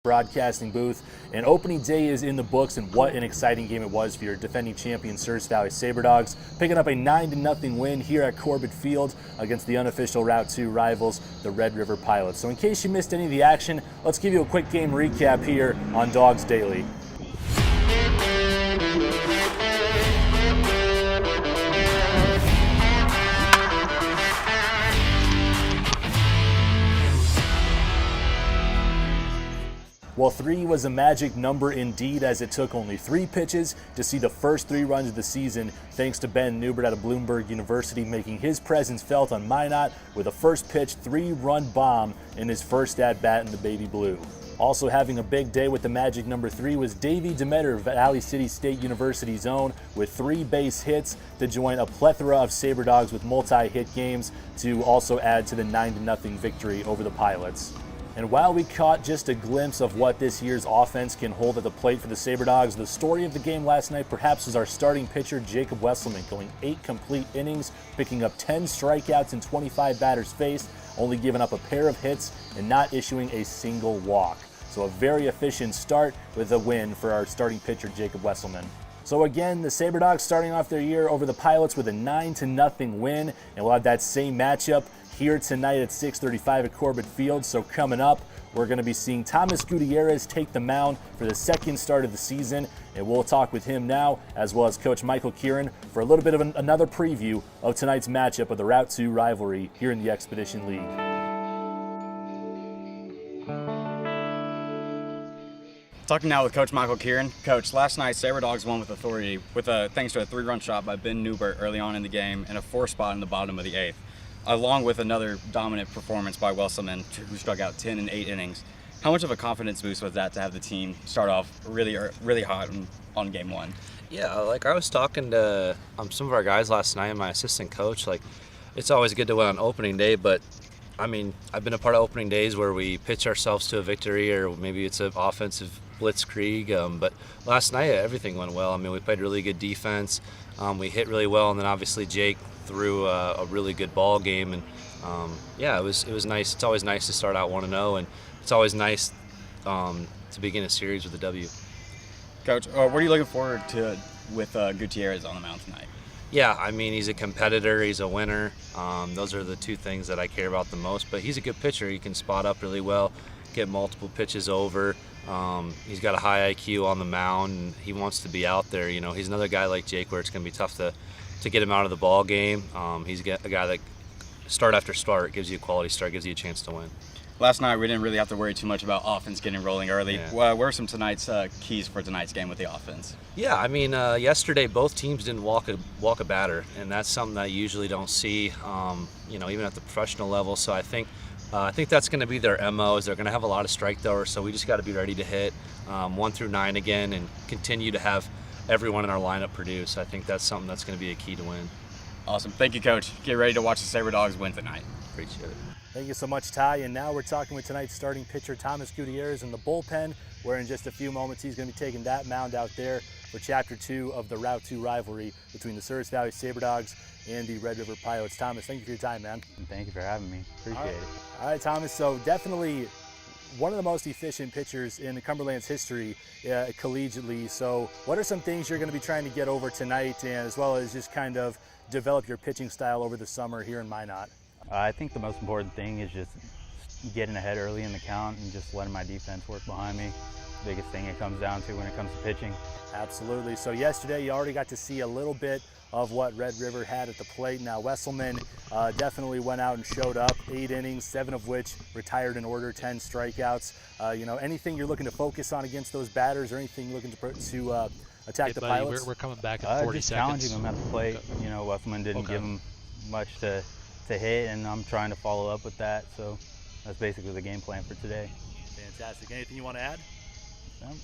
broadcasting booth, and opening day is in the books, and what an exciting game it was for your defending champion Souris Valley Sabre Dogs, picking up a 9-0 win here at Corbett Field against the unofficial Route 2 rivals, the Red River Pilots. So in case you missed any of the action, let's give you a quick game recap here on Dogs Daily. Well, 3 was a magic number indeed, as it took only 3 pitches to see the first 3 runs of the season, thanks to Ben Newbert out of Bloomberg University making his presence felt on Minot with a first pitch 3-run bomb in his first at-bat in the Baby Blue. Also having a big day with the magic number 3 was Davey Demeter of Valley City State University's own with 3 base hits to join a plethora of Sabre Dogs with multi-hit games to also add to the 9-0 victory over the Pilots. And while we caught just a glimpse of what this year's offense can hold at the plate for the Sabre Dogs, the story of the game last night perhaps was our starting pitcher, Jacob Wesselman, going 8 complete innings, picking up 10 strikeouts in 25 batters faced, only giving up a pair of hits and not issuing a single walk. So a very efficient start with a win for our starting pitcher, Jacob Wesselman. So again, the Sabre Dogs starting off their year over the Pilots with a 9-0 win, and we'll have that same matchup here tonight at 6:35 at Corbett Field. So coming up, we're going to be seeing Thomas Gutierrez take the mound for the second start of the season, and we'll talk with him now, as well as Coach Michael Kieran, for a little bit of another preview of tonight's matchup of the Route 2 rivalry here in the Expedition League. Talking now with Coach Michael Kieran. Coach, last night Sabre Dogs won with authority thanks to a 3-run shot by Ben Newbert early on in the game and a 4 spot in the bottom of the 8th, along with another dominant performance by Wesselman, who struck out 10 in 8 innings. How much of a confidence boost was that to have the team start off really hot on game 1? Yeah, like I was talking to some of our guys last night and my assistant coach, like it's always good to win on opening day, but I mean, I've been a part of opening days where we pitch ourselves to a victory, or maybe it's an offensive blitzkrieg, but last night everything went well. I mean, we played really good defense, we hit really well, and then obviously Jake threw a really good ball game, and yeah, it was nice. It's always nice to start out 1-0, and it's always nice to begin a series with a W. Coach, what are you looking forward to with Gutierrez on the mound tonight? Yeah, I mean, he's a competitor, he's a winner. Those are the 2 things that I care about the most, but he's a good pitcher. He can spot up really well, get multiple pitches over. He's got a high IQ on the mound, and he wants to be out there. You know, he's another guy like Jake where it's going to be tough to get him out of the ball game. He's a guy that start after start gives you a quality start, gives you a chance to win. Last night we didn't really have to worry too much about offense getting rolling early. Yeah. What are some keys for tonight's game with the offense? Yeah, I mean, yesterday both teams didn't walk a batter, and that's something that you usually don't see, you know, even at the professional level. So I think that's going to be their MO. Is they're going to have a lot of strike throwers, so we just got to be ready to hit 1 through 9 again and continue to have everyone in our lineup produce. I think that's something that's going to be a key to win. Awesome. Thank you, Coach. Get ready to watch the Sabre Dogs win tonight. Appreciate it. Thank you so much, Ty. And now we're talking with tonight's starting pitcher, Thomas Gutierrez, in the bullpen, where in just a few moments he's going to be taking that mound out there for Chapter 2 of the Route 2 rivalry between the Souris Valley Sabre Dogs and the Red River Pilots. Thomas, thank you for your time, man. And thank you for having me. Appreciate it. All right, Thomas. So definitely one of the most efficient pitchers in Cumberland's history collegiately. So what are some things you're going to be trying to get over tonight, and as well as just kind of develop your pitching style over the summer here in Minot? I think the most important thing is just getting ahead early in the count and just letting my defense work behind me. Biggest thing it comes down to when it comes to pitching. Absolutely. So yesterday you already got to see a little bit of what Red River had at the plate. Now Wesselman definitely went out and showed up, 8 innings, 7 of which retired in order, 10 strikeouts. You know, anything you're looking to focus on against those batters, or anything you're looking to attack the buddy, Pilots? We're coming back in 40 just seconds. challenging them at the plate. You know, Wesselman didn't give him much to hit, and I'm trying to follow up with that. So that's basically the game plan for today. Fantastic. Anything you want to add?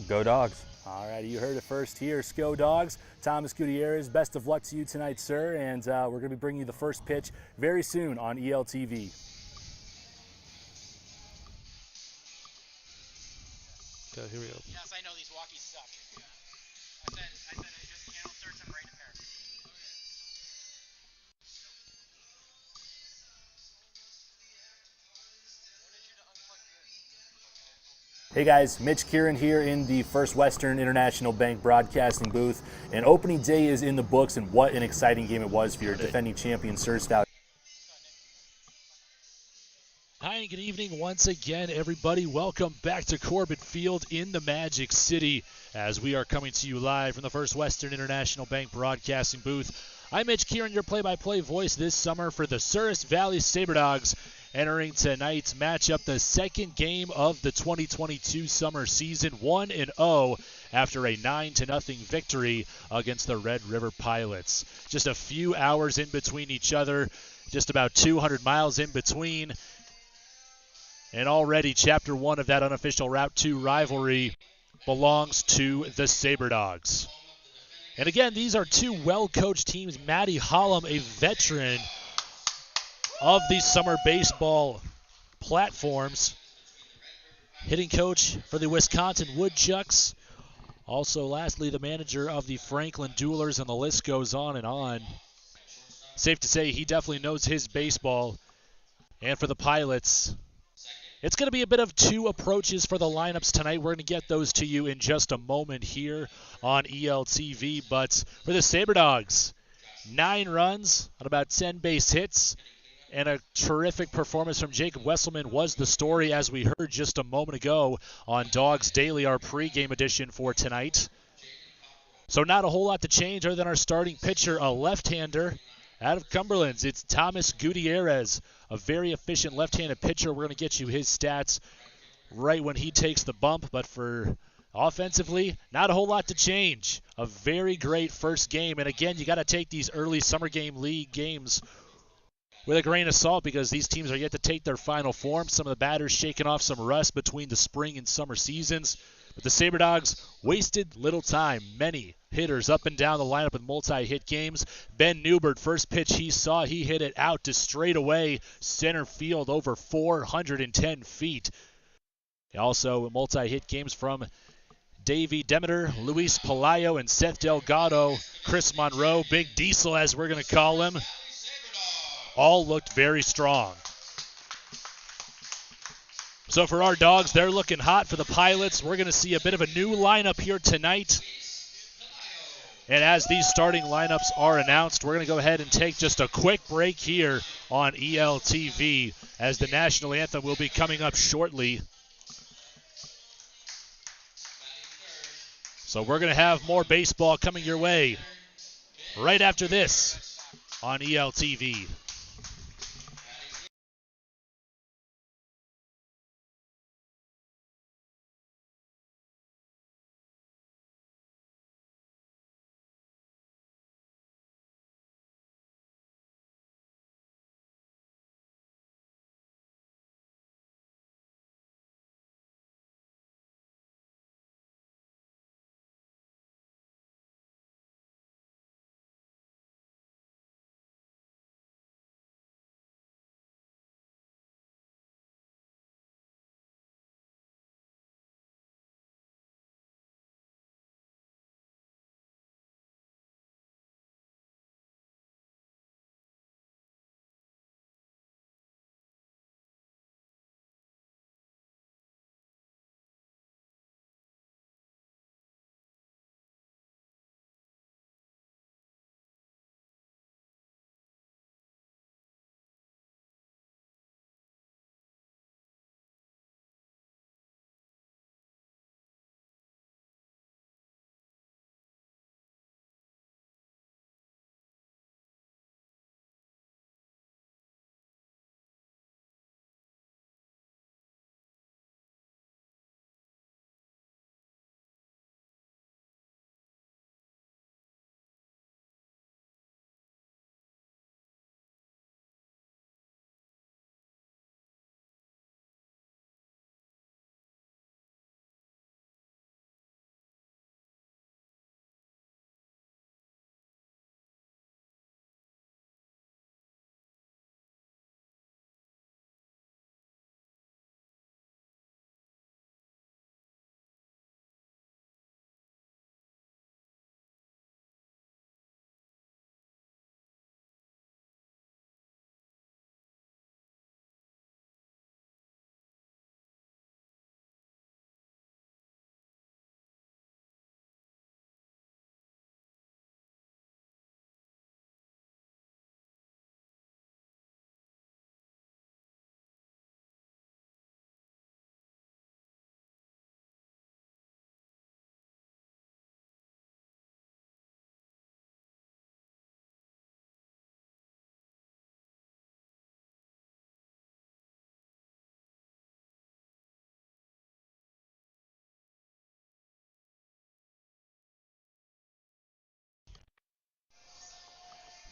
Go Dogs. All right, you heard it first here. Go Dogs. Thomas Gutierrez, best of luck to you tonight, sir. And we're going to be bringing you the first pitch very soon on ELTV. So here we go. Yes, I know these walkies suck. I said I just channel search them right in there. Hey guys, Mitch Kieran here in the First Western International Bank broadcasting booth. And opening day is in the books, and what an exciting game it was for your defending champion Souris. Hi and good evening once again, everybody. Welcome back to Corbett Field in the Magic City as we are coming to you live from the First Western International Bank broadcasting booth. I'm Mitch Kieran, your play-by-play voice this summer for the Souris Valley Sabre Dogs, entering tonight's matchup, the second game of the 2022 summer season, 1-0 after a 9-0 victory against the Red River Pilots. Just a few hours in between each other, just about 200 miles in between. And already Chapter 1 of that unofficial Route 2 rivalry belongs to the Sabre Dogs. And again, these are two well-coached teams. Matty Hollum, a veteran of these summer baseball platforms, hitting coach for the Wisconsin Woodchucks. Also, lastly, the manager of the Franklin Duelers, and the list goes on and on. Safe to say he definitely knows his baseball. And for the Pilots, it's going to be a bit of two approaches for the lineups tonight. We're going to get those to you in just a moment here on ELTV. But for the Sabre Dogs, 9 runs on about 10 base hits, and a terrific performance from Jacob Wesselman was the story, as we heard just a moment ago on Dogs Daily, our pregame edition for tonight. So not a whole lot to change other than our starting pitcher, a left-hander out of Cumberland's. It's Thomas Gutierrez, a very efficient left-handed pitcher. We're going to get you his stats right when he takes the bump. But for offensively, not a whole lot to change. A very great first game. And again, you got to take these early summer game league games with a grain of salt, because these teams are yet to take their final form. Some of the batters shaking off some rust between the spring and summer seasons. But the Sabre Dogs wasted little time. Many hitters up and down the lineup with multi-hit games. Ben Newbert, first pitch he saw, he hit it out to straightaway center field over 410 feet. Also multi-hit games from Davey Demeter, Luis Palayo, and Seth Delgado. Chris Monroe, Big Diesel as we're going to call him, all looked very strong. So for our Dogs, they're looking hot. For the Pilots, we're going to see a bit of a new lineup here tonight. And as these starting lineups are announced, we're going to go ahead and take just a quick break here on ELTV, as the national anthem will be coming up shortly. So we're going to have more baseball coming your way right after this on ELTV.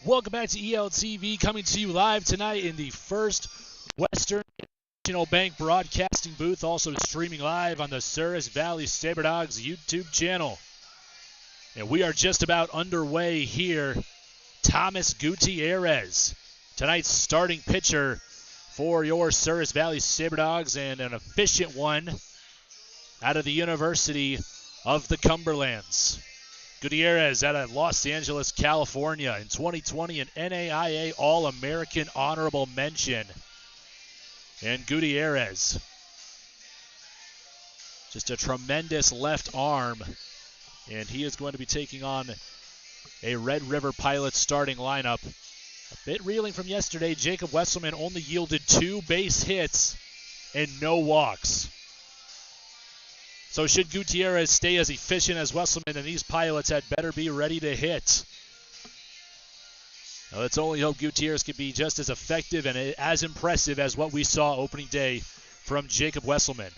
Welcome back to ELTV, coming to you live tonight in the First Western National Bank broadcasting booth, also streaming live on the Souris Valley Sabre Dogs YouTube channel. And we are just about underway here. Thomas Gutierrez, tonight's starting pitcher for your Souris Valley Sabre Dogs, and an efficient one out of the University of the Cumberlands. Gutierrez out of Los Angeles, California. In 2020, an NAIA All-American honorable mention. And Gutierrez, just a tremendous left arm. And he is going to be taking on a Red River Pilots starting lineup. A bit reeling from yesterday. Jacob Wesselman only yielded 2 base hits and no walks. So should Gutierrez stay as efficient as Wesselman, then these Pilots had better be ready to hit. Now let's only hope Gutierrez can be just as effective and as impressive as what we saw opening day from Jacob Wesselman.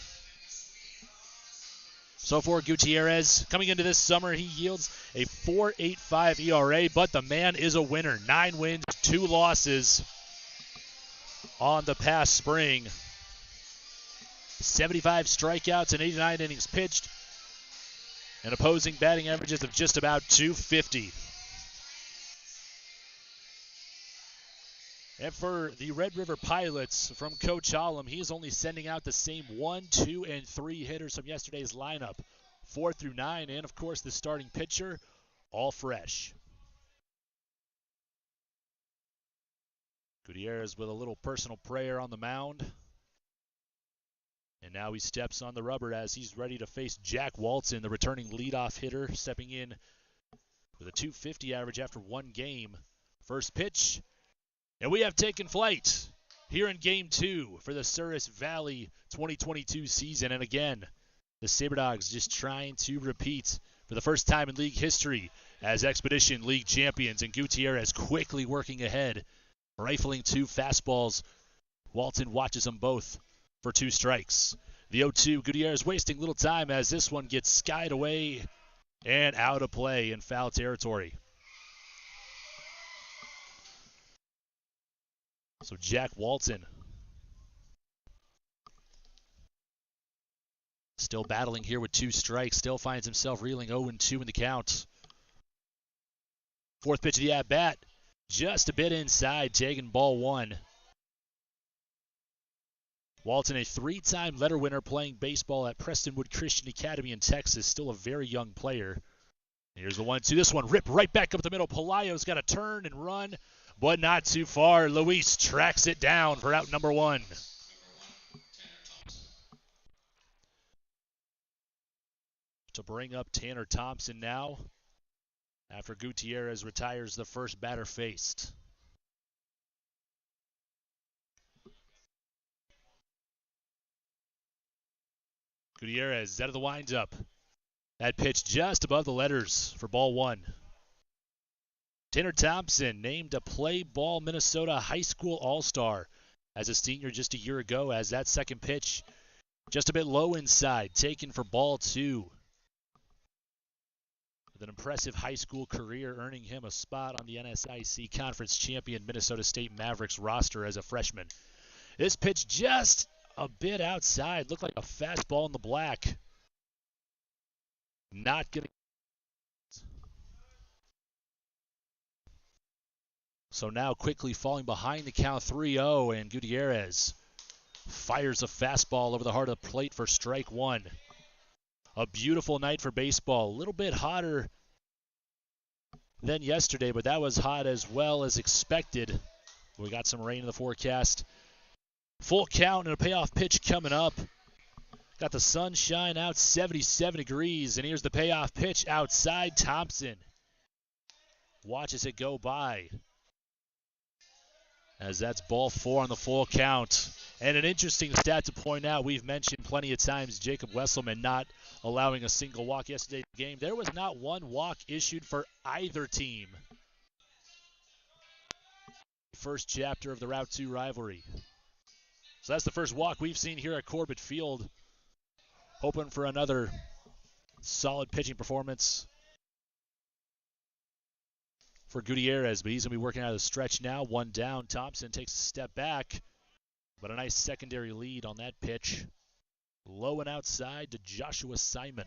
So for Gutierrez, coming into this summer, he yields a 4.85 ERA, but the man is a winner. 9 wins, 2 losses on the past spring. 75 strikeouts and 89 innings pitched, and opposing batting averages of just about 250. And for the Red River Pilots, from Coach Hollum, he is only sending out the same 1, 2, and 3 hitters from yesterday's lineup, 4 through 9, and of course the starting pitcher, all fresh. Gutierrez with a little personal prayer on the mound. And now he steps on the rubber as he's ready to face Jack Walton, the returning leadoff hitter, stepping in with a 250 average after 1 game. First pitch, and we have taken flight here in Game 2 for the Souris Valley 2022 season. And again, the Sabre Dogs just trying to repeat for the first time in league history as Expedition League champions. And Gutierrez quickly working ahead, rifling 2 fastballs. Walton watches them both for 2 strikes. The 0-2, Gutierrez wasting little time as this one gets skied away and out of play in foul territory. So Jack Walton still battling here with 2 strikes, still finds himself reeling 0-2 in the count. Fourth pitch of the at-bat, just a bit inside, taking ball 1. Walton, a 3-time letter winner, playing baseball at Prestonwood Christian Academy in Texas, still a very young player. Here's the 1-2. This one ripped right back up the middle. Pelayo's got to turn and run, but not too far. Luis tracks it down for out number 1. To bring up Tanner Thompson now, after Gutierrez retires the first batter faced. Gutierrez out of the windup. That pitch just above the letters for ball 1. Tanner Thompson named a Play Ball Minnesota High School All-Star as a senior just a year ago, as that second pitch just a bit low inside, taken for ball 2. With an impressive high school career, earning him a spot on the NSIC Conference champion Minnesota State Mavericks roster as a freshman. This pitch just a bit outside, looked like a fastball in the black. Not getting. So now quickly falling behind the count 3-0, and Gutierrez fires a fastball over the heart of the plate for strike 1. A beautiful night for baseball. A little bit hotter than yesterday, but that was hot as well as expected. We got some rain in the forecast. Full count and a payoff pitch coming up. Got the sunshine out, 77 degrees, and here's the payoff pitch outside. Thompson watches it go by, as that's ball 4 on the full count. And an interesting stat to point out, we've mentioned plenty of times Jacob Wesselman not allowing a single walk yesterday in the game. There was not 1 walk issued for either team. First chapter of the Route 2 rivalry. So that's the first walk we've seen here at Corbett Field. Hoping for another solid pitching performance for Gutierrez, but he's going to be working out of the stretch now. One down. Thompson takes a step back, but a nice secondary lead on that pitch. Low and outside to Joshua Simon.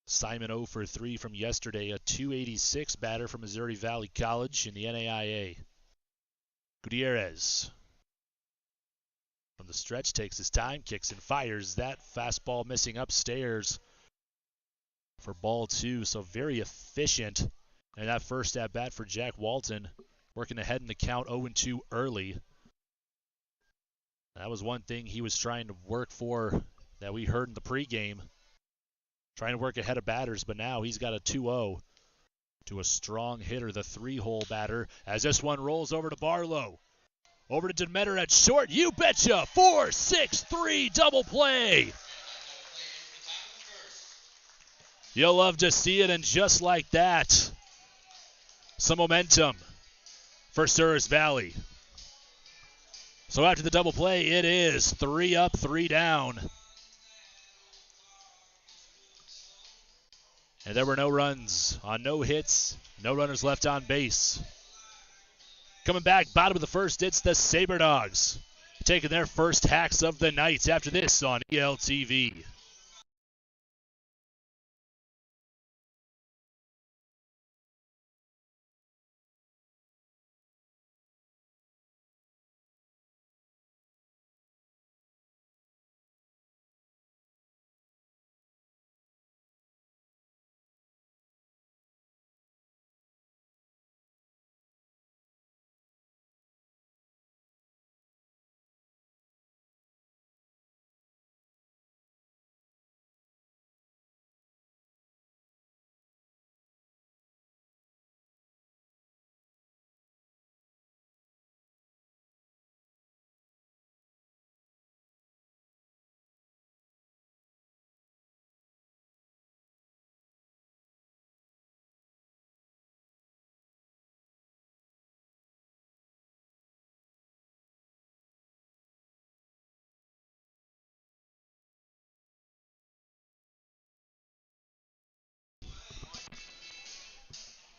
Simon 0 for 3 from yesterday, a .286 batter from Missouri Valley College in the NAIA. Gutierrez from the stretch takes his time, kicks and fires. That fastball missing upstairs for ball 2, so very efficient. And that first at bat for Jack Walton, working ahead in the count 0-2 early. That was one thing he was trying to work for that we heard in the pregame. Trying to work ahead of batters, but now he's got a 2-0 to a strong hitter, the 3-hole batter, as this one rolls over to Barlow. Over to Demeter at short. You betcha! 4-6-3 double play. You'll love to see it, and just like that, some momentum for Souris Valley. So after the double play, it is 3 up, 3 down. And there were no runs on no hits, no runners left on base. Coming back, bottom of the first, it's the Sabre Dogs, taking their first hacks of the night after this on ELTV.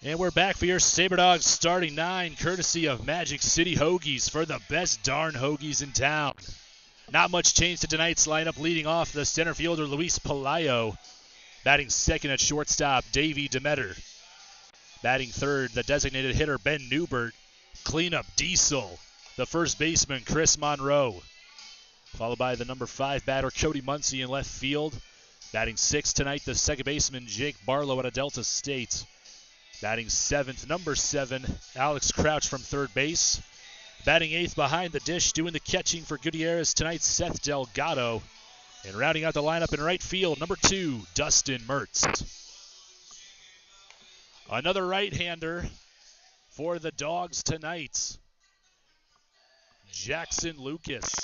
And we're back for your Sabre Dogs starting 9, courtesy of Magic City Hoagies, for the best darn hoagies in town. Not much change to tonight's lineup. Leading off, the center fielder, Luis Pelayo. Batting second at shortstop, Davey Demeter. Batting third, the designated hitter, Ben Newbert. Cleanup, Diesel. The first baseman, Chris Monroe. Followed by the number 5 batter, Cody Muncie in left field. Batting sixth tonight, the second baseman, Jake Barlow out of Delta State. Batting seventh, number 7, Alex Crouch from third base. Batting eighth behind the dish, doing the catching for Gutierrez tonight, Seth Delgado. And rounding out the lineup in right field, number 2, Dustin Mertz. Another right-hander for the Dogs tonight, Jackson Lucas.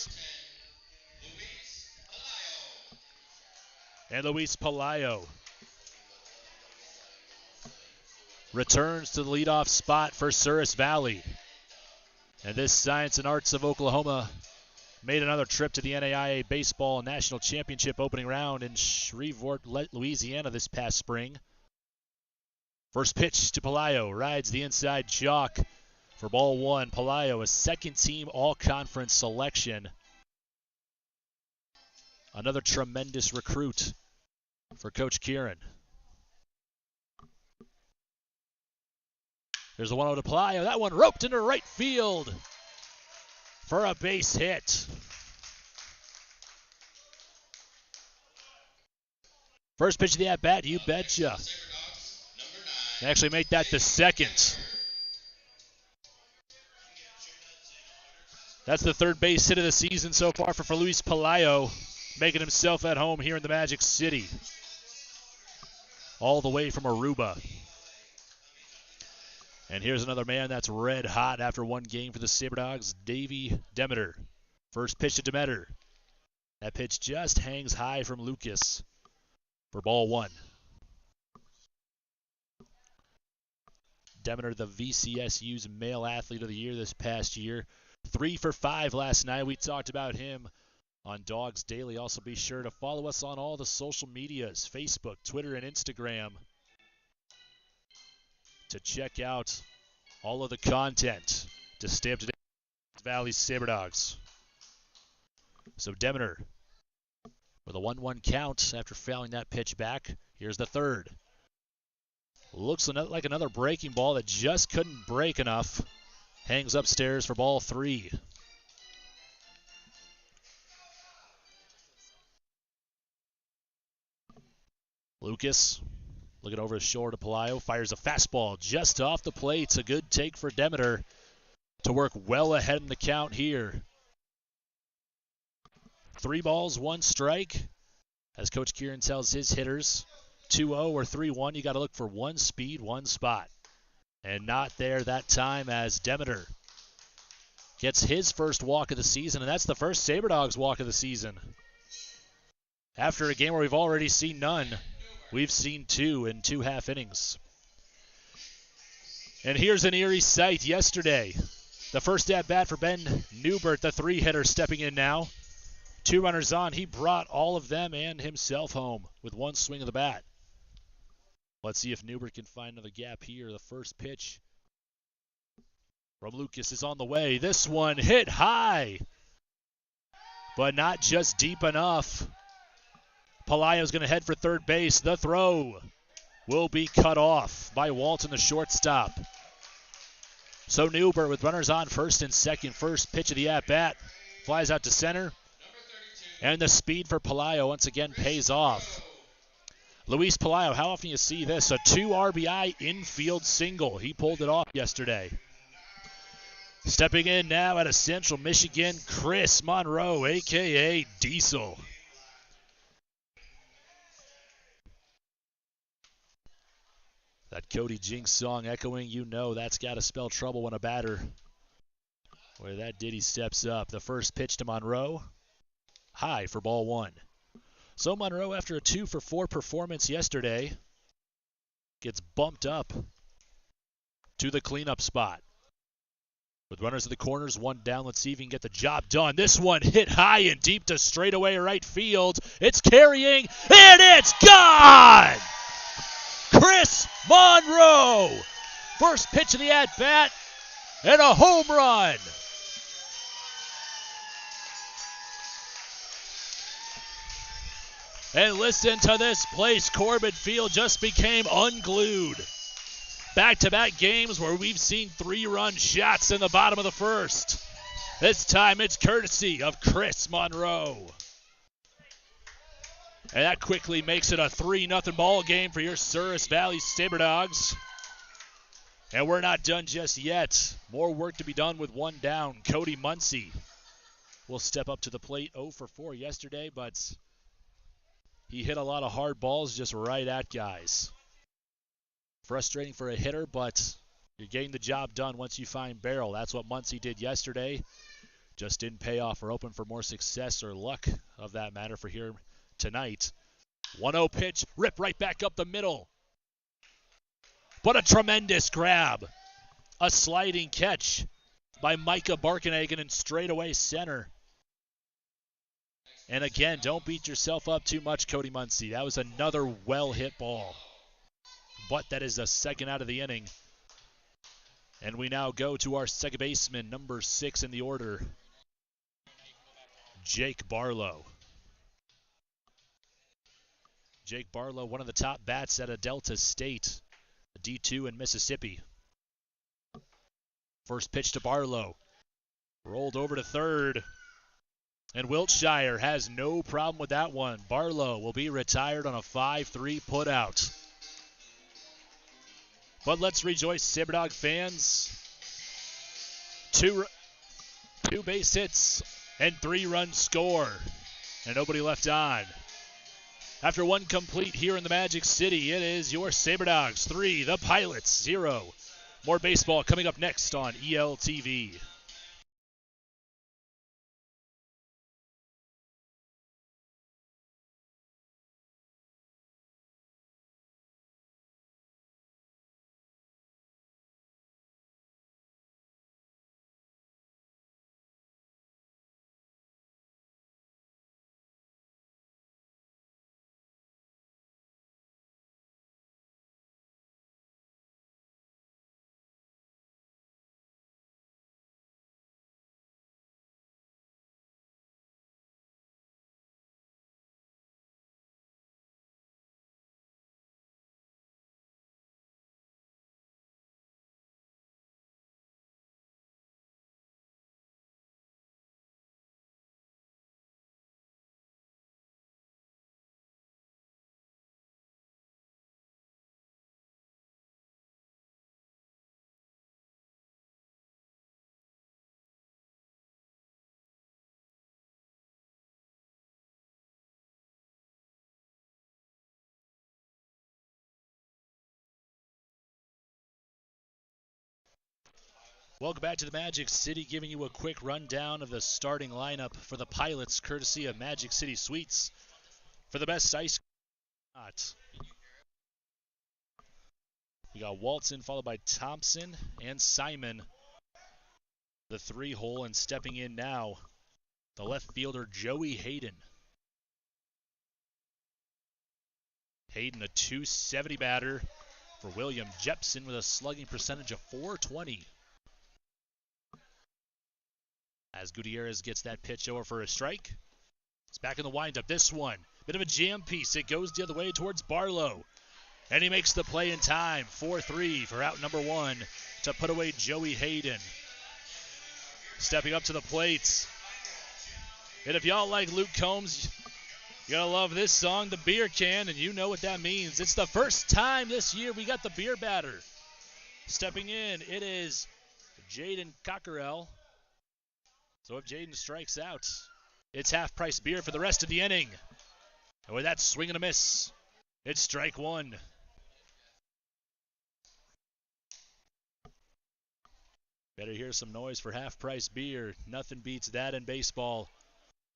And Luis Pelayo returns to the leadoff spot for Souris Valley. And this Science and Arts of Oklahoma made another trip to the NAIA Baseball National Championship opening round in Shreveport, Louisiana this past spring. First pitch to Pelayo, rides the inside chalk for ball 1. Pelayo, a second-team all-conference selection. Another tremendous recruit for Coach Kieran. There's a 1-0 to Pelayo. That one roped into right field for a base hit. First pitch of the at-bat, you betcha. They actually made that the second. That's the third base hit of the season so far for Luis Pelayo, making himself at home here in the Magic City. All the way from Aruba. And here's another man that's red hot after one game for the Sabre Dogs, Davey Demeter. First pitch to Demeter. That pitch just hangs high from Lucas for ball 1. Demeter, the VCSU's Male Athlete of the Year this past year. 3 for 5 last night. We talked about him on Dogs Daily. Also be sure to follow us on all the social medias, Facebook, Twitter, and Instagram, to check out all of the content to stay up to date with Valley Sabre Dogs. So Demeter with a 1-1 count after fouling that pitch back. Here's the third. Looks like another breaking ball that just couldn't break enough. Hangs upstairs for ball 3. Lucas looking over his shoulder to Pelayo. Fires a fastball just off the plate. It's a good take for Demeter to work well ahead in the count here. 3 balls, 1 strike. As Coach Kieran tells his hitters, 2-0 or 3-1, you got to look for 1 speed, 1 spot. And not there that time, as Demeter gets his first walk of the season, and that's the first Sabre Dogs walk of the season. After a game where we've already seen none, we've seen 2 in 2 half innings. And here's an eerie sight yesterday. The first at-bat for Ben Newbert, the 3-hitter, stepping in now. 2 runners on. He brought all of them and himself home with 1 swing of the bat. Let's see if Newbert can find another gap here. The first pitch from Lucas is on the way. This one hit high, but not just deep enough. Pelayo's going to head for third base. The throw will be cut off by Walton, the shortstop. So Newbert with runners on first and second. First pitch of the at-bat flies out to center. And the speed for Pelayo once again pays off. Luis Pelayo, how often you see this? A 2 RBI infield single. He pulled it off yesterday. Stepping in now out of Central Michigan, Chris Monroe, a.k.a. Diesel. That Cody Jinks song echoing, you know that's got to spell trouble when a batter, where that ditty steps up. The first pitch to Monroe, high for ball 1. So Monroe, after a 2-for-4 performance yesterday, gets bumped up to the cleanup spot. With runners at the corners, 1 down, let's see if he can get the job done. This one hit high and deep to straightaway right field. It's carrying, and it's gone! Chris Monroe, first pitch of the at-bat, and a home run. And listen to this place. Corbett Field just became unglued. Back-to-back games where we've seen 3-run shots in the bottom of the first. This time it's courtesy of Chris Monroe. And that quickly makes it a 3-0 ball game for your Souris Valley Sabre Dogs. And we're not done just yet. More work to be done with 1 down. Cody Muncie will step up to the plate. 0-for-4 yesterday, but he hit a lot of hard balls just right at guys. Frustrating for a hitter, but you're getting the job done once you find barrel. That's what Muncie did yesterday. Just didn't pay off. We're open for more success or luck of that matter for here tonight. 1-0 pitch, rip right back up the middle. But a tremendous grab. A sliding catch by Micah Barkenhagen in straightaway center. And again, don't beat yourself up too much, Cody Muncie. That was another well-hit ball. But that is the second out of the inning. And we now go to our second baseman, number 6 in the order, Jake Barlow. Jake Barlow, one of the top bats at a Delta State, a D2 in Mississippi. First pitch to Barlow. Rolled over to third. And Wiltshire has no problem with that one. Barlow will be retired on a 5-3 putout. But let's rejoice, Sabre Dog fans. Two base hits and 3-run score. And nobody left on. After 1 complete here in the Magic City, it is your Sabre Dogs 3, the Pilots 0. More baseball coming up next on ELTV. Welcome back to the Magic City, giving you a quick rundown of the starting lineup for the Pilots, courtesy of Magic City Suites. For the best ice cream, we got Walton, followed by Thompson and Simon, the 3-hole, and stepping in now, the left fielder Joey Hayden. Hayden, a .270 batter for William Jepson with a slugging percentage of .420. As Gutierrez gets that pitch over for a strike. It's back in the windup. This one, bit of a jam piece. It goes the other way towards Barlow. And he makes the play in time. 4-3 for out number 1 to put away Joey Hayden. Stepping up to the plate. And if y'all like Luke Combs, you're going to love this song, The Beer Can, and you know what that means. It's the first time this year we got the beer batter. Stepping in, it is Jaden Cockerell. So if Jaden strikes out, it's half-price beer for the rest of the inning. And with that swing and a miss, it's strike 1. Better hear some noise for half-price beer. Nothing beats that in baseball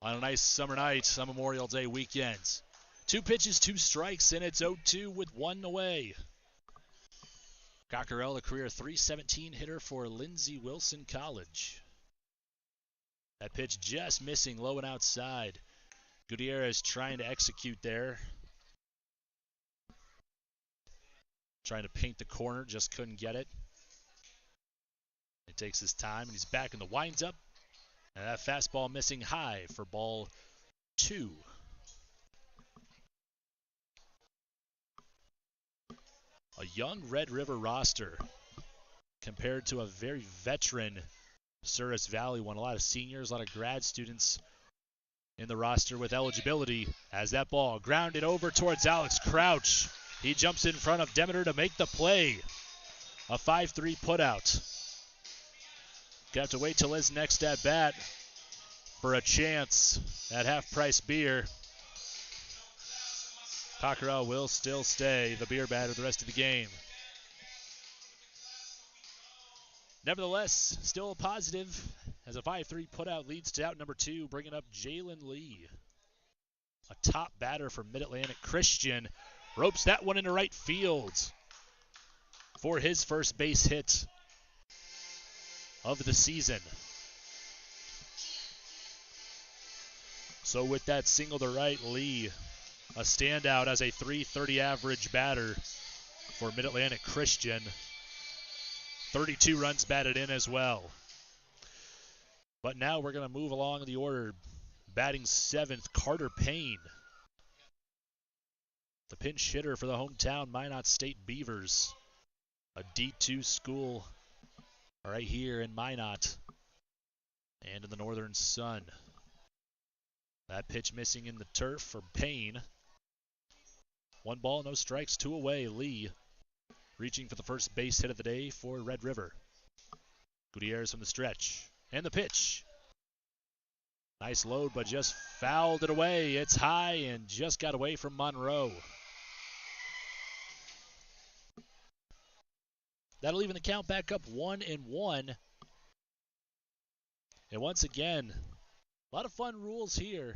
on a nice summer night on Memorial Day weekend. 2 pitches, 2 strikes, and it's 0-2 with 1 away. Cockerell, a career .317 hitter for Lindsey Wilson College. That pitch just missing low and outside. Gutierrez trying to execute there. Trying to paint the corner, just couldn't get it. He takes his time, and he's back in the windup. And that fastball missing high for ball 2. A young Red River roster compared to a very veteran Souris Valley one. A lot of seniors, a lot of grad students in the roster with eligibility. As that ball grounded over towards Alex Crouch. He jumps in front of Demeter to make the play. A 5-3 putout. Gonna have to wait till his next at bat for a chance at half-price beer. Cockerell will still stay the beer batter the rest of the game. Nevertheless, still a positive as a 5-3 putout leads to out number 2, bringing up Jalen Lee. A top batter for Mid-Atlantic Christian. Ropes that one into right field for his first base hit of the season. So with that single to right, Lee, a standout as a .330 average batter for Mid-Atlantic Christian. 32 runs batted in as well. But now we're going to move along the order. Batting 7th, Carter Payne. The pinch hitter for the hometown Minot State Beavers. A D2 school right here in Minot and in the Northern Sun. That pitch missing in the turf for Payne. 1 ball, no strikes, 2 away. Lee reaching for the first base hit of the day for Red River. Gutierrez from the stretch. And the pitch. Nice load, but just fouled it away. It's high and just got away from Monroe. That'll even the count back up 1-1. And once again, a lot of fun rules here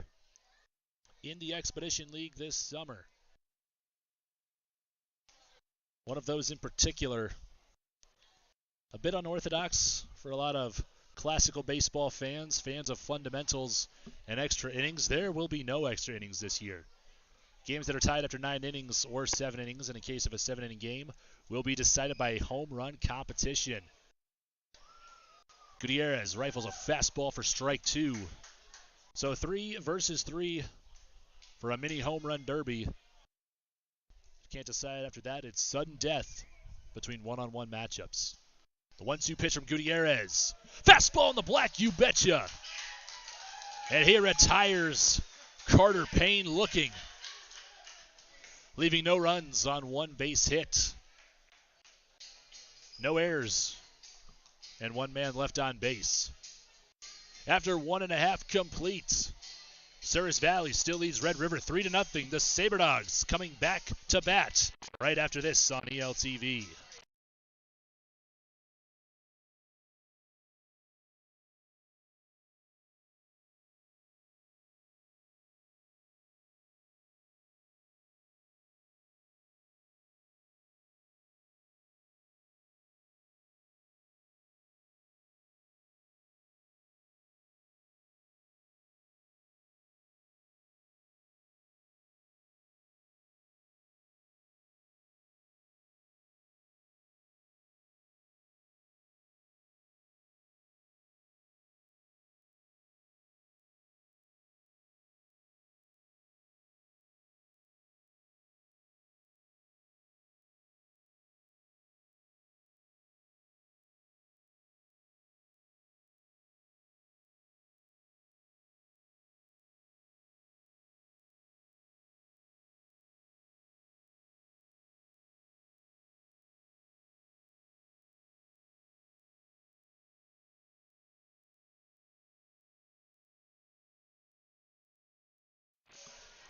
in the Expedition League this summer. One of those in particular, a bit unorthodox for a lot of classical baseball fans, fans of fundamentals and extra innings. There will be no extra innings this year. Games that are tied after 9 innings or 7 innings, in the case of a 7-inning game, will be decided by a home run competition. Gutierrez rifles a fastball for strike 2. So 3 versus 3 for a mini home run derby. Can't decide after that. It's sudden death between one-on-one matchups. The 1-2 pitch from Gutierrez. Fastball in the black, you betcha. And he retires Carter Payne looking. Leaving no runs on 1 base hit. No errors. And 1 man left on base. After 1.5 complete, Souris Valley still leads Red River 3-0. The Sabre Dogs coming back to bat right after this on ELTV.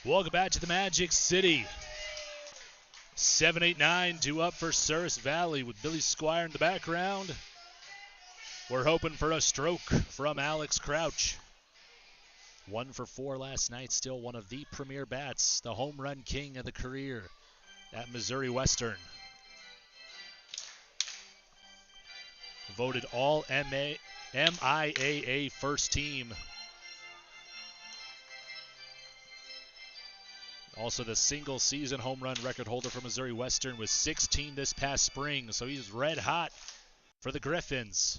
Welcome back to the Magic City. 7-8-9 due up for Souris Valley with Billy Squire in the background. We're hoping for a stroke from Alex Crouch. 1 for 4 last night, still one of the premier bats, the home run king of the career at Missouri Western. Voted all MIAA first team. Also the single season home run record holder for Missouri Western with 16 this past spring, so he's red hot for the Griffins.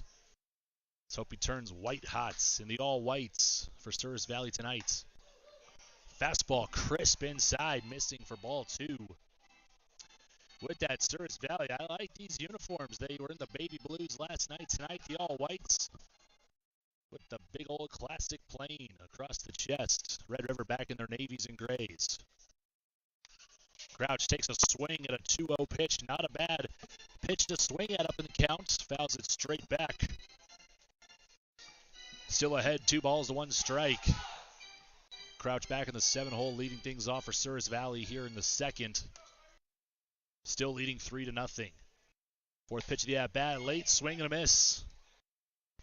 Let's hope he turns white hots in the all whites for Souris Valley tonight. Fastball crisp inside, missing for ball 2. With that, Souris Valley, I like these uniforms. They were in the baby blues last night. Tonight, the all whites with the big old classic plain across the chest. Red River back in their navies and grays. Crouch takes a swing at a 2-0 pitch. Not a bad pitch to swing at up in the count. Fouls it straight back. Still ahead, 2 balls to 1 strike. Crouch back in the 7-hole, leading things off for Souris Valley here in the second. Still leading 3-0. Fourth pitch of the at-bat, late swing and a miss.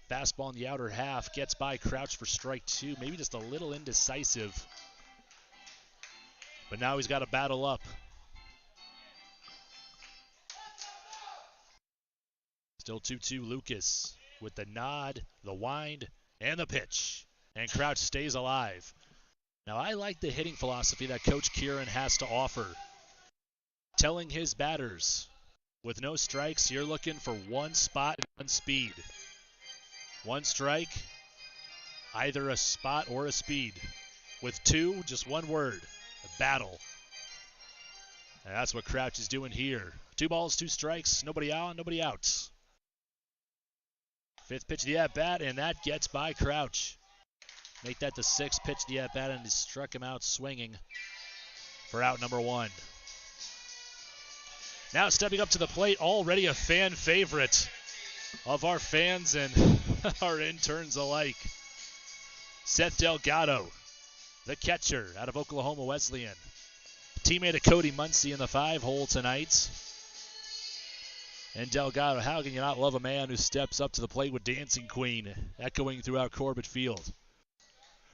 Fastball in the outer half, gets by Crouch for strike 2. Maybe just a little indecisive. But now he's got to battle up. Still 2-2 Lucas with the nod, the wind, and the pitch. And Crouch stays alive. Now I like the hitting philosophy that Coach Kieran has to offer. Telling his batters, with no strikes, you're looking for 1 spot and 1 speed. 1 strike, either a spot or a speed. With 2, just 1 word, a battle. And that's what Crouch is doing here. 2 balls, 2 strikes, nobody on, nobody out. Fifth pitch of the at-bat, and that gets by Crouch. Make that the 6th pitch of the at-bat, and he struck him out swinging for out number 1. Now stepping up to the plate, already a fan favorite of our fans and our interns alike. Seth Delgado, the catcher out of Oklahoma Wesleyan. Teammate of Cody Muncie in the 5-hole tonight. And Delgado, how can you not love a man who steps up to the plate with Dancing Queen echoing throughout Corbett Field?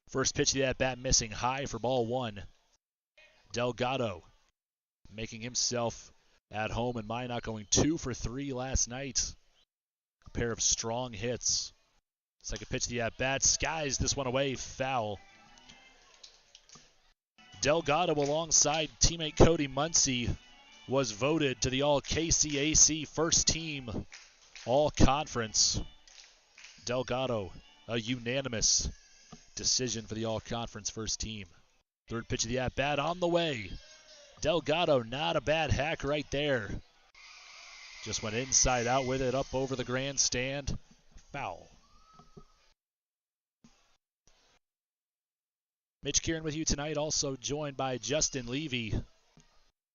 First pitch of the at-bat missing high for ball 1. Delgado making himself at home in Minot, going 2 for 3 last night. A pair of strong hits. Second pitch of the at-bat, skies this one away, foul. Delgado alongside teammate Cody Muncie was voted to the All-KCAC first team All-Conference. Delgado, a unanimous decision for the All-Conference first team. Third pitch of the at-bat on the way. Delgado, not a bad hack right there. Just went inside out with it, up over the grandstand. Foul. Mitch Kieran with you tonight, also joined by Justin Levy,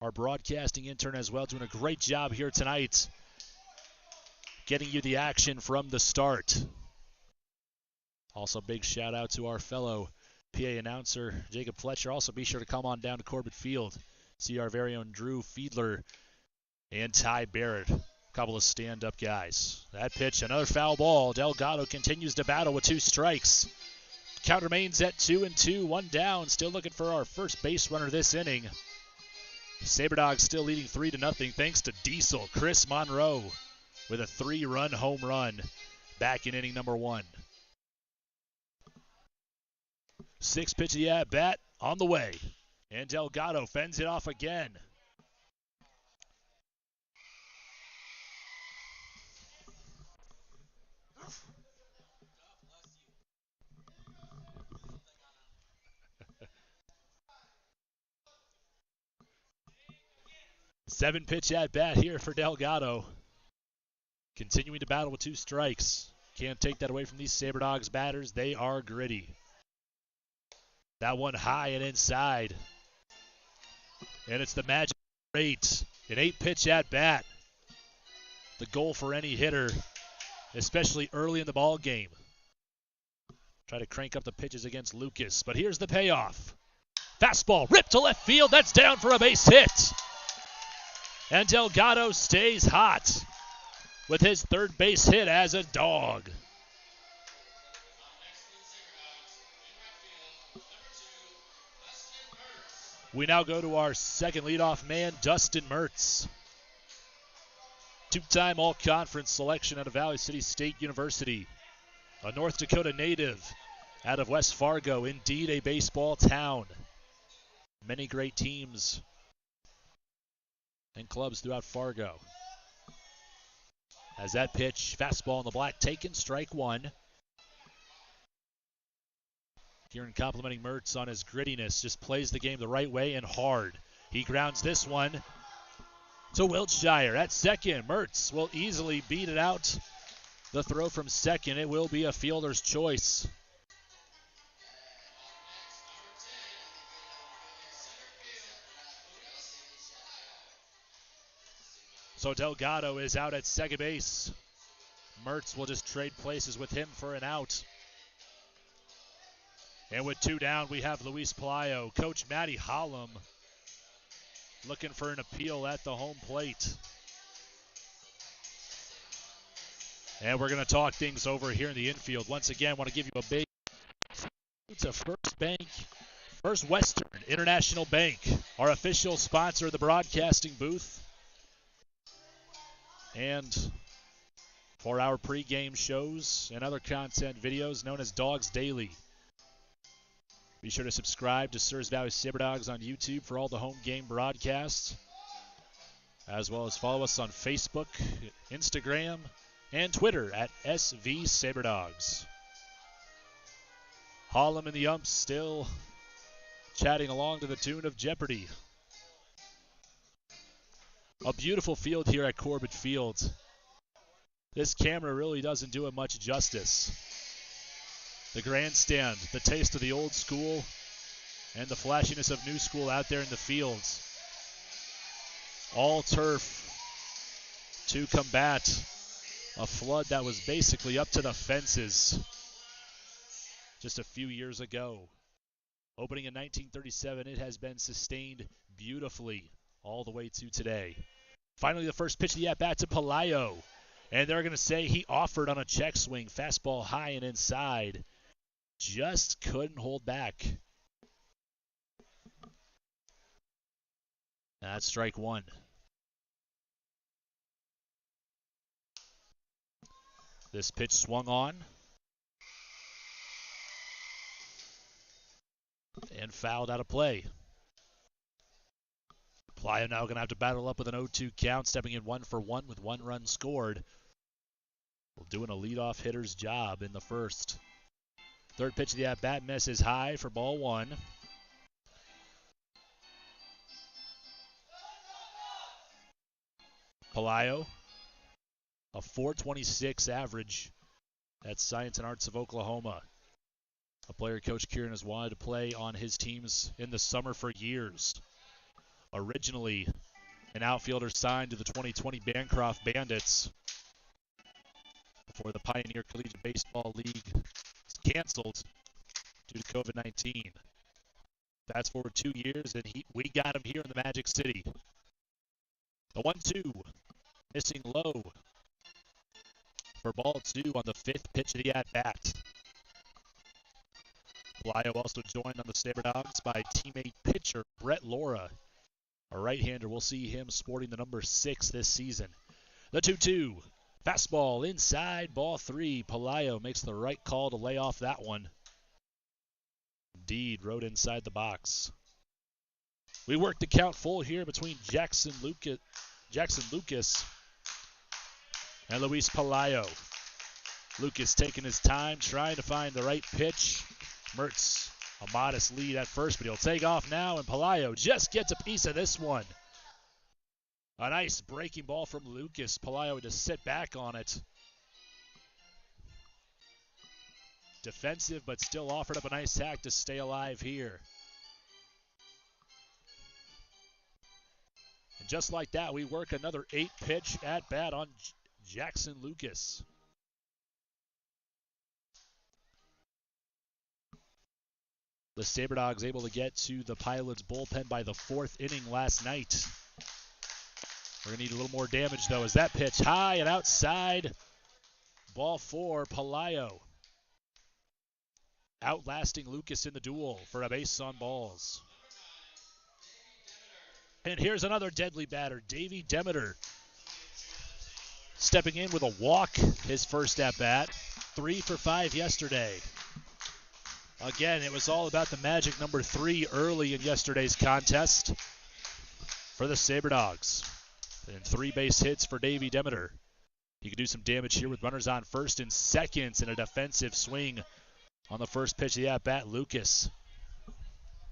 our broadcasting intern as well, doing a great job here tonight, getting you the action from the start. Also, big shout out to our fellow PA announcer, Jacob Fletcher. Also, be sure to come on down to Corbett Field. See our very own Drew Fiedler and Ty Barrett, a couple of stand-up guys. That pitch, another foul ball. Delgado continues to battle with 2 strikes. Count remains at 2-2, 1 down. Still looking for our first base runner this inning. Sabre Dogs still leading 3-0 thanks to Diesel Chris Monroe with a 3-run home run back in inning number 1. 6th pitch of the at-bat on the way. And Delgado fends it off again. Seven pitch at bat here for Delgado. Continuing to battle with 2 strikes. Can't take that away from these Sabre Dogs batters. They are gritty. That one high and inside. And it's the magic 8. An 8-pitch at bat. The goal for any hitter, especially early in the ball game. Try to crank up the pitches against Lucas, but here's the payoff. Fastball ripped to left field. That's down for a base hit. And Delgado stays hot with his third base hit as a Dog. We now go to our second leadoff man, Dustin Mertz. Two-time All-Conference selection out of Valley City State University. A North Dakota native out of West Fargo, indeed a baseball town. Many great teams and clubs throughout Fargo. As that pitch, fastball in the black, taken, strike one. Kieran complimenting Mertz on his grittiness, just plays the game the right way and hard. He grounds this one to Wiltshire at second. Mertz will easily beat it out. The throw from second, it will be a fielder's choice. So Delgado is out at second base. Mertz will just trade places with him for an out. And with two down, we have Luis Pelayo. Coach Matty Hollum looking for an appeal at the home plate. And we're going to talk things over here in the infield. Once again, I want to give you a big to First Western International Bank, our official sponsor of the broadcasting booth. And for our pregame shows and other content videos known as Dogs Daily. Be sure to subscribe to Souris Valley Sabre Dogs on YouTube for all the home game broadcasts, as well as follow us on Facebook, Instagram, and Twitter at SV Sabre Dogs. Hollum and the umps still chatting along to the tune of Jeopardy. A beautiful field here at Corbett Field. This camera really doesn't do it much justice. The grandstand, the taste of the old school, and the flashiness of new school out there in the fields. All turf to combat a flood that was basically up to the fences just a few years ago. Opening in 1937, it has been sustained beautifully all the way to today. Finally, the first pitch of the at-bat to Pelayo. And they're going to say he offered on a check swing. Fastball high and inside. Just couldn't hold back. That's strike one. This pitch swung on. And fouled out of play. Pelayo now going to have to battle up with an 0-2 count, stepping in 1-for-1 with 1 run scored. Well, doing a leadoff hitter's job in the first. Third pitch of the at-bat misses high for ball one. Pelayo, a .426 average at Science and Arts of Oklahoma. A player Coach Kieran has wanted to play on his teams in the summer for years. Originally an outfielder signed to the 2020 Bancroft Bandits before the Pioneer Collegiate Baseball League was canceled due to COVID-19. Fast forward 2 years, and we got him here in the Magic City. The 1-2, missing low for ball two on the fifth pitch of the at-bat. Pelayo also joined on the Sabre Dogs by teammate pitcher Brett Laura. A right-hander, we'll see him sporting the number 6 this season. The 2-2, fastball inside, ball three. Pelayo makes the right call to lay off that one. Indeed, rode inside the box. We work the count full here between Jackson Lucas and Luis Pelayo. Lucas taking his time, trying to find the right pitch. Mertz, a modest lead at first, but he'll take off now, and Pelayo just gets a piece of this one. A nice breaking ball from Lucas. Pelayo would just sit back on it. Defensive, but still offered up a nice hack to stay alive here. And just like that, we work another 8-pitch at-bat on Jackson Lucas. The Sabre Dogs able to get to the Pilots bullpen by the 4th inning last night. We're going to need a little more damage, though, as that pitch high and outside. Ball 4, Palaio. Outlasting Lucas in the duel for a base on balls. And here's another deadly batter, Davey Demeter. Stepping in with a walk, his first at-bat. 3 for 5 yesterday. Again, it was all about the magic number 3 early in yesterday's contest for the Sabre Dogs. And 3 base hits for Davey Demeter. He could do some damage here with runners on first and second in a defensive swing on the first pitch of the at-bat. Lucas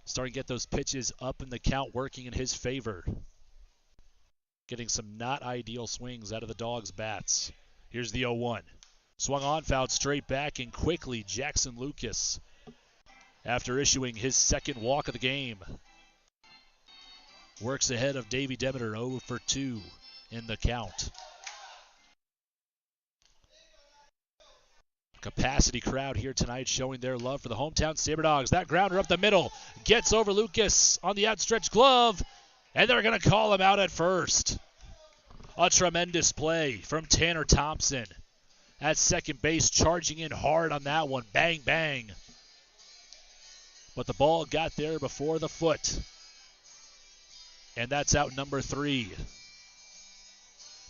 starting to get those pitches up in the count, working in his favor. Getting some not ideal swings out of the Dogs' bats. Here's the 0-1. Swung on, fouled straight back, and quickly Jackson Lucas, after issuing his second walk of the game, works ahead of Davey Demeter, 0 for 2 in the count. Capacity crowd here tonight showing their love for the hometown Sabre Dogs. That grounder up the middle gets over Lucas on the outstretched glove, and they're going to call him out at first. A tremendous play from Tanner Thompson at second base, charging in hard on that one. Bang, bang. But the ball got there before the foot. And that's out number 3.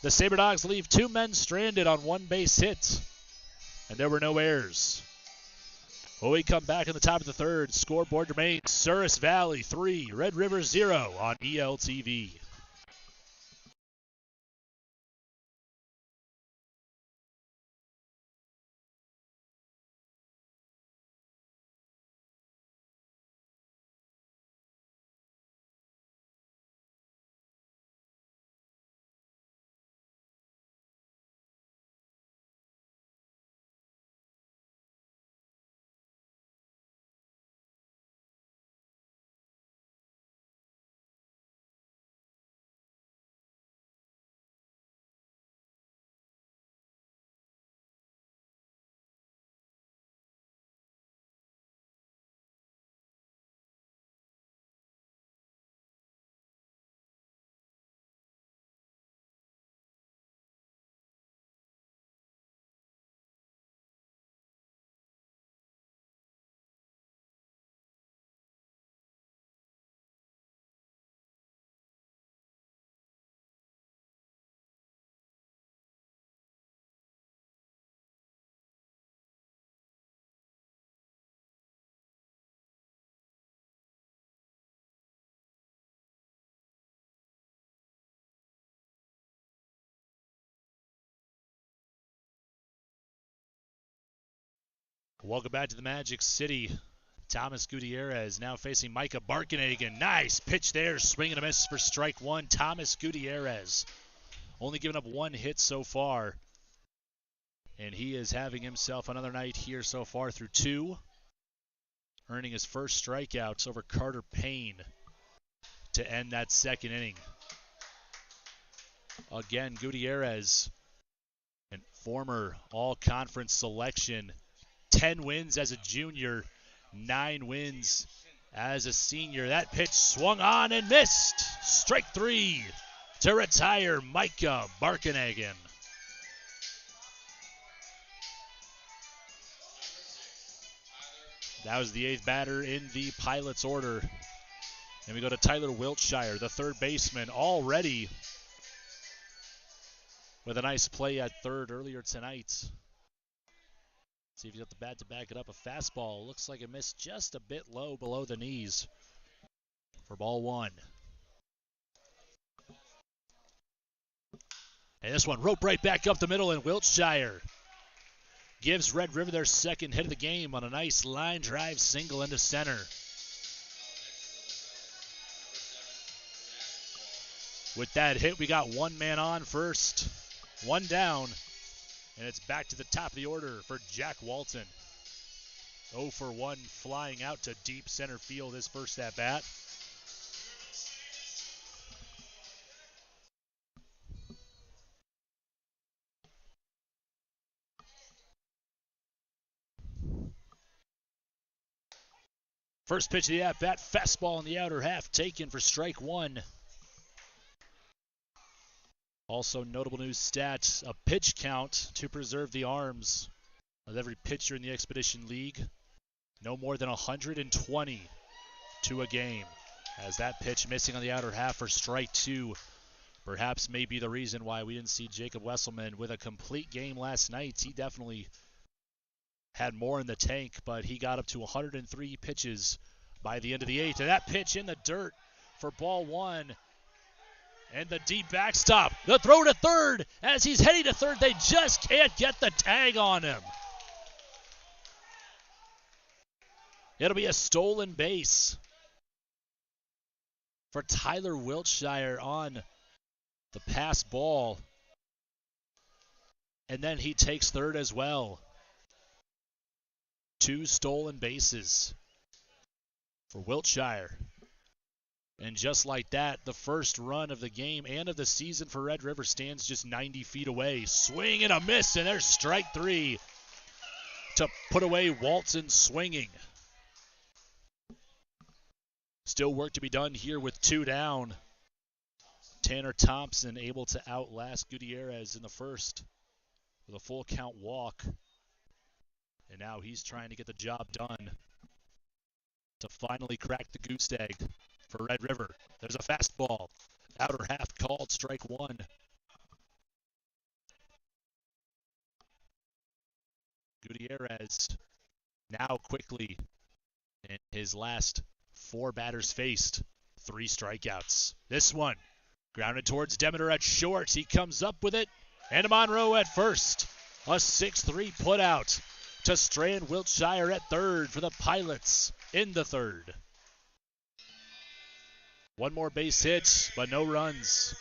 The Sabre Dogs leave 2 men stranded on 1 base hit. And there were no errors. When we come back in the top of the 3rd, scoreboard remains Souris Valley 3, Red River 0 on ELTV. Welcome back to the Magic City. Thomas Gutierrez now facing Micah Barkenhagen. Nice pitch there. Swing and a miss for strike 1. Thomas Gutierrez only giving up 1 hit so far. And he is having himself another night here so far through 2. Earning his first strikeouts over Carter Payne to end that 2nd inning. Again, Gutierrez, and former all-conference selection. 10 wins as a junior, 9 wins as a senior. That pitch swung on and missed. Strike 3 to retire Micah Barkenhagen. That was the 8th batter in the Pilots order. And we go to Tyler Wiltshire, the 3rd baseman, already with a nice play at 3rd earlier tonight. See if he's got the bat to back it up. A fastball. Looks like it missed just a bit low below the knees for ball 1. And this one roped right back up the middle, and Wiltshire gives Red River their 2nd hit of the game on a nice line drive single into center. With that hit, we got 1 man on first, 1 down. And it's back to the top of the order for Jack Walton. 0 for 1 flying out to deep center field his first at-bat. First pitch of the at-bat, fastball in the outer half, taken for strike one. Also notable news stats, a pitch count to preserve the arms of every pitcher in the Expedition League. No more than 120 to a game. As that pitch missing on the outer half for strike two. Perhaps may be the reason why we didn't see Jacob Wesselman with a complete game last night. He definitely had more in the tank, but he got up to 103 pitches by the end of the eighth. And that pitch in the dirt for ball one. And the deep backstop. The throw to third. As he's heading to third, they just can't get the tag on him. It'll be a stolen base for Tyler Wiltshire on the pass ball. And then he takes third as well. 2 stolen bases for Wiltshire. And just like that, the first run of the game and of the season for Red River stands just 90 feet away. Swing and a miss, and there's strike three to put away Walton swinging. Still work to be done here with 2 down. Tanner Thompson able to outlast Gutierrez in the first with a full count walk. And now he's trying to get the job done to finally crack the goose egg for Red River. There's a fastball. Outer half called, strike one. Gutierrez now quickly in his last 4 batters faced. 3 strikeouts. This one grounded towards Demeter at short. He comes up with it. And Monroe at first. A 6-3 putout to Strand Wiltshire at third for the Pilots in the third. 1 more base hit, but no runs.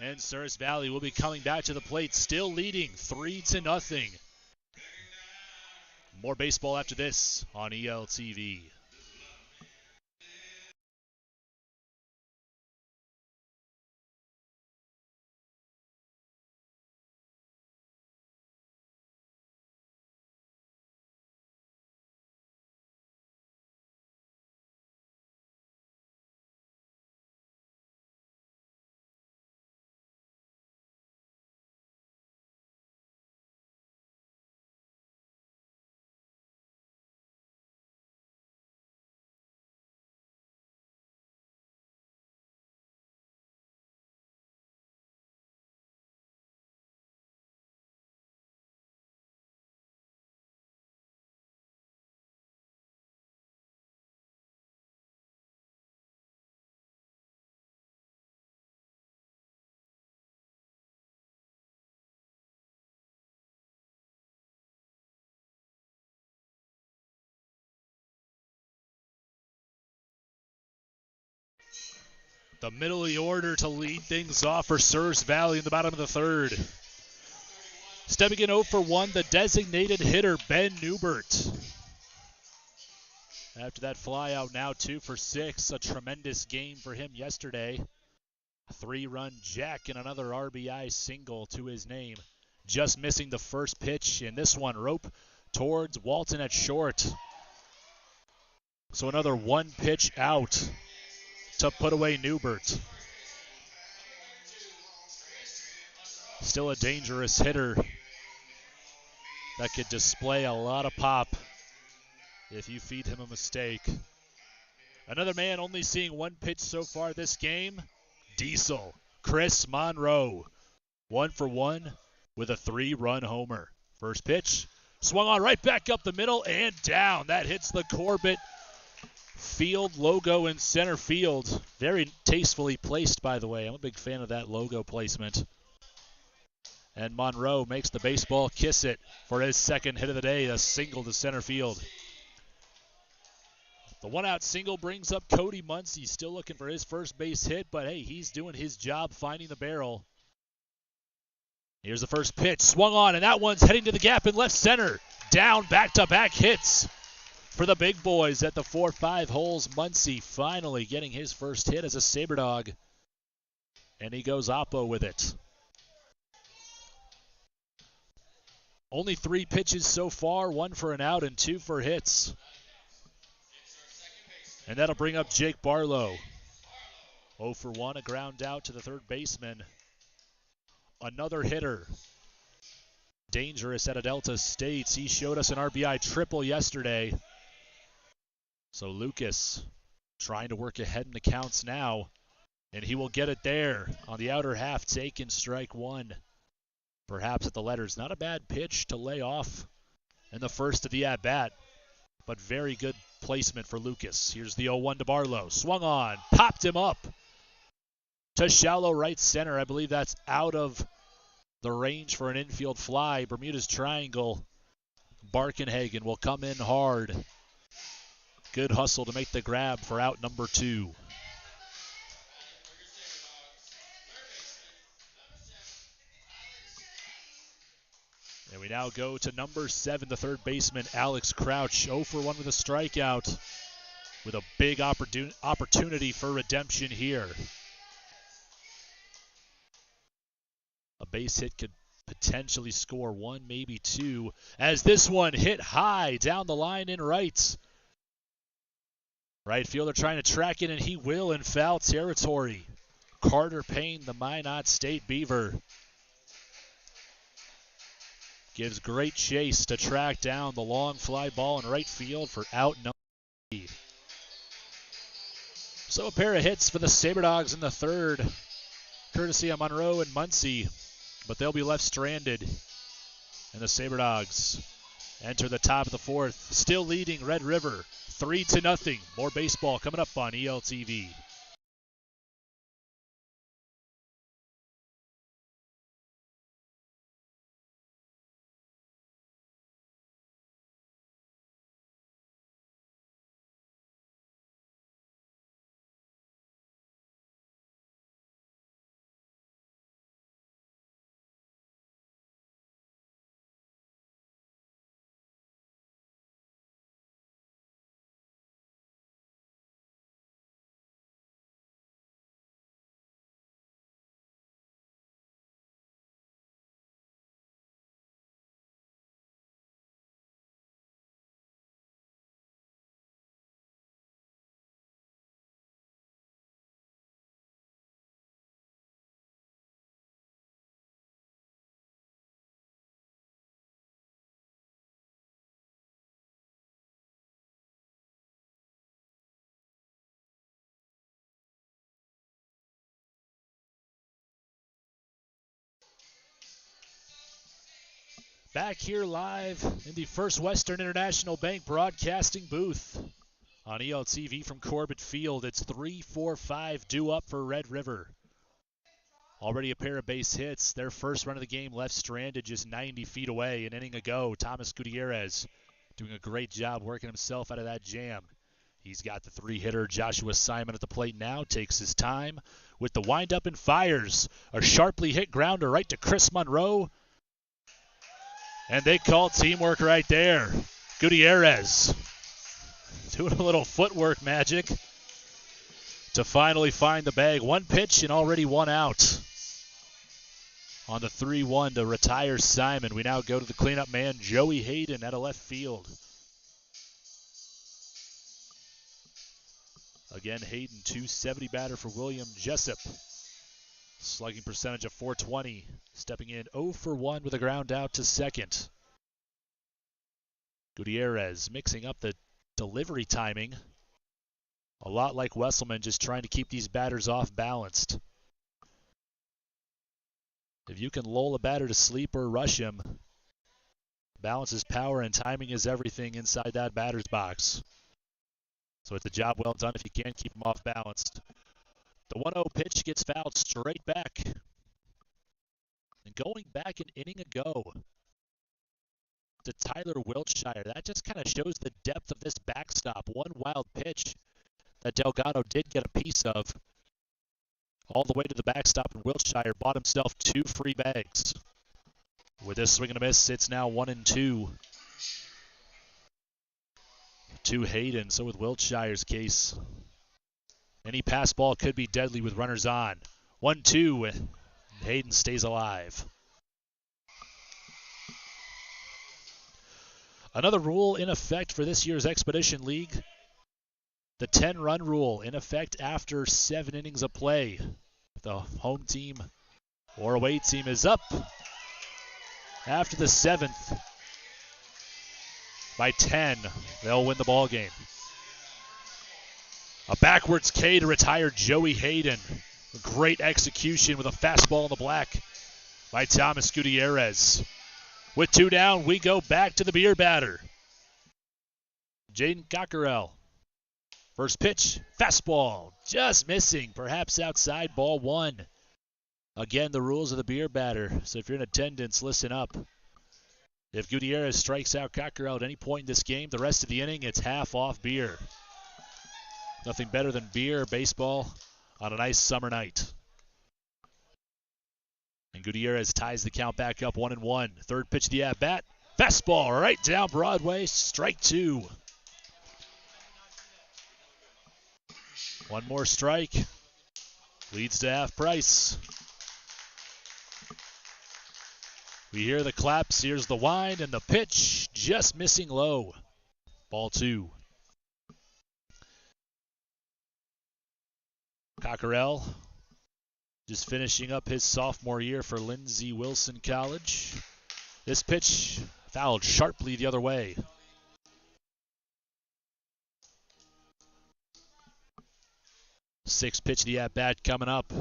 And Souris Valley will be coming back to the plate, still leading 3-0. More baseball after this on ELTV. The middle of the order to lead things off for Souris Valley in the bottom of the third. Stepping in 0 for 1, the designated hitter, Ben Newbert. After that flyout, now 2 for 6. A tremendous game for him yesterday. A 3-run jack and another RBI single to his name. Just missing the first pitch in this one. Rope towards Walton at short. So another 1 pitch out to put away Newbert. Still a dangerous hitter that could display a lot of pop if you feed him a mistake. Another man only seeing 1 pitch so far this game, Diesel, Chris Monroe. 1 for 1 with a 3-run homer. First pitch, swung on right back up the middle and down. That hits the Corbett Field logo in center field. Very tastefully placed, by the way. I'm a big fan of that logo placement. And Monroe makes the baseball kiss it for his second hit of the day, a single to center field. The 1-out single brings up Cody Muncie, still looking for his first base hit, but hey, he's doing his job finding the barrel. Here's the first pitch, swung on, and that one's heading to the gap in left center. Down, back-to-back hits for the big boys at the 4-5 holes. Muncie finally getting his first hit as a Sabre Dog. And he goes oppo with it. Only 3 pitches so far, 1 for an out and 2 for hits. And that'll bring up Jake Barlow. 0 for 1, a ground out to the third baseman. Another hitter. Dangerous at a Delta State. He showed us an RBI triple yesterday. So Lucas trying to work ahead in the counts now. And he will get it there on the outer half, taken strike 1. Perhaps at the letters. Not a bad pitch to lay off in the first of the at-bat. But very good placement for Lucas. Here's the 0-1 to Barlow. Swung on. Popped him up to shallow right center. I believe that's out of the range for an infield fly. Bermuda's Triangle. Barkenhagen will come in hard. Good hustle to make the grab for out number 2. And we now go to number 7, the third baseman, Alex Crouch. 0 for 1 with a strikeout, with a big opportunity for redemption here. A base hit could potentially score 1, maybe 2, as this one hit high down the line in right. Right fielder trying to track it, and he will in foul territory. Carter Payne, the Minot State Beaver, gives great chase to track down the long fly ball in right field for out number 3. So a pair of hits for the Sabre Dogs in the third, courtesy of Monroe and Muncie, but they'll be left stranded. And the Sabre Dogs enter the top of the fourth, still leading Red River 3-0. More baseball coming up on ELTV. Back here live in the First Western International Bank broadcasting booth on ELTV from Corbett Field. It's 3-4-5 due up for Red River. Already a pair of base hits. Their first run of the game left stranded just 90 feet away. An inning ago, Thomas Gutierrez doing a great job working himself out of that jam. He's got the 3-hitter Joshua Simon at the plate now. Takes his time with the windup and fires. A sharply hit grounder right to Chris Monroe. And they call teamwork right there. Gutierrez doing a little footwork magic to finally find the bag. 1 pitch and already 1 out. On the 3-1 to retire Simon. We now go to the cleanup man, Joey Hayden, at a left field. Again, Hayden, .270 batter for William Jessup. Slugging percentage of .420. Stepping in 0 for 1 with a ground out to second. Gutierrez mixing up the delivery timing. A lot like Wesselman, just trying to keep these batters off balanced. If you can lull a batter to sleep or rush him, balance is power and timing is everything inside that batter's box. So it's a job well done if you can't keep him off balanced. The 1-0 pitch gets fouled straight back. And going back an inning ago to Tyler Wiltshire, that just kind of shows the depth of this backstop. One wild pitch that Delgado did get a piece of all the way to the backstop, and Wiltshire bought himself 2 free bags. With this swing and a miss, it's now 1-2 to Hayden. So with Wiltshire's case, any pass ball could be deadly with runners on. 1-2, and Hayden stays alive. Another rule in effect for this year's Expedition League. The 10-run rule in effect after 7 innings of play. The home team or away team is up after the 7th by 10. They'll win the ball game. A backwards K to retire Joey Hayden. Great execution with a fastball in the black by Thomas Gutierrez. With 2 down, we go back to the beer batter. Jaden Cockerell. First pitch, fastball, just missing, perhaps outside, ball 1. Again, the rules of the beer batter, so if you're in attendance, listen up. If Gutierrez strikes out Cockerell at any point in this game, the rest of the inning, it's half off beer. Nothing better than beer or baseball on a nice summer night. And Gutierrez ties the count back up 1-1. Third pitch of the at-bat, fastball right down Broadway, strike 2. One more strike, leads to half price. We hear the claps, here's the wind, and the pitch just missing low. Ball 2. Cockerell just finishing up his sophomore year for Lindsey Wilson College. This pitch fouled sharply the other way. Sixth pitch of the at-bat coming up.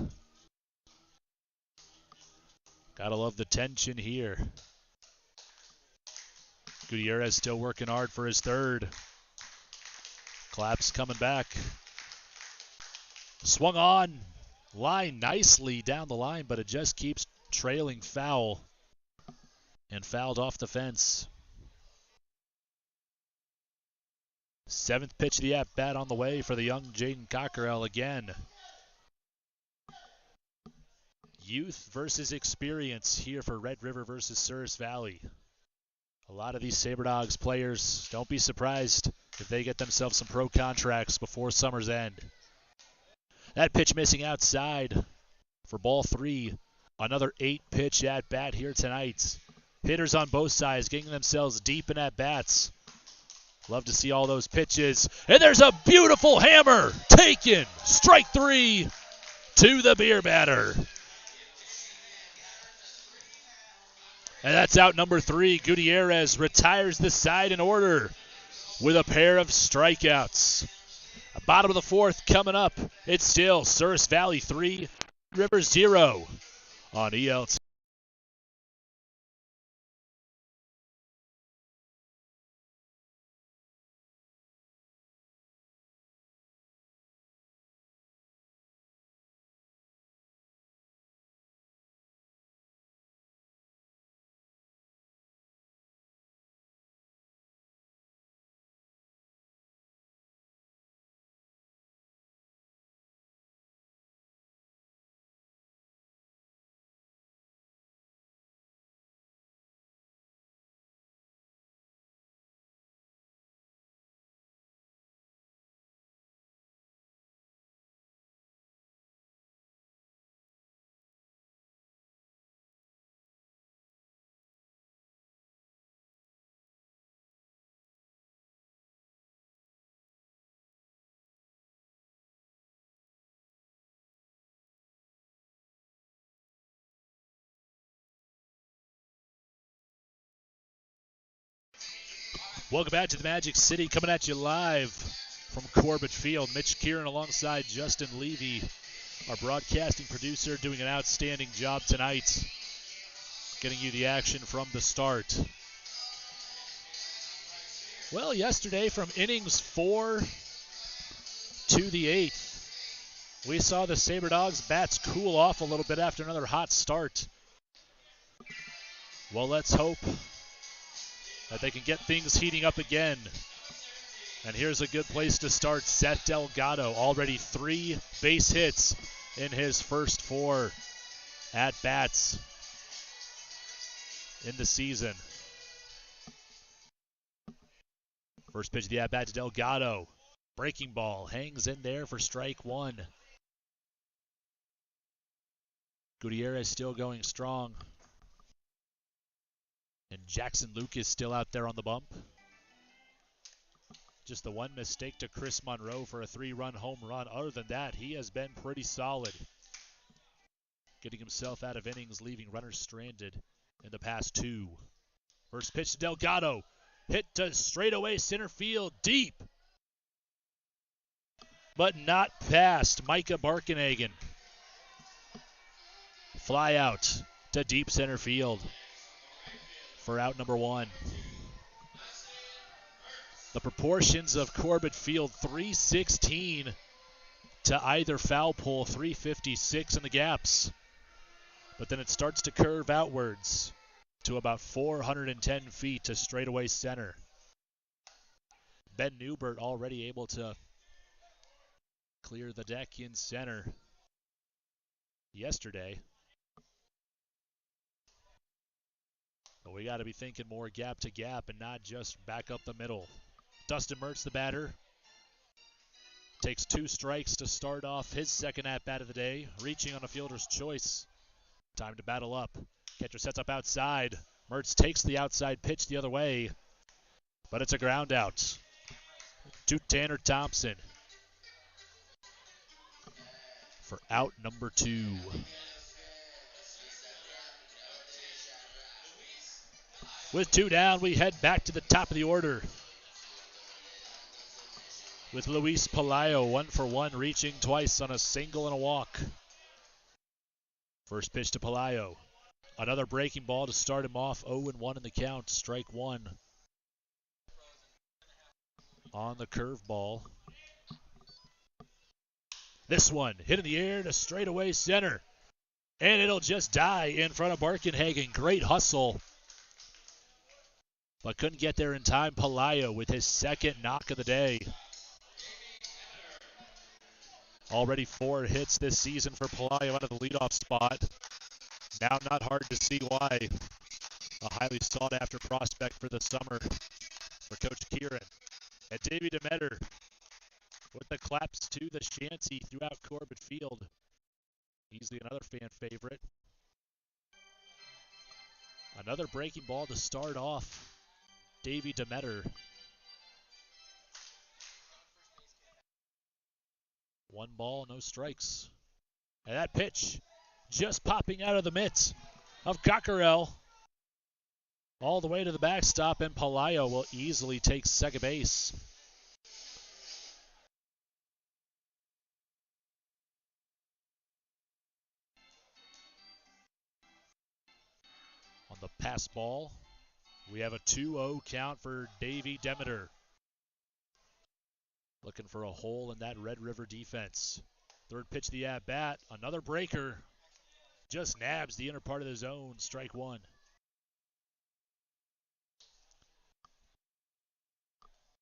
Gotta love the tension here. Gutierrez still working hard for his third. Claps coming back. Swung on. Line nicely down the line, but it just keeps trailing foul. And fouled off the fence. Seventh pitch of the at-bat on the way for the young Jaden Cockerell again. Youth versus experience here for Red River versus Souris Valley. A lot of these Sabre Dogs players, don't be surprised if they get themselves some pro contracts before summer's end. That pitch missing outside for ball 3. Another 8-pitch at-bat here tonight. Hitters on both sides getting themselves deep in at-bats. Love to see all those pitches. And there's a beautiful hammer taken. Strike 3 to the beer batter. And that's out number 3. Gutierrez retires the side in order with a pair of strikeouts. Bottom of the 4th coming up. It's still Souris Valley 3, River 0 on ELT. Welcome back to the Magic City, coming at you live from Corbett Field. Mitch Kieran alongside Justin Levy, our broadcasting producer, doing an outstanding job tonight, getting you the action from the start. Well, yesterday from innings 4 to the 8th, we saw the Sabre Dogs bats cool off a little bit after another hot start. Well, let's hope that they can get things heating up again. And here's a good place to start. Seth Delgado, already 3 base hits in his first 4 at-bats in the season. First pitch of the at-bat to Delgado. Breaking ball, hangs in there for strike 1. Gutierrez still going strong. And Jackson Lucas still out there on the bump. Just the one mistake to Chris Monroe for a 3-run home run. Other than that, he has been pretty solid. Getting himself out of innings, leaving runners stranded in the past 2. First pitch to Delgado. Hit to straightaway center field, deep. But not past Micah Barkenhagen. Fly out to deep center field for out number 1. The proportions of Corbett Field, 316 to either foul pole, 356 in the gaps. But then it starts to curve outwards to about 410 feet to straightaway center. Ben Newbert already able to clear the deck in center yesterday. But we got to be thinking more gap to gap and not just back up the middle. Dustin Mertz, the batter, takes 2 strikes to start off his second at-bat of the day, reaching on a fielder's choice. Time to battle up. Catcher sets up outside. Mertz takes the outside pitch the other way, but it's a ground out to Tanner Thompson for out number 2. With 2 down, we head back to the top of the order with Luis Pelayo, 1 for 1, reaching twice on a single and a walk. First pitch to Pelayo. Another breaking ball to start him off. 0-1 in the count. Strike 1 on the curveball. This one hit in the air to straightaway center. And it'll just die in front of Barkenhagen. Great hustle, but couldn't get there in time. Pelayo with his second knock of the day. Already 4 hits this season for Pelayo out of the leadoff spot. Now not hard to see why. A highly sought-after prospect for the summer for Coach Kieran. And Davey Demeter with the claps to the shanty throughout Corbett Field. Easily another fan favorite. Another breaking ball to start off Davey Demeter. 1 ball, no strikes. And that pitch just popping out of the mitts of Cockerell all the way to the backstop, and Pelayo will easily take second base. On the pass ball, we have a 2-0 count for Davey Demeter. Looking for a hole in that Red River defense. Third pitch of the at-bat, another breaker. Just nabs the inner part of the zone, strike 1.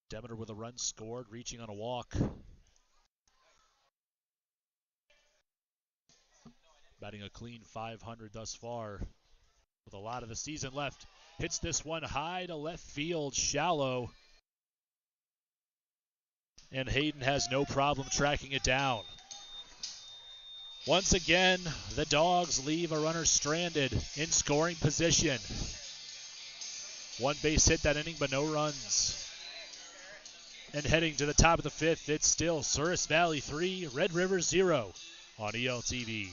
Demeter with a run scored, reaching on a walk. Batting a clean .500 thus far, with a lot of the season left. Hits this one high to left field, shallow. And Hayden has no problem tracking it down. Once again, the Dogs leave a runner stranded in scoring position. 1 base hit that inning, but no runs. And heading to the top of the 5th, it's still Souris Valley 3, Red River 0 on ELTV.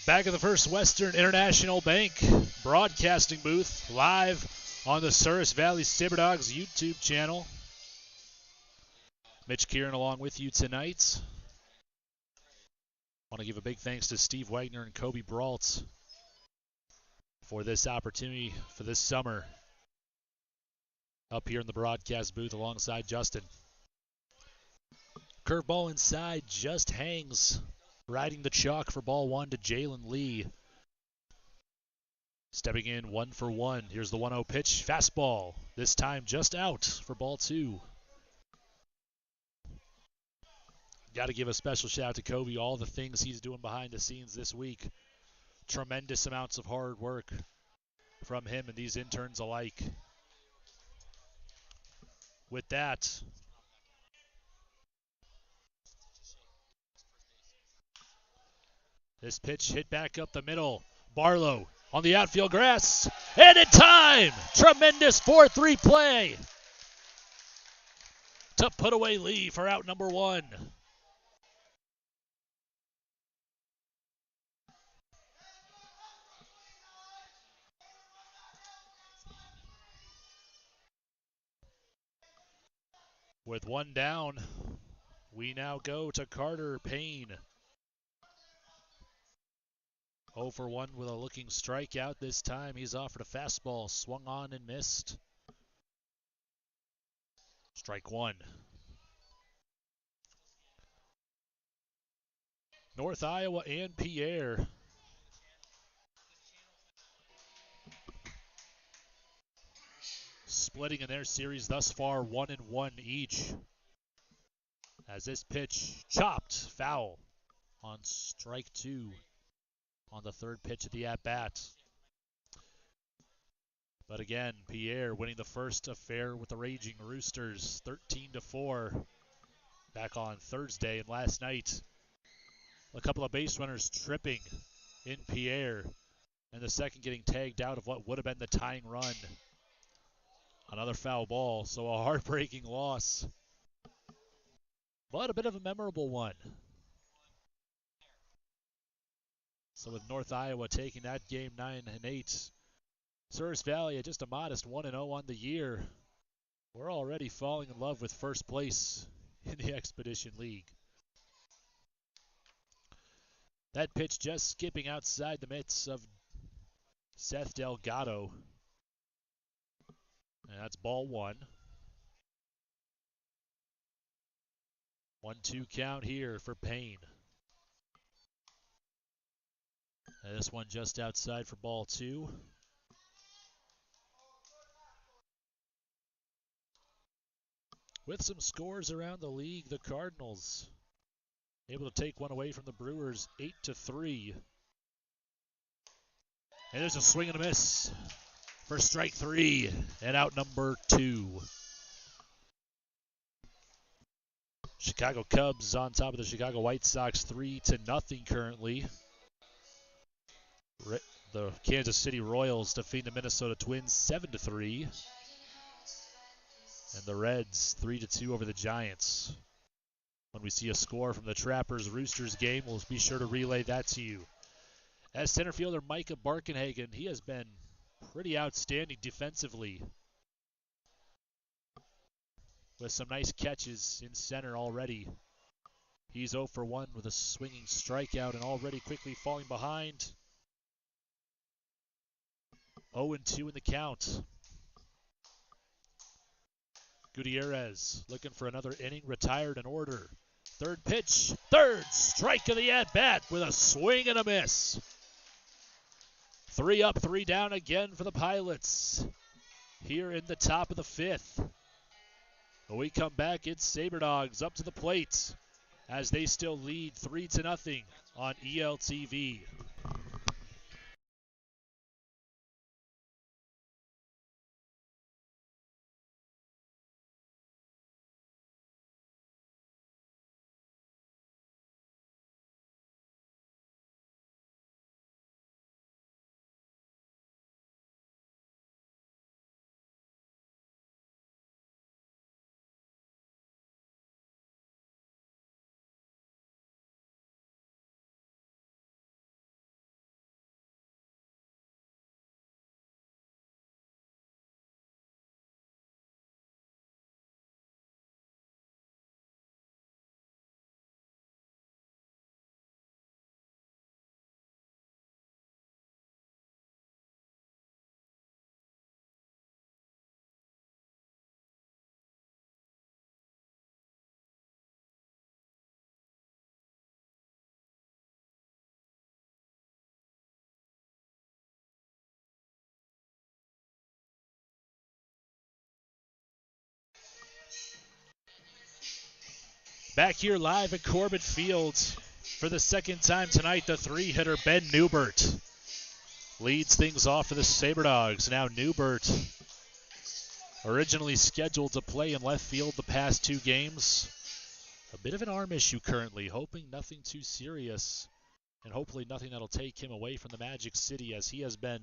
Back at the First Western International Bank broadcasting booth, live on the Souris Valley Sabre Dogs YouTube channel. Mitch Kieran along with you tonight. Want to give a big thanks to Steve Wagner and Kobe Brault for this opportunity for this summer up here in the broadcast booth alongside Justin. Curveball inside, just hangs. Riding the chalk for ball one to Jalen Lee. Stepping in 1-for-1. Here's the 1-0 pitch. Fastball. This time just out for ball two. Got to give a special shout out to Kobe. All the things he's doing behind the scenes this week. Tremendous amounts of hard work from him and these interns alike. With that, this pitch hit back up the middle. Barlow on the outfield grass. And in time! Tremendous 4-3 play to put away Lee for out number one. With one down, we now go to Carter Payne. 0-for-1 with a looking strikeout. This time he's offered a fastball, swung on and missed. Strike one. North Iowa and Pierre. Splitting in their series thus far, 1-1 each. As this pitch chopped, foul on strike two. On the third pitch of the at-bat. But again, Pierre winning the first affair with the Raging Roosters, 13-4 back on Thursday. And last night, a couple of base runners tripping in Pierre, and the second getting tagged out of what would have been the tying run. Another foul ball, so a heartbreaking loss, but a bit of a memorable one. So with North Iowa taking that game 9-8, Souris Valley at just a modest 1-0 on the year. We're already falling in love with first place in the Expedition League. That pitch just skipping outside the mitts of Seth Delgado. And that's ball one. 1-2 count here for Payne. And this one just outside for ball two. With some scores around the league, the Cardinals able to take one away from the Brewers, 8-3. And there's a swing and a miss for strike three and out number two. Chicago Cubs on top of the Chicago White Sox, 3-0 currently. The Kansas City Royals defeat the Minnesota Twins 7-3. And the Reds 3-2 over the Giants. When we see a score from the Trappers-Roosters game, we'll be sure to relay that to you. As center fielder Micah Barkenhagen, he has been pretty outstanding defensively, with some nice catches in center already. He's 0-for-1 with a swinging strikeout and already quickly falling behind. 0-2 in the count. Gutierrez looking for another inning, retired in order. Third pitch, third strike of the at-bat with a swing and a miss. 3 up, 3 down again for the Pilots here in the top of the fifth. When we come back, it's Sabre Dogs up to the plate as they still lead 3-0 on ELTV. Back here live at Corbett Field for the second time tonight, the three-hitter Ben Newbert leads things off for the Sabre Dogs. Now Newbert, originally scheduled to play in left field the past 2 games. A bit of an arm issue currently, hoping nothing too serious, and hopefully nothing that'll take him away from the Magic City, as he has been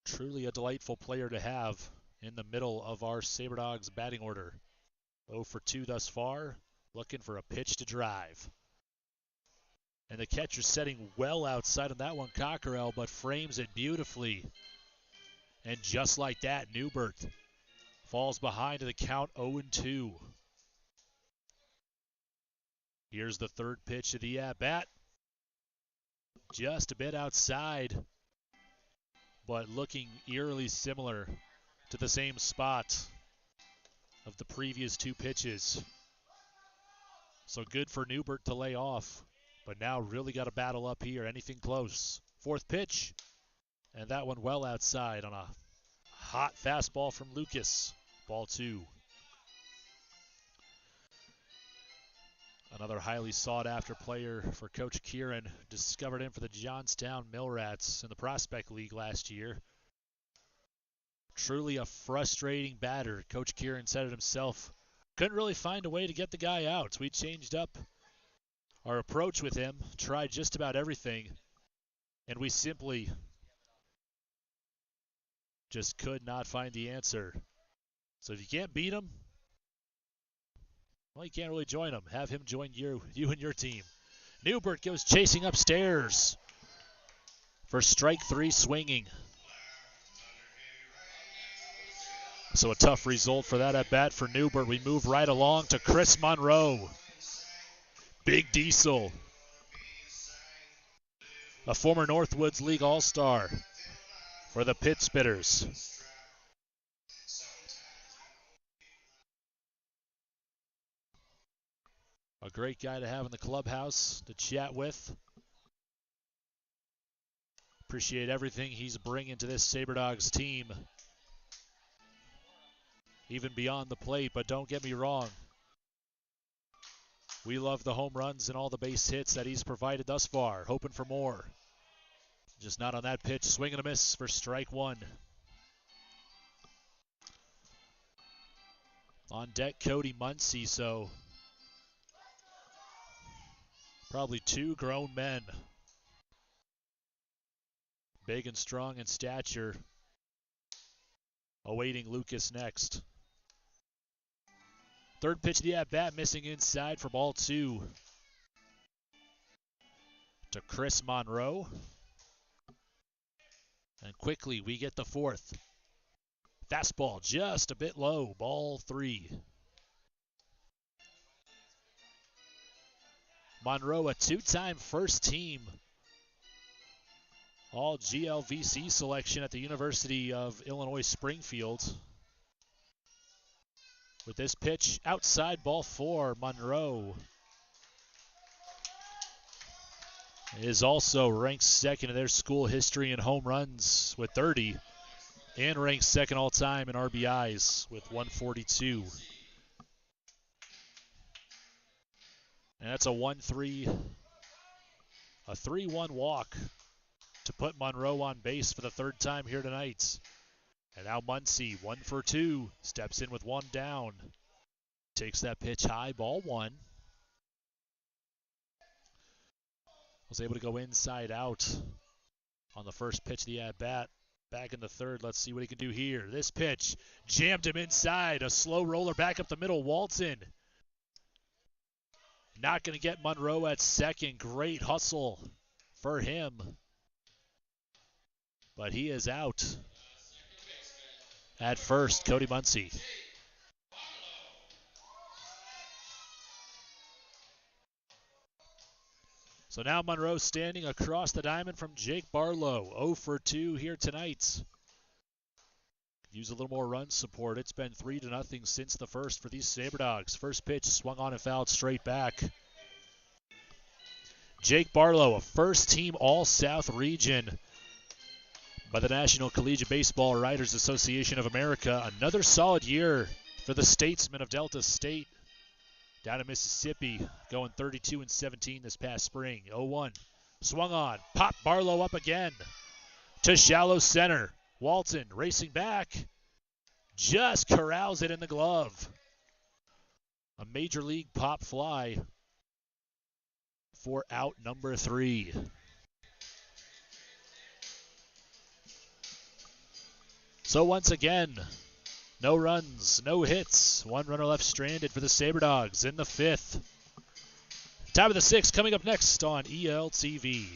truly a delightful player to have in the middle of our Sabre Dogs batting order. 0 for 2 thus far, looking for a pitch to drive. And the catcher setting well outside on that one, Cockerell, but frames it beautifully. And just like that, Newbert falls behind to the count 0-2. Here's the third pitch of the at-bat. Just a bit outside, but looking eerily similar to the same spot of the previous 2 pitches. So good for Newbert to lay off, but now really got to battle up here. Anything close. Fourth pitch, and that one well outside on a hot fastball from Lucas. Ball 2. Another highly sought-after player for Coach Kieran. Discovered him for the Johnstown Millrats in the Prospect League last year. Truly a frustrating batter. Coach Kieran said it himself. Couldn't really find a way to get the guy out. So we changed up our approach with him, tried just about everything, and we simply just could not find the answer. So if you can't beat him, well, you can't really join him. Have him join you and your team. Newbert goes chasing upstairs for strike 3 swinging. So a tough result for that at bat for Newbert. We move right along to Chris Monroe. Big Diesel, a former Northwoods League All-Star for the Pit Spitters. A great guy to have in the clubhouse to chat with. Appreciate everything he's bringing to this Sabre Dogs team, even beyond the plate. But don't get me wrong, we love the home runs and all the base hits that he's provided thus far. Hoping for more. Just not on that pitch. Swing and a miss for strike 1. On deck, Cody Muncie. So probably 2 grown men, big and strong in stature, awaiting Lucas next. Third pitch of the at-bat, missing inside for ball 2. To Chris Monroe. And quickly we get the fourth. Fastball just a bit low, ball 3. Monroe, a 2-time first team all GLVC selection at the University of Illinois Springfield. With this pitch outside, ball 4, Monroe is also ranked second in their school history in home runs with 30 and ranked second all time in RBIs with 142. And that's a 1-3, a 3-1 walk to put Monroe on base for the third time here tonight. And now Muncie, 1 for 2, steps in with 1 down. Takes that pitch high, ball 1. Was able to go inside out on the first pitch of the at-bat. Back in the third, let's see what he can do here. This pitch jammed him inside, a slow roller back up the middle, Walton. Not going to get Monroe at second. Great hustle for him. But he is out at first, Cody Muncie. So now Monroe standing across the diamond from Jake Barlow. 0 for 2 here tonight. Use a little more run support. It's been 3-0 since the first for these Sabre Dogs. First pitch swung on and fouled straight back. Jake Barlow, a first-team All-South region by the National Collegiate Baseball Writers Association of America. Another solid year for the Statesmen of Delta State. down in Mississippi, going 32-17 this past spring. 0-1. Swung on. Pop Barlow up again. To shallow center. Walton racing back. Just corrals it in the glove. A major league pop fly for out number 3. So once again, no runs, no hits. One runner left stranded for the Sabre Dogs in the 5th. Top of the 6th coming up next on ELTV.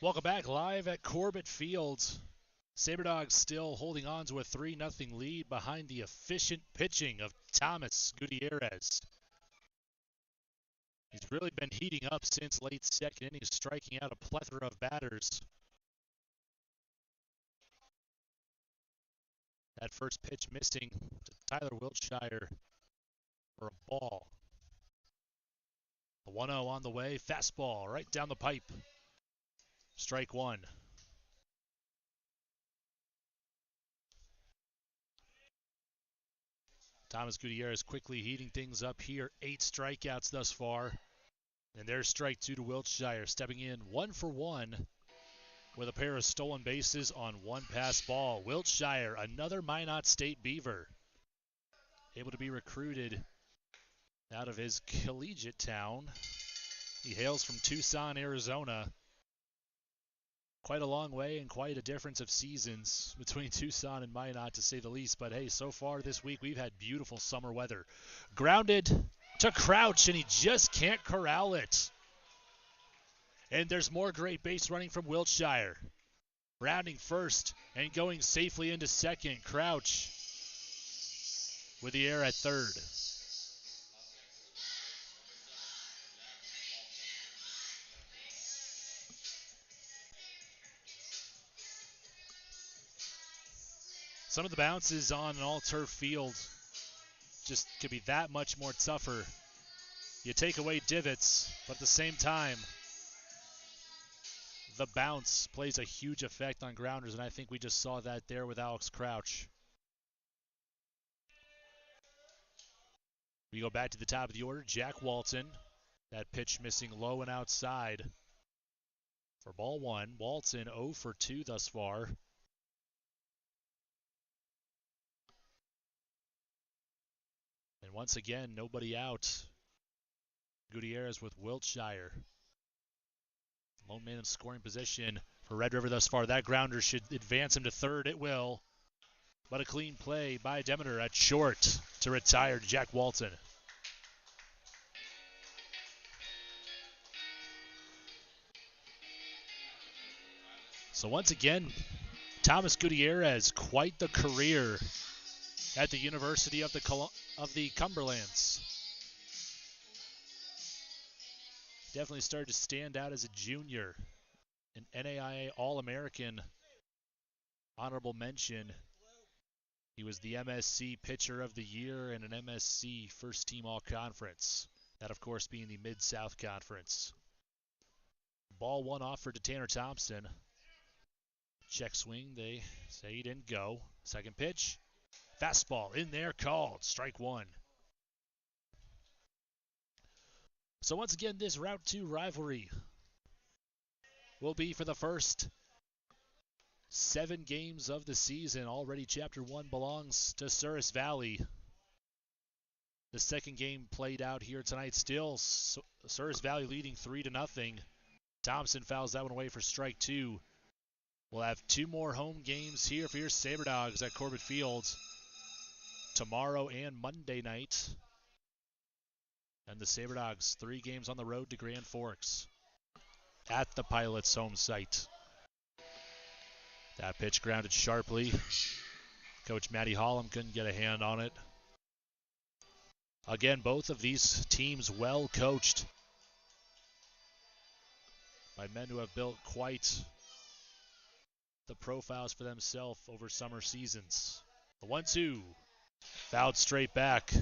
Welcome back live at Corbett Field. Sabre Dogs still holding on to a 3-0 lead behind the efficient pitching of Thomas Gutierrez. He's really been heating up since late second inning, striking out a plethora of batters. That first pitch missing to Tyler Wiltshire for a ball. A 1-0 on the way, fastball right down the pipe. Strike 1. Thomas Gutierrez quickly heating things up here. 8 strikeouts thus far. And there's strike 2 to Wiltshire, stepping in 1 for 1 with a pair of stolen bases on 1 pass ball. Wiltshire, another Minot State Beaver, able to be recruited out of his collegiate town. He hails from Tucson, Arizona. Quite a long way and quite a difference of seasons between Tucson and Minot, to say the least. But hey, so far this week we've had beautiful summer weather. Grounded to Crouch, and he just can't corral it. And there's more great base running from Wiltshire. Rounding first and going safely into second. Crouch with the air at third. Some of the bounces on an all-turf field just could be that much more tougher. You take away divots, but at the same time, the bounce plays a huge effect on grounders, and I think we just saw that there with Alex Crouch. We go back to the top of the order. Jack Walton. That pitch missing low and outside for ball 1. Walton 0 for 2 thus far. And once again, nobody out. Gutierrez with Wiltshire. Lone man in scoring position for Red River thus far. That grounder should advance him to third. It will. But a clean play by Demeter at short to retire Jack Walton. So once again, Thomas Gutierrez, quite the career at the University of the Cumberlands. Definitely started to stand out as a junior. An NAIA All-American, honorable mention. He was the MSC Pitcher of the Year and an MSC First Team All-Conference. That, of course, being the Mid-South Conference. Ball 1 offered to Tanner Thompson. Check swing, they say he didn't go. Second pitch, Fastball in there, called. Strike one. So once again, this Route 2 rivalry will be for the first 7 games of the season. Already Chapter 1 belongs to Souris Valley. The second game played out here tonight. Still, Souris Valley leading 3-0. Thompson fouls that one away for strike 2. We'll have 2 more home games here for your Sabre Dogs at Corbett Field tomorrow and Monday night. And the Sabre Dogs 3 games on the road to Grand Forks at the Pilots' home site. That pitch grounded sharply. Coach Matty Hollum couldn't get a hand on it. Again, both of these teams well coached by men who have built quite the profiles for themselves over summer seasons. The 1-2, fouled straight back.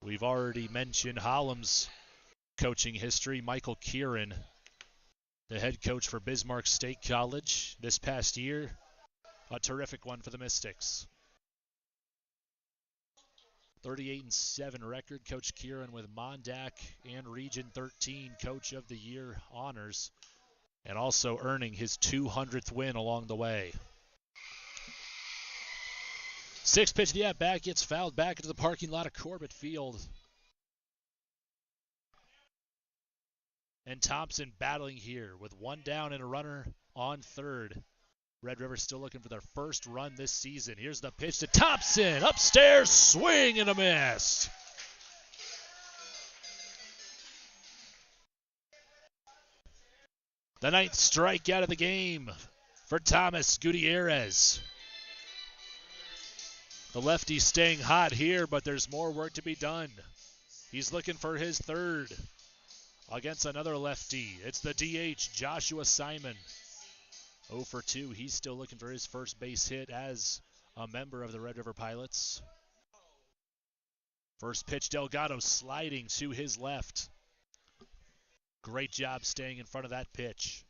We've already mentioned Hollum's coaching history. Michael Kieran, the head coach for Bismarck State College this past year. A terrific one for the Mystics. 38-7 record. Coach Kieran with Mondac and Region 13 Coach of the Year honors, and also earning his 200th win along the way. 6th pitch of the at-bat gets fouled back into the parking lot of Corbett Field. And Thompson battling here with 1 down and a runner on third. Red River still looking for their first run this season. Here's the pitch to Thompson. Upstairs, swing and a miss. The 9th strikeout of the game for Thomas Gutierrez. The lefty staying hot here, but there's more work to be done. He's looking for his 3rd against another lefty. It's the DH, Joshua Simon. 0 for 2. He's still looking for his first base hit as a member of the Red River Pilots. First pitch, Delgado sliding to his left. Great job staying in front of that pitch.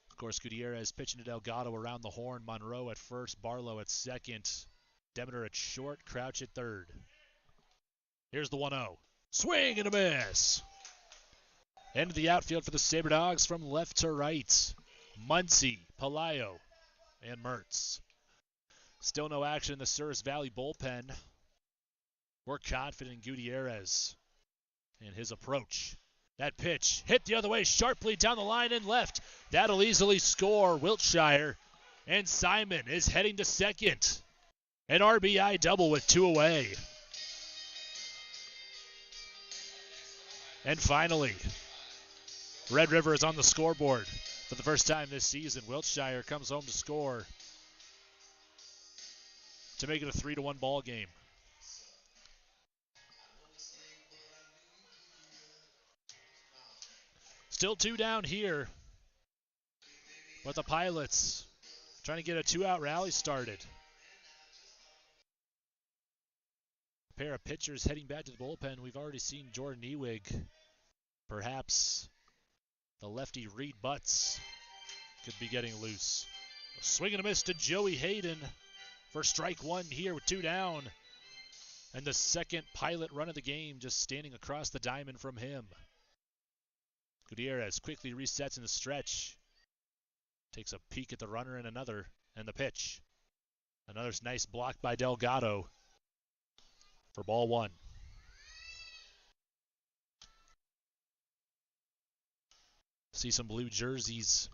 Of course, Gutierrez pitching to Delgado around the horn. Monroe at first, Barlow at second. Demeter at short, Crouch at third. Here's the 1-0. Swing and a miss. Into the outfield for the Sabre Dogs from left to right. Muncie, Palaio, and Mertz. Still no action in the Souris Valley bullpen. We're confident in Gutierrez and his approach. That pitch hit the other way sharply down the line and left. That'll easily score Wiltshire. And Simon is heading to second. An RBI double with 2 away. And finally, Red River is on the scoreboard for the first time this season. Wiltshire comes home to score to make it a 3-1 ball game. Still 2 down here, but the Pilots trying to get a 2-out rally started. A pair of pitchers heading back to the bullpen. We've already seen Jordan Ewig. Perhaps the lefty Reed Butts could be getting loose. A swing and a miss to Joey Hayden for strike 1 here with 2 down. And the second Pilot run of the game just standing across the diamond from him. Gutierrez quickly resets in the stretch. Takes a peek at the runner and another. And the pitch. Another nice block by Delgado for ball 1. See some blue jerseys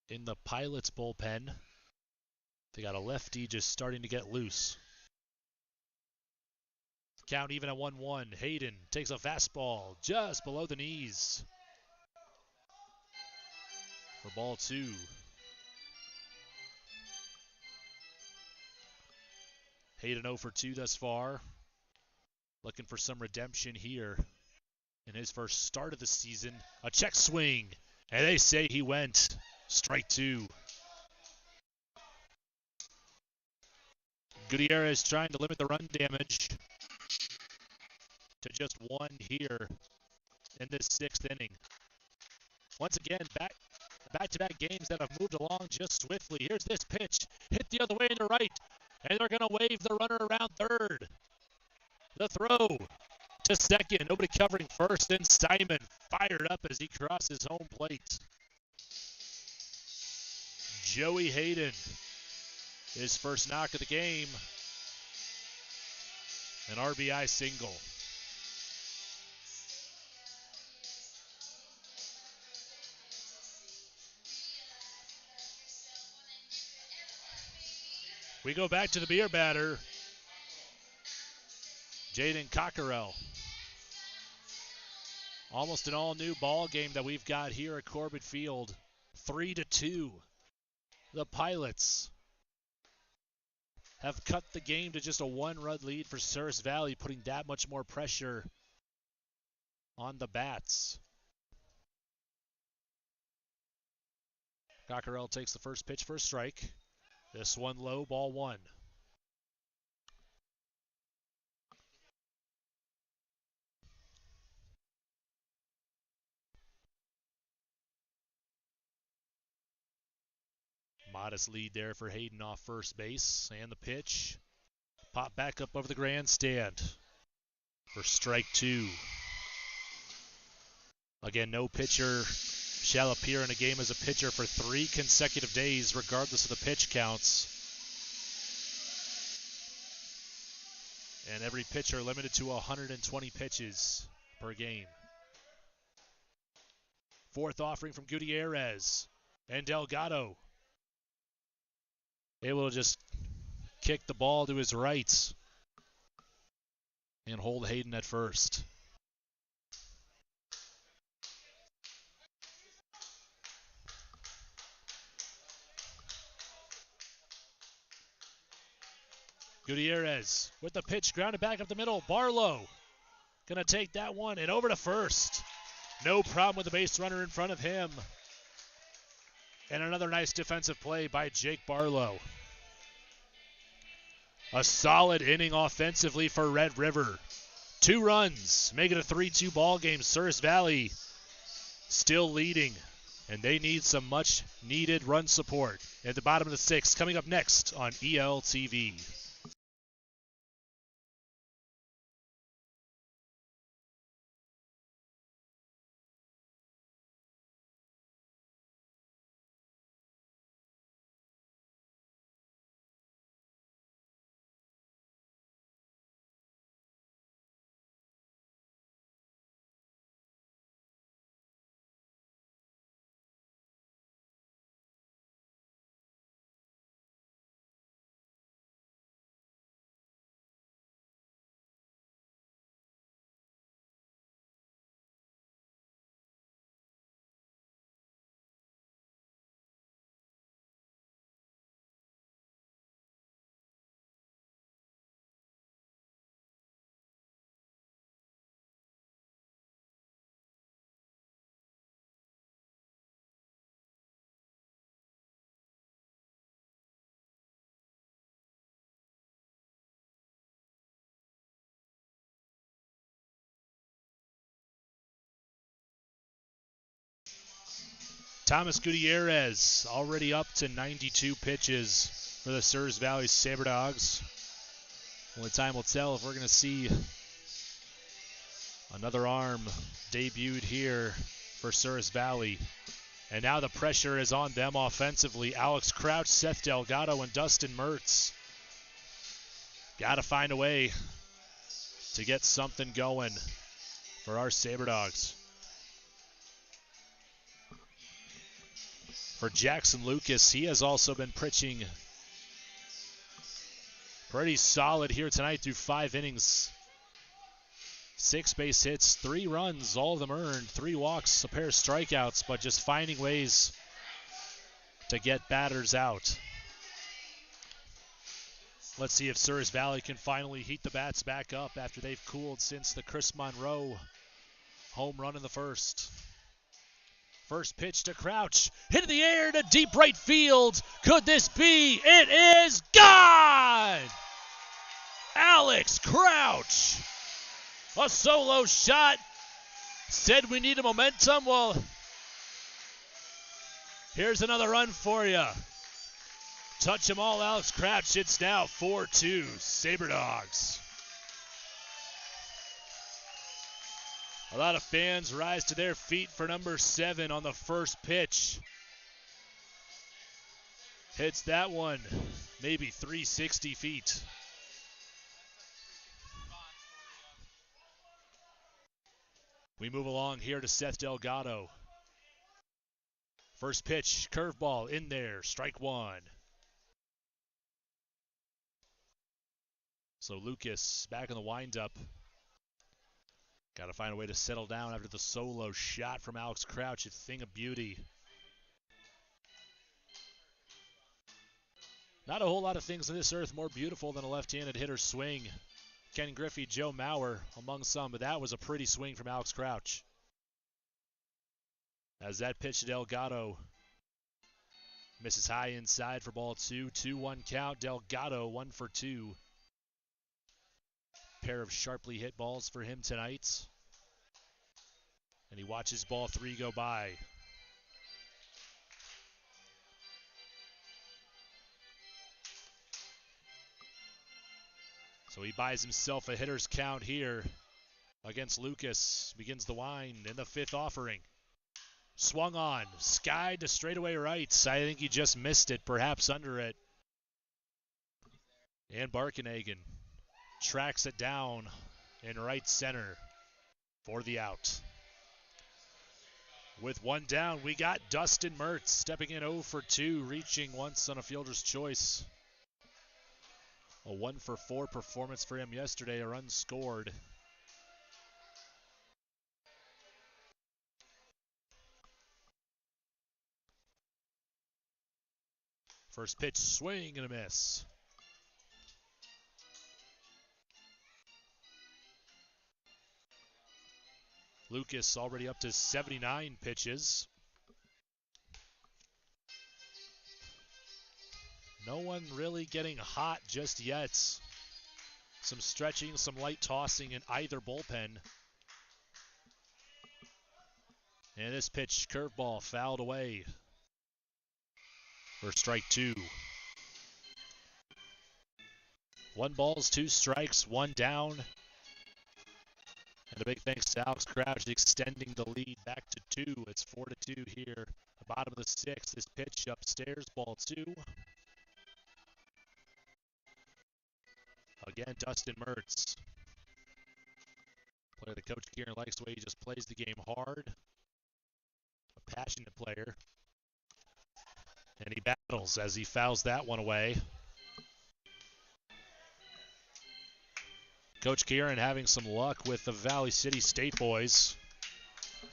in the Pilots bullpen. They got a lefty just starting to get loose. Count even at 1-1. Hayden takes a fastball just below the knees for ball 2. Hayden 0 for 2 thus far. Looking for some redemption here in his first start of the season. A check swing, and they say he went. Strike 2. Gutierrez trying to limit the run damage to just 1 here in this 6th inning. Once again, back Back-to-back games that have moved along just swiftly. Here's this pitch. Hit the other way in the right. And they're going to wave the runner around third. The throw to second. Nobody covering first. And Simon fired up as he crosses home plate. Joey Hayden, his first knock of the game. An RBI single. We go back to the beer batter, Jaden Cockerell. Almost an all-new ball game that we've got here at Corbett Field. 3-2. The Pilots have cut the game to just a one-run lead for Souris Valley, putting that much more pressure on the bats. Cockerell takes the first pitch for a strike. This one low, ball one. Modest lead there for Hayden off first base. And the pitch. Pop back up over the grandstand for strike two. Again, no pitcher shall appear in a game as a pitcher for 3 consecutive days, regardless of the pitch counts. And every pitcher limited to 120 pitches per game. Fourth offering from Gutierrez. And Delgado able to just kick the ball to his right and hold Hayden at first. Gutierrez with the pitch, grounded back up the middle. Barlow gonna take that one and over to first. No problem with the base runner in front of him. And another nice defensive play by Jake Barlow. A solid inning offensively for Red River. 2 runs, make it a 3-2 ball game. Souris Valley still leading, and they need some much needed run support at the bottom of the 6th. Coming up next on ELTV. Thomas Gutierrez already up to 92 pitches for the Souris Valley Sabre Dogs. Only time will tell if we're going to see another arm debuted here for Souris Valley. And now the pressure is on them offensively. Alex Crouch, Seth Delgado, and Dustin Mertz. Got to find a way to get something going for our Sabre Dogs. For Jackson Lucas, he has also been pitching pretty solid here tonight through 5 innings. 6 base hits, 3 runs, all of them earned, 3 walks, a pair of strikeouts, but just finding ways to get batters out. Let's see if Souris Valley can finally heat the bats back up after they've cooled since the Chris Monroe home run in the first. First pitch to Crouch. Hit in the air to deep right field. Could this be? It is gone! Alex Crouch. A solo shot. Said we need a momentum. Well, Here's another run for you. Touch them all, Alex Crouch. It's now 4-2, Sabre Dogs. A lot of fans rise to their feet for number 7 on the first pitch. Hits that one, maybe 360 feet. We move along here to Seth Delgado. First pitch, curveball in there, strike one. So Lucas back in the windup. Got to find a way to settle down after the solo shot from Alex Crouch. A thing of beauty. Not a whole lot of things on this earth more beautiful than a left-handed hitter's swing. Ken Griffey, Joe Mauer among some, but that was a pretty swing from Alex Crouch. As that pitch to Delgado misses high inside for ball 2. 2-1 count. Delgado 1 for 2. Pair of sharply hit balls for him tonight. And he watches ball 3 go by. So he buys himself a hitter's count here against Lucas. Begins the wind in the 5th offering. Swung on, skied to straightaway right. I think he just missed it, perhaps under it. And Barkenhagen tracks it down in right center for the out. With one down, we got Dustin Mertz stepping in 0 for 2, reaching once on a fielder's choice. A 1 for 4 performance for him yesterday, a run scored. First pitch, swing and a miss. Lucas already up to 79 pitches. No one really getting hot just yet. Some stretching, some light tossing in either bullpen. And this pitch, curveball, fouled away for strike 2. 1 balls, 2 strikes, 1 down. And a big thanks to Alex Crouch extending the lead back to 2. It's 4-2 here. The bottom of the 6th. This pitch upstairs, ball 2. Again, Dustin Mertz. Player that Coach Kieran likes the way he just plays the game hard. A passionate player. And he battles as he fouls that one away. Coach Kieran having some luck with the Valley City State boys.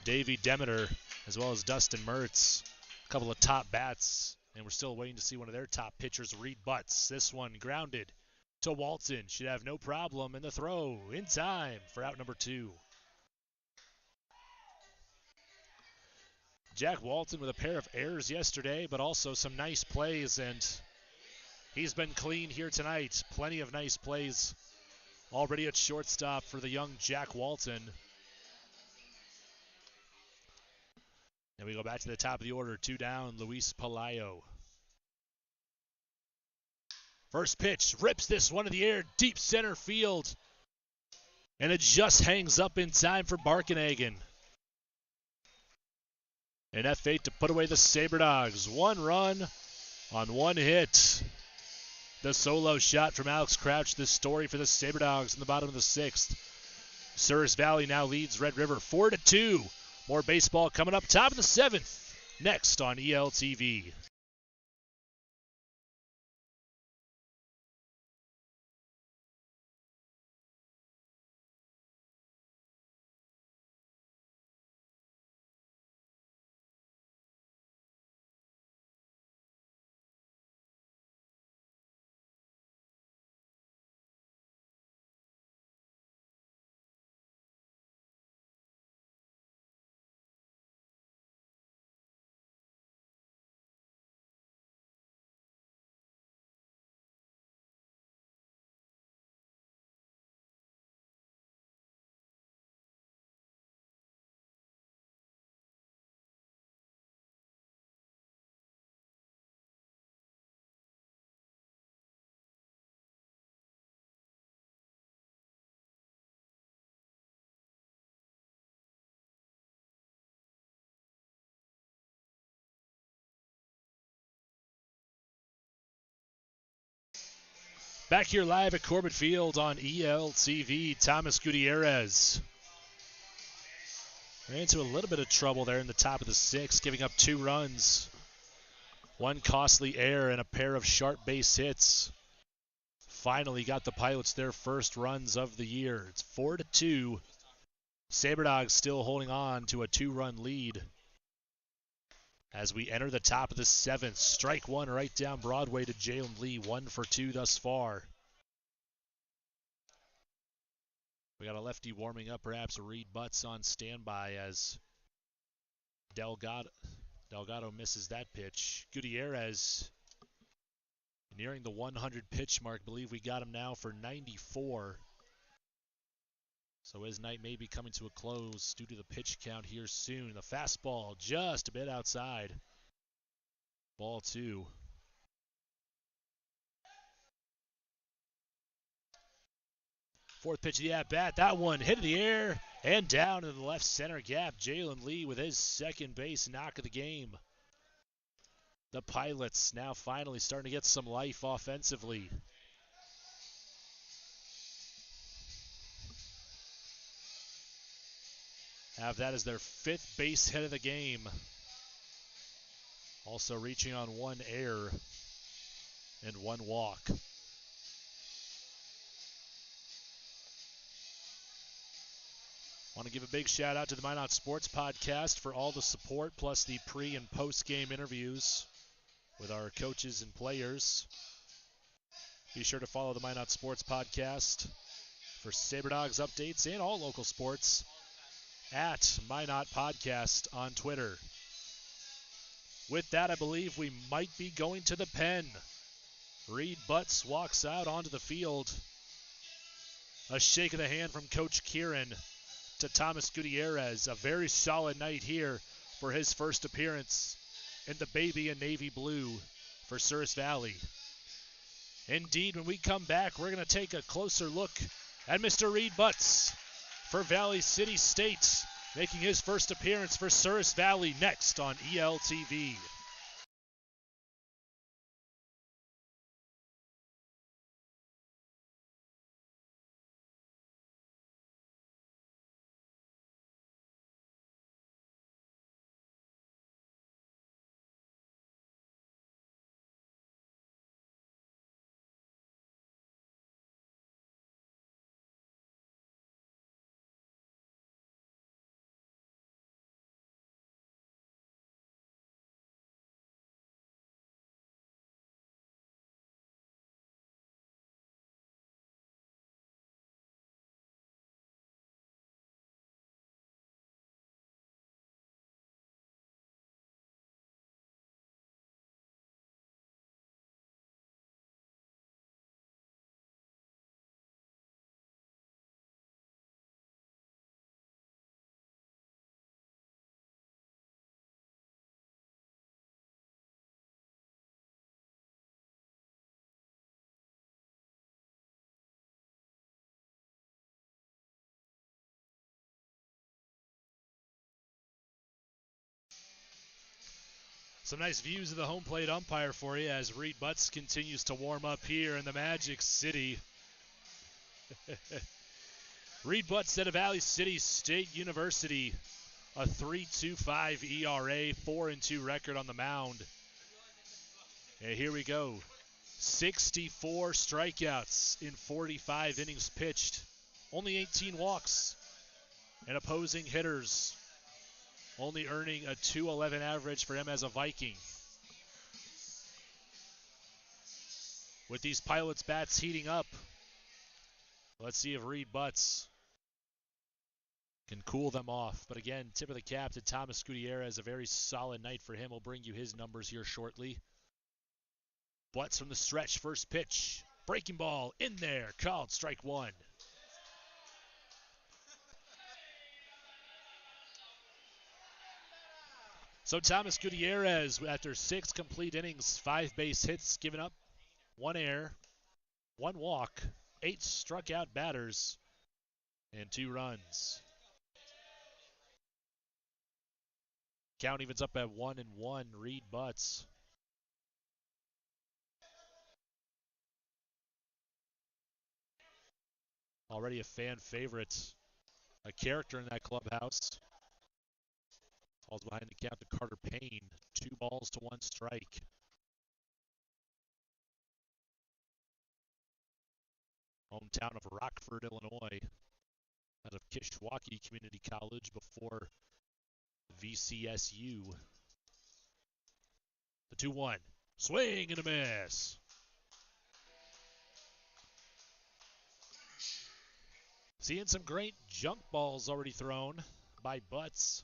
Davey Demeter as well as Dustin Mertz. A couple of top bats. And we're still waiting to see one of their top pitchers, Reed Butts. This one grounded to Walton. Should have no problem in the throw in time for out number 2. Jack Walton with a pair of errors yesterday, but also some nice plays, and he's been clean here tonight. Plenty of nice plays already at shortstop for the young Jack Walton. And we go back to the top of the order. 2 down, Luis Palayo. First pitch, rips this one in the air, deep center field. And it just hangs up in time for Barkenhagen. Enough fate to put away the Sabre Dogs. 1 run on 1 hit. The solo shot from Alex Crouch, the story for the Sabre Dogs in the bottom of the 6th. Souris Valley now leads Red River 4-2. More baseball coming up top of the 7th. Next on ELTV. Back here live at Corbett Field on ELTV, Thomas Gutierrez ran into a little bit of trouble there in the top of the sixth, giving up 2 runs, 1 costly error, and a pair of sharp base hits. Finally got the Pilots their first runs of the year. It's 4-2. Sabre Dogs still holding on to a 2-run lead. As we enter the top of the 7th, strike 1 right down Broadway to Jalen Lee, 1 for 2 thus far. We got a lefty warming up, perhaps Reed Butts on standby as Delgado misses that pitch. Gutierrez nearing the 100 pitch mark. Believe we got him now for 94. So his night may be coming to a close due to the pitch count here soon. The fastball just a bit outside. Ball 2. Fourth pitch of the at-bat. That one hit in the air and down in the left center gap. Jalen Lee with his second base knock of the game. The Pilots now finally starting to get some life offensively. Have that as their 5th base hit of the game. Also reaching on 1 error and 1 walk. Want to give a big shout out to the Minot Sports Podcast for all the support, plus the pre- and post-game interviews with our coaches and players. Be sure to follow the Minot Sports Podcast for Sabre Dogs updates and all local sports at Minot Podcast on Twitter. With that, I believe we might be going to the pen. Reed Butts walks out onto the field. A shake of the hand from Coach Kieran to Thomas Gutierrez. A very solid night here for his first appearance in the baby and navy blue for Souris Valley. Indeed, when we come back, we're going to take a closer look at Mr. Reed Butts for Valley City State, making his first appearance for Souris Valley next on ELTV. Some nice views of the home plate umpire for you as Reed Butts continues to warm up here in the Magic City. Reed Butts out of Valley City State University, a 3.25 ERA, 4-2 record on the mound. And here we go. 64 strikeouts in 45 innings pitched. Only 18 walks. And opposing hitters only earning a .211 average for him as a Viking. With these Pilots bats heating up, let's see if Reed Butts can cool them off. But again, tip of the cap to Thomas Gutierrez. A very solid night for him. We'll bring you his numbers here shortly. Butts from the stretch, first pitch. Breaking ball in there, called strike 1. So Thomas Gutierrez, after 6 complete innings, 5 base hits given up, 1 error, 1 walk, 8 struck out batters, and 2 runs. Count evens up at 1-1, Reed Butts. Already a fan favorite, a character in that clubhouse. Falls behind the captain, Carter Payne. 2 balls to 1 strike. Hometown of Rockford, Illinois. Out of Kishwaukee Community College before VCSU. The 2-1. Swing and a miss. Seeing some great junk balls already thrown by Butts.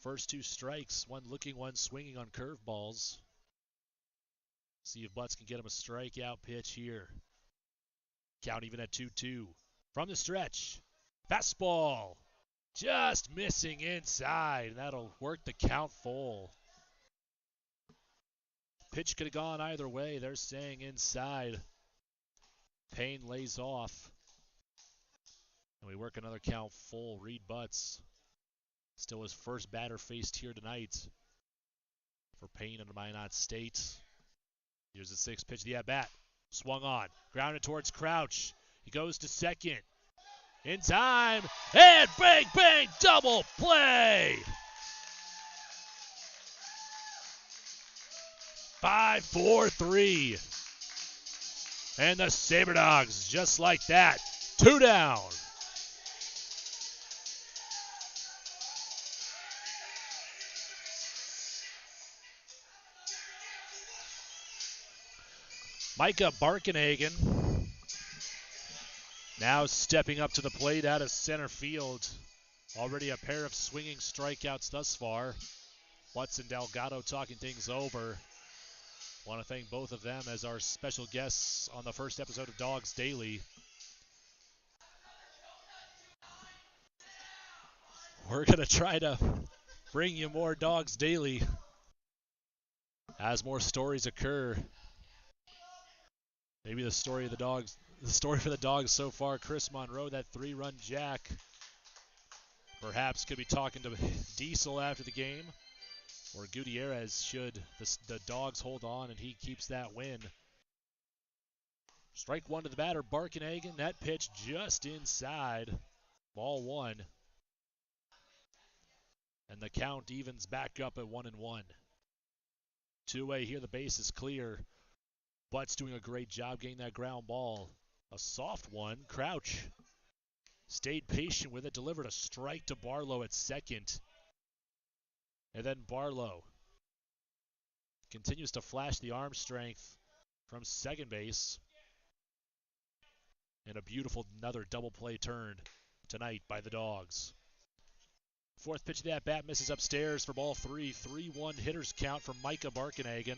First 2 strikes, one looking, one swinging on curveballs. See if Butts can get him a strikeout pitch here. Count even at 2-2. From the stretch. Fastball. Just missing inside. That'll work the count full. Pitch could have gone either way. They're saying inside. Payne lays off. And we work another count full. Reed Butts. Still his first batter faced here tonight for Payne and Minot State. Here's the 6th pitch of the at-bat. Swung on. Grounded towards Crouch. He goes to second. In time. And bang, bang, double play. 5-4-3. And the Sabre Dogs, just like that, 2 down. Micah Barkenhagen now stepping up to the plate out of center field. Already a pair of swinging strikeouts thus far. Butts and Delgado talking things over. Want to thank both of them as our special guests on the first episode of Dogs Daily. We're going to try to bring you more Dogs Daily as more stories occur. Maybe the story for the Dogs so far, Chris Monroe, that 3-run jack. Perhaps could be talking to Diesel after the game. Or Gutierrez should the Dogs hold on and he keeps that win. Strike 1 to the batter, Barkenhagen. That pitch just inside. Ball 1. And the count evens back up at 1-1. 2-way here, the base is clear. Butts doing a great job getting that ground ball. A soft one. Crouch stayed patient with it, delivered a strike to Barlow at second. And then Barlow continues to flash the arm strength from second base. And a beautiful another double play turned tonight by the Dogs. 4th pitch of the at-bat misses upstairs for ball 3. 3-1 hitters count from Micah Barkenhagen.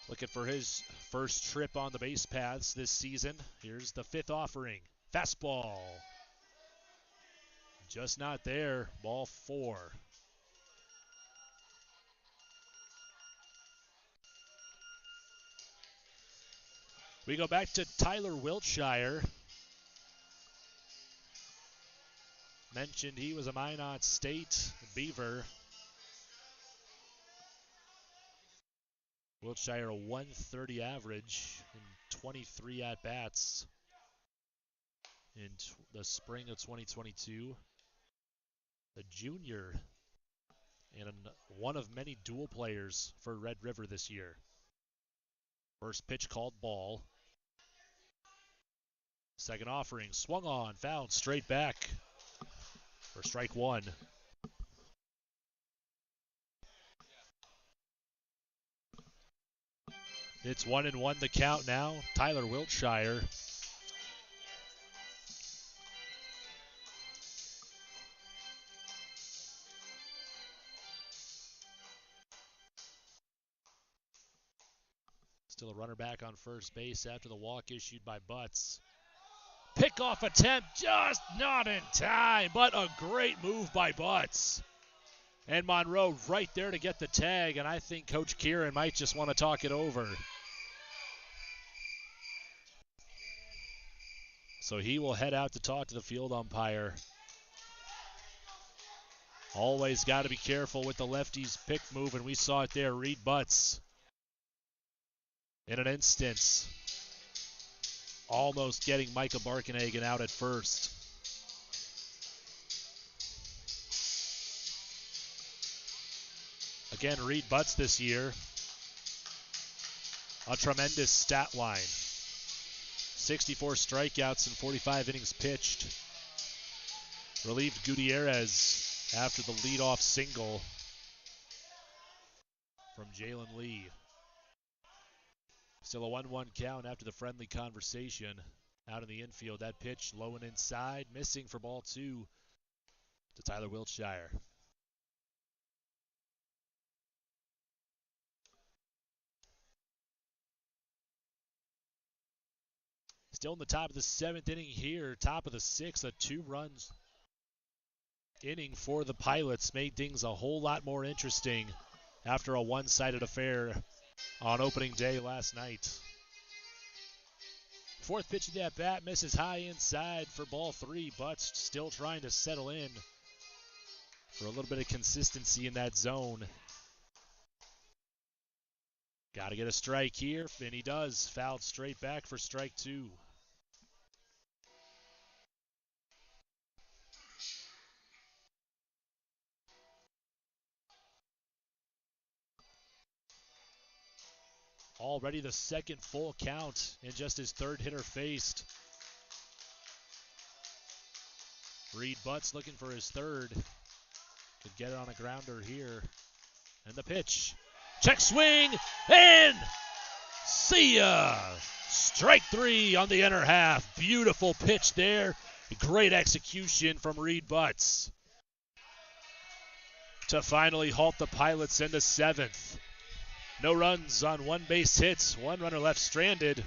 Looking for his first trip on the base paths this season. Here's the 5th offering. Fastball. Just not there. Ball 4. We go back to Tyler Wiltshire. Mentioned he was a Minot State Beaver. Wiltshire a 130 average in 23 at-bats in the spring of 2022. A junior and one of many dual players for Red River this year. First pitch called ball. Second offering swung on, fouled straight back for strike 1. It's 1-1 the count now. Tyler Wiltshire. Still a runner back on first base after the walk issued by Butts. Pickoff attempt just not in time, but a great move by Butts. And Monroe right there to get the tag, and I think Coach Kieran might just want to talk it over. So he will head out to talk to the field umpire. Always got to be careful with the lefties' pick move, and we saw it there. Reed Butts in an instant. Almost getting Micah Barkenhagen out at first. Again, Reed Butts this year, a tremendous stat line. 64 strikeouts in 45 innings pitched. Relieved Gutierrez after the leadoff single from Jalen Lee. Still a 1-1 count after the friendly conversation out in the infield. That pitch low and inside, missing for ball 2 to Tyler Wiltshire. Still in the top of the 7th inning here, top of the 6th, a 2-run inning for the Pilots made things a whole lot more interesting after a one-sided affair on opening day last night. Fourth pitch of that bat misses high inside for ball 3. Butts still trying to settle in for a little bit of consistency in that zone. Got to get a strike here, and he does. Fouled straight back for strike 2. Already the second full count in just his third hitter faced. Reed Butts looking for his third. Could get it on a grounder here. And the pitch. Check swing, and see ya! Strike 3 on the inner half. Beautiful pitch there. Great execution from Reed Butts to finally halt the Pilots in the 7th. No runs on 1 base hits, 1 runner left stranded,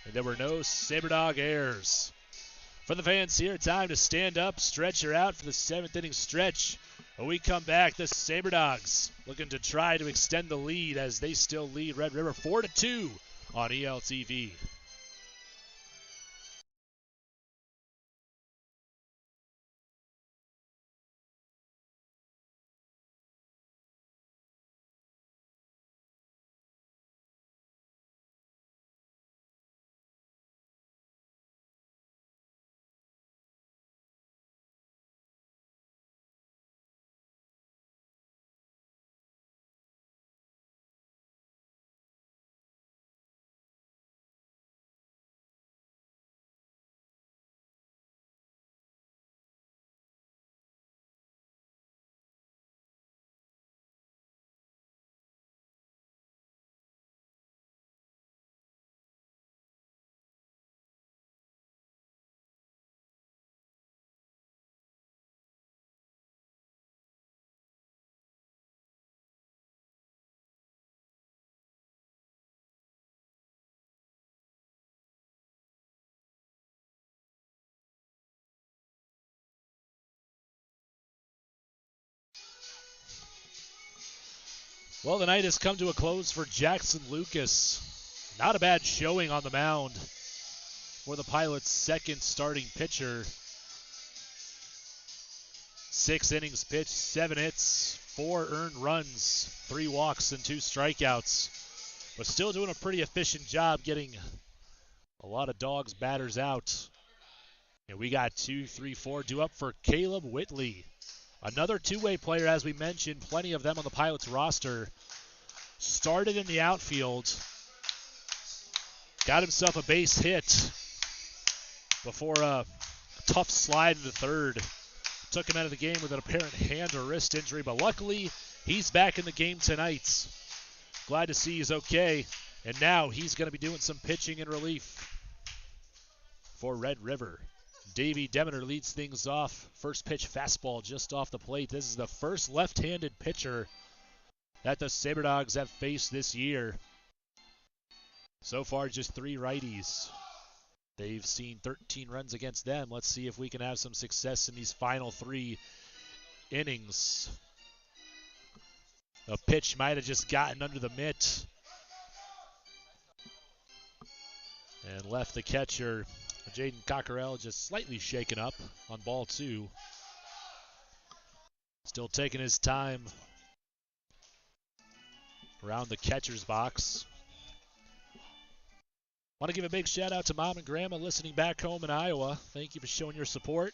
and there were no Sabre Dog errors. For the fans here, time to stand up, stretch her out for the 7th inning stretch. When we come back, the Sabre Dogs looking to try to extend the lead as they still lead Red River 4-2 on ELTV. Well, the night has come to a close for Jackson Lucas. Not a bad showing on the mound for the Pilots' second starting pitcher. 6 innings pitched, 7 hits, 4 earned runs, 3 walks, and 2 strikeouts. But still doing a pretty efficient job getting a lot of Dogs batters out. And we got 2, 3, 4 due up for Caleb Whitley. Another two-way player, as we mentioned, plenty of them on the Pilots roster. Started in the outfield. Got himself a base hit before a tough slide into third. Took him out of the game with an apparent hand or wrist injury, but luckily he's back in the game tonight. Glad to see he's okay. And now he's going to be doing some pitching in relief for Red River. Davey Demeter leads things off. First pitch fastball just off the plate. This is the first left-handed pitcher that the Sabre Dogs have faced this year. So far, just 3 righties. They've seen 13 runs against them. Let's see if we can have some success in these final 3 innings. A pitch might have just gotten under the mitt and left the catcher, Jaden Cockerell, just slightly shaken up on ball 2. Still taking his time around the catcher's box. Want to give a big shout out to Mom and Grandma listening back home in Iowa. Thank you for showing your support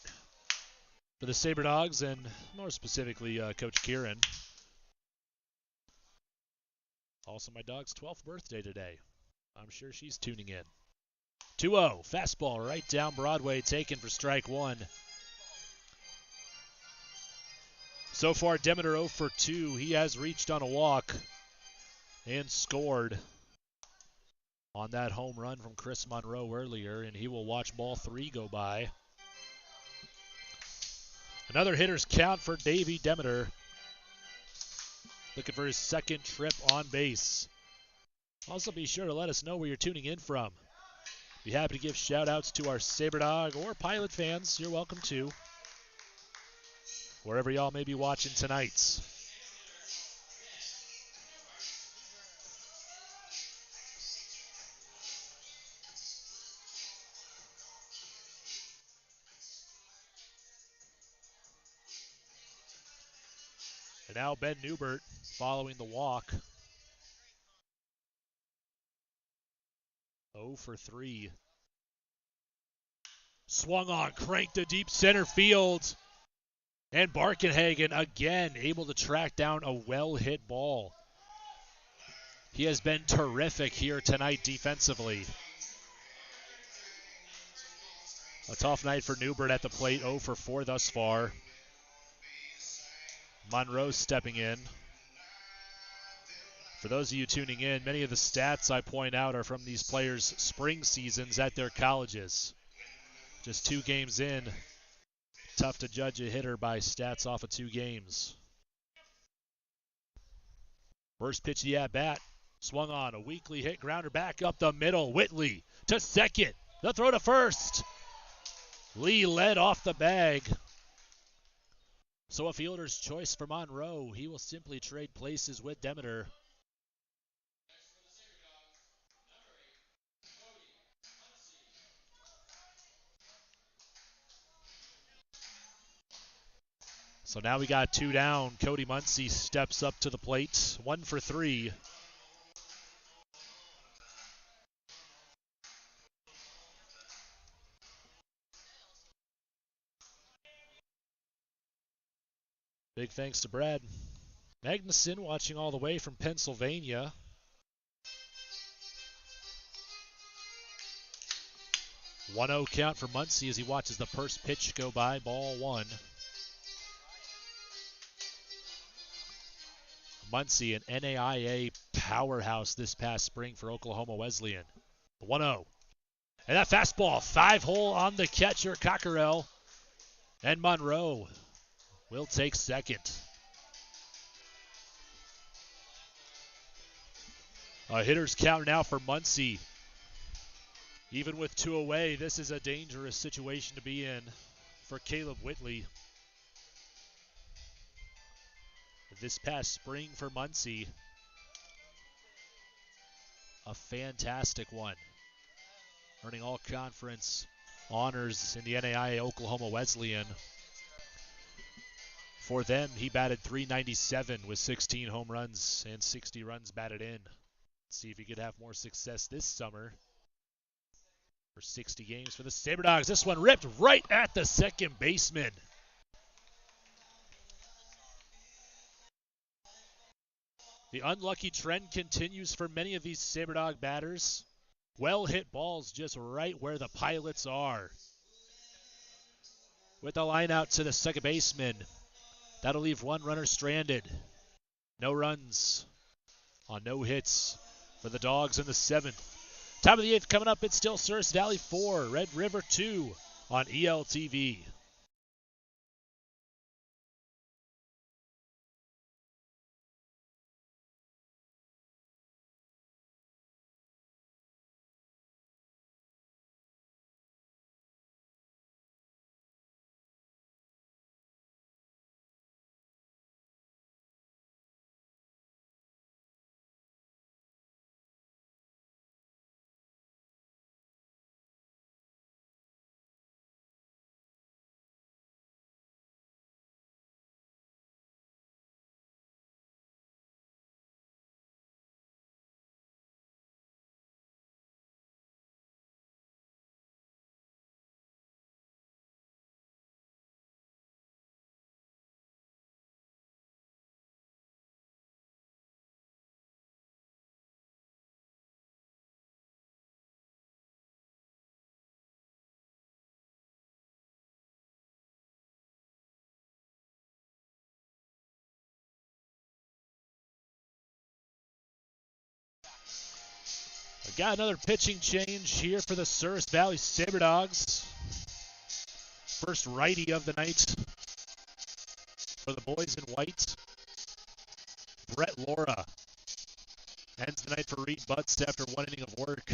for the Sabre Dogs and more specifically Coach Kieran. Also my dog's 12th birthday today. I'm sure she's tuning in. 2-0, fastball right down Broadway, taken for strike one. So far, Demeter 0 for 2. He has reached on a walk and scored on that home run from Chris Monroe earlier, and he will watch ball 3 go by. Another hitter's count for Davey Demeter. Looking for his second trip on base. Also, be sure to let us know where you're tuning in from. Be happy to give shout-outs to our Sabre Dog or Pilot fans. You're welcome to. Wherever y'all may be watching tonight. And now Ben Newbert following the walk. 0 for 3. Swung on, cranked to deep center field. And Barkenhagen again able to track down a well-hit ball. He has been terrific here tonight defensively. A tough night for Newbert at the plate, 0 for 4 thus far. Monroe stepping in. For those of you tuning in, many of the stats I point out are from these players' spring seasons at their colleges. Just 2 games in, tough to judge a hitter by stats off of 2 games. First pitch of the at-bat, swung on, a weakly hit grounder back up the middle. Whitley to second, the throw to first. Lee led off the bag. So a fielder's choice for Monroe. He will simply trade places with Demeter. So now we got 2 down. Cody Muncie steps up to the plate. 1 for 3. Big thanks to Brad Magnuson watching all the way from Pennsylvania. One-0 count for Muncie as he watches the first pitch go by, ball 1. Muncie, an NAIA powerhouse this past spring for Oklahoma Wesleyan. 1-0. And that fastball, 5-hole on the catcher, Cockerell. And Monroe will take second. A hitter's count now for Muncie. Even with 2 away, this is a dangerous situation to be in for Caleb Whitley. This past spring for Muncie, a fantastic one. Earning all conference honors in the NAIA Oklahoma Wesleyan. For them, he batted .397 with 16 home runs and 60 runs batted in. Let's see if he could have more success this summer. For 60 games for the Sabre Dogs. This one ripped right at the second baseman. The unlucky trend continues for many of these Sabre Dog batters. Well hit balls just right where the Pilots are. With the line out to the second baseman. That'll leave 1 runner stranded. No runs on no hits for the Dogs in the 7th. Top of the 8th coming up. It's still Souris Valley 4, Red River 2 on ELTV. Got another pitching change here for the Souris Valley Sabre Dogs. First righty of the night for the boys in white. Brett Laura ends the night for Reed Butts after 1 inning of work.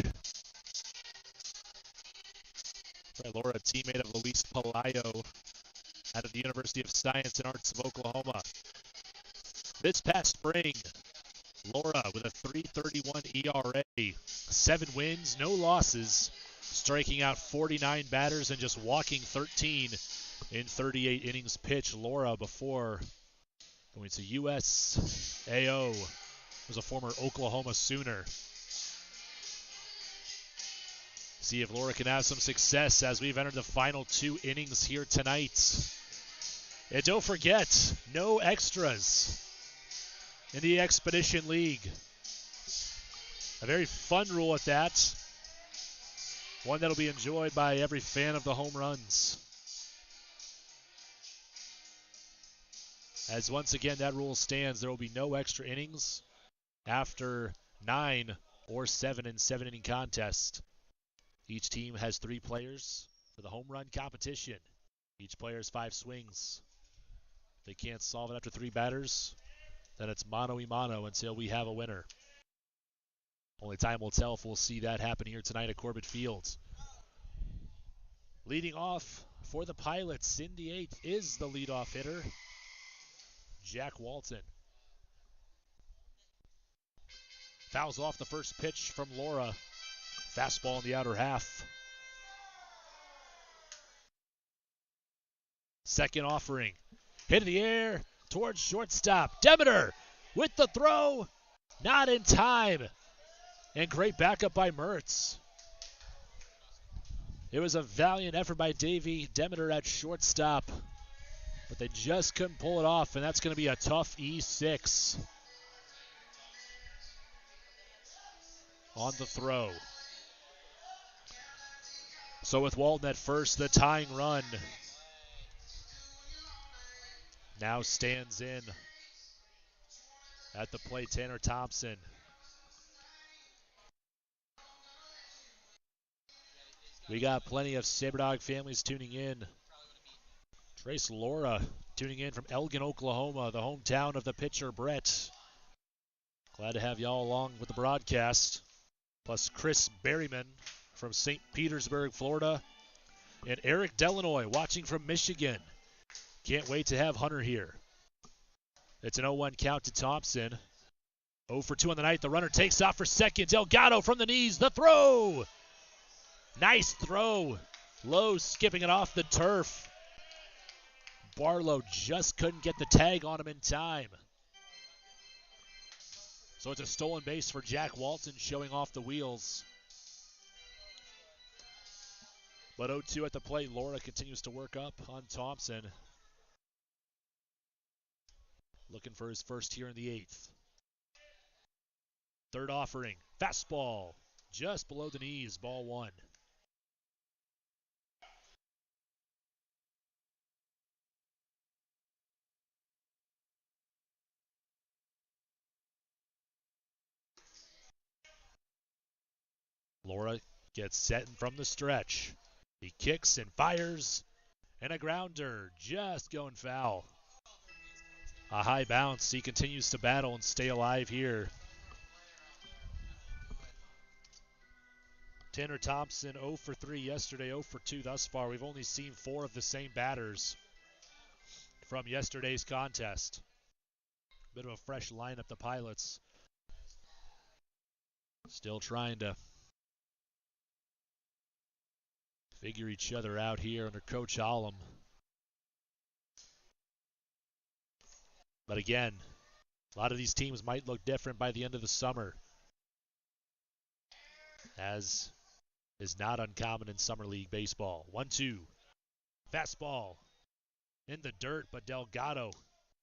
Brett Laura, a teammate of Luis Palayo out of the University of Science and Arts of Oklahoma. This past spring, Laura with a 3.31 ERA, 7 wins, no losses, striking out 49 batters and just walking 13 in 38 innings pitched. Laura, before going to USAO, was a former Oklahoma Sooner. See if Laura can have some success as we've entered the final 2 innings here tonight. And don't forget, no extras in the Expedition League. A very fun rule at that. One that'll be enjoyed by every fan of the home runs. As once again that rule stands, there will be no extra innings after 9 or 7 in 7-inning contest. Each team has 3 players for the home run competition. Each player has 5 swings. If they can't solve it after 3 batters, then it's mano-a-mano until we have a winner. Only time will tell if we'll see that happen here tonight at Corbett Field. Leading off for the Pilots in the 8th is the leadoff hitter, Jack Walton. Fouls off the first pitch from Laura. Fastball in the outer half. Second offering. Hit in the air towards shortstop. Demeter with the throw. Not in time. And great backup by Mertz. It was a valiant effort by Davey Demeter at shortstop. But they just couldn't pull it off, and that's going to be a tough E6 on the throw. So with Walton at first, the tying run now stands in at the plate. Tanner Thompson. We got plenty of Sabre Dog families tuning in. Trace Laura tuning in from Elgin, Oklahoma, the hometown of the pitcher Brett. Glad to have y'all along with the broadcast. Plus Chris Berryman from St. Petersburg, Florida. And Eric Delanoy watching from Michigan. Can't wait to have Hunter here. It's an 0-1 count to Thompson. 0 for 2 on the night. The runner takes off for second. Delgado from the knees. The throw. Nice throw. Lowe skipping it off the turf. Barlow just couldn't get the tag on him in time. So it's a stolen base for Jack Walton, showing off the wheels. But 0-2 at the plate. Laura continues to work up on Thompson. Looking for his first here in the 8th. Third offering. Fastball. Just below the knees. Ball 1. Laura gets set from the stretch. He kicks and fires. And a grounder. Just going foul. A high bounce. He continues to battle and stay alive here. Tanner Thompson 0 for 3 yesterday, 0 for 2 thus far. We've only seen 4 of the same batters from yesterday's contest. Bit of a fresh lineup, the Pilots. Still trying to figure each other out here under Coach Allum. But again, a lot of these teams might look different by the end of the summer, as is not uncommon in Summer League baseball. 1-2. Fastball in the dirt, but Delgado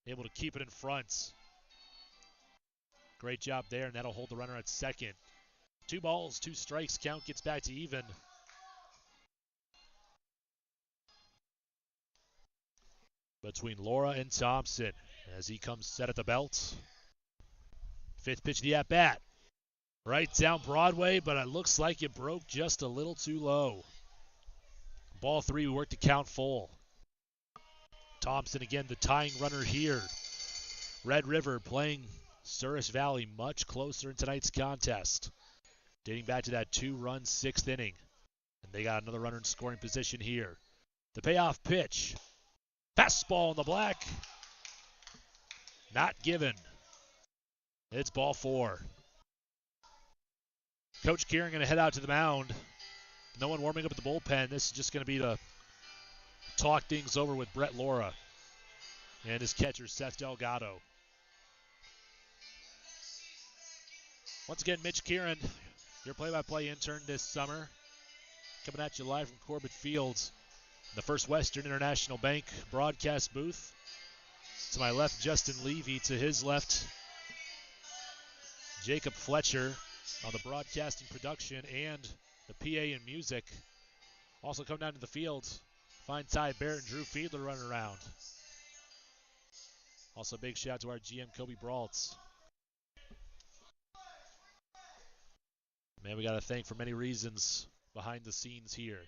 able to keep it in front. Great job there, and that'll hold the runner at second. 2 balls, 2 strikes. Count gets back to even. Between Laura and Thompson as he comes set at the belt. 5th pitch of the at-bat. right down Broadway, but it looks like it broke just a little too low. Ball 3, we worked to count full. Thompson again, the tying runner here. Red River playing Souris Valley much closer in tonight's contest, dating back to that 2-run 6th inning. And they got another runner in scoring position here. The payoff pitch. Fastball in the black. Not given. It's ball 4. Coach Kieran going to head out to the mound. No one warming up at the bullpen. This is just going to be to talk things over with Brett Laura and his catcher, Seth Delgado. Once again, Mitch Kieran, your play-by-play intern this summer, coming at you live from Corbett Fields, the First Western International Bank broadcast booth. To my left, Justin Levy. To his left, Jacob Fletcher on the broadcasting production and the PA and music. Also come down to the field, find Ty Barrett and Drew Fiedler running around. Also big shout out to our GM, Kobe Braultz. Man, we got to thank for many reasons behind the scenes here.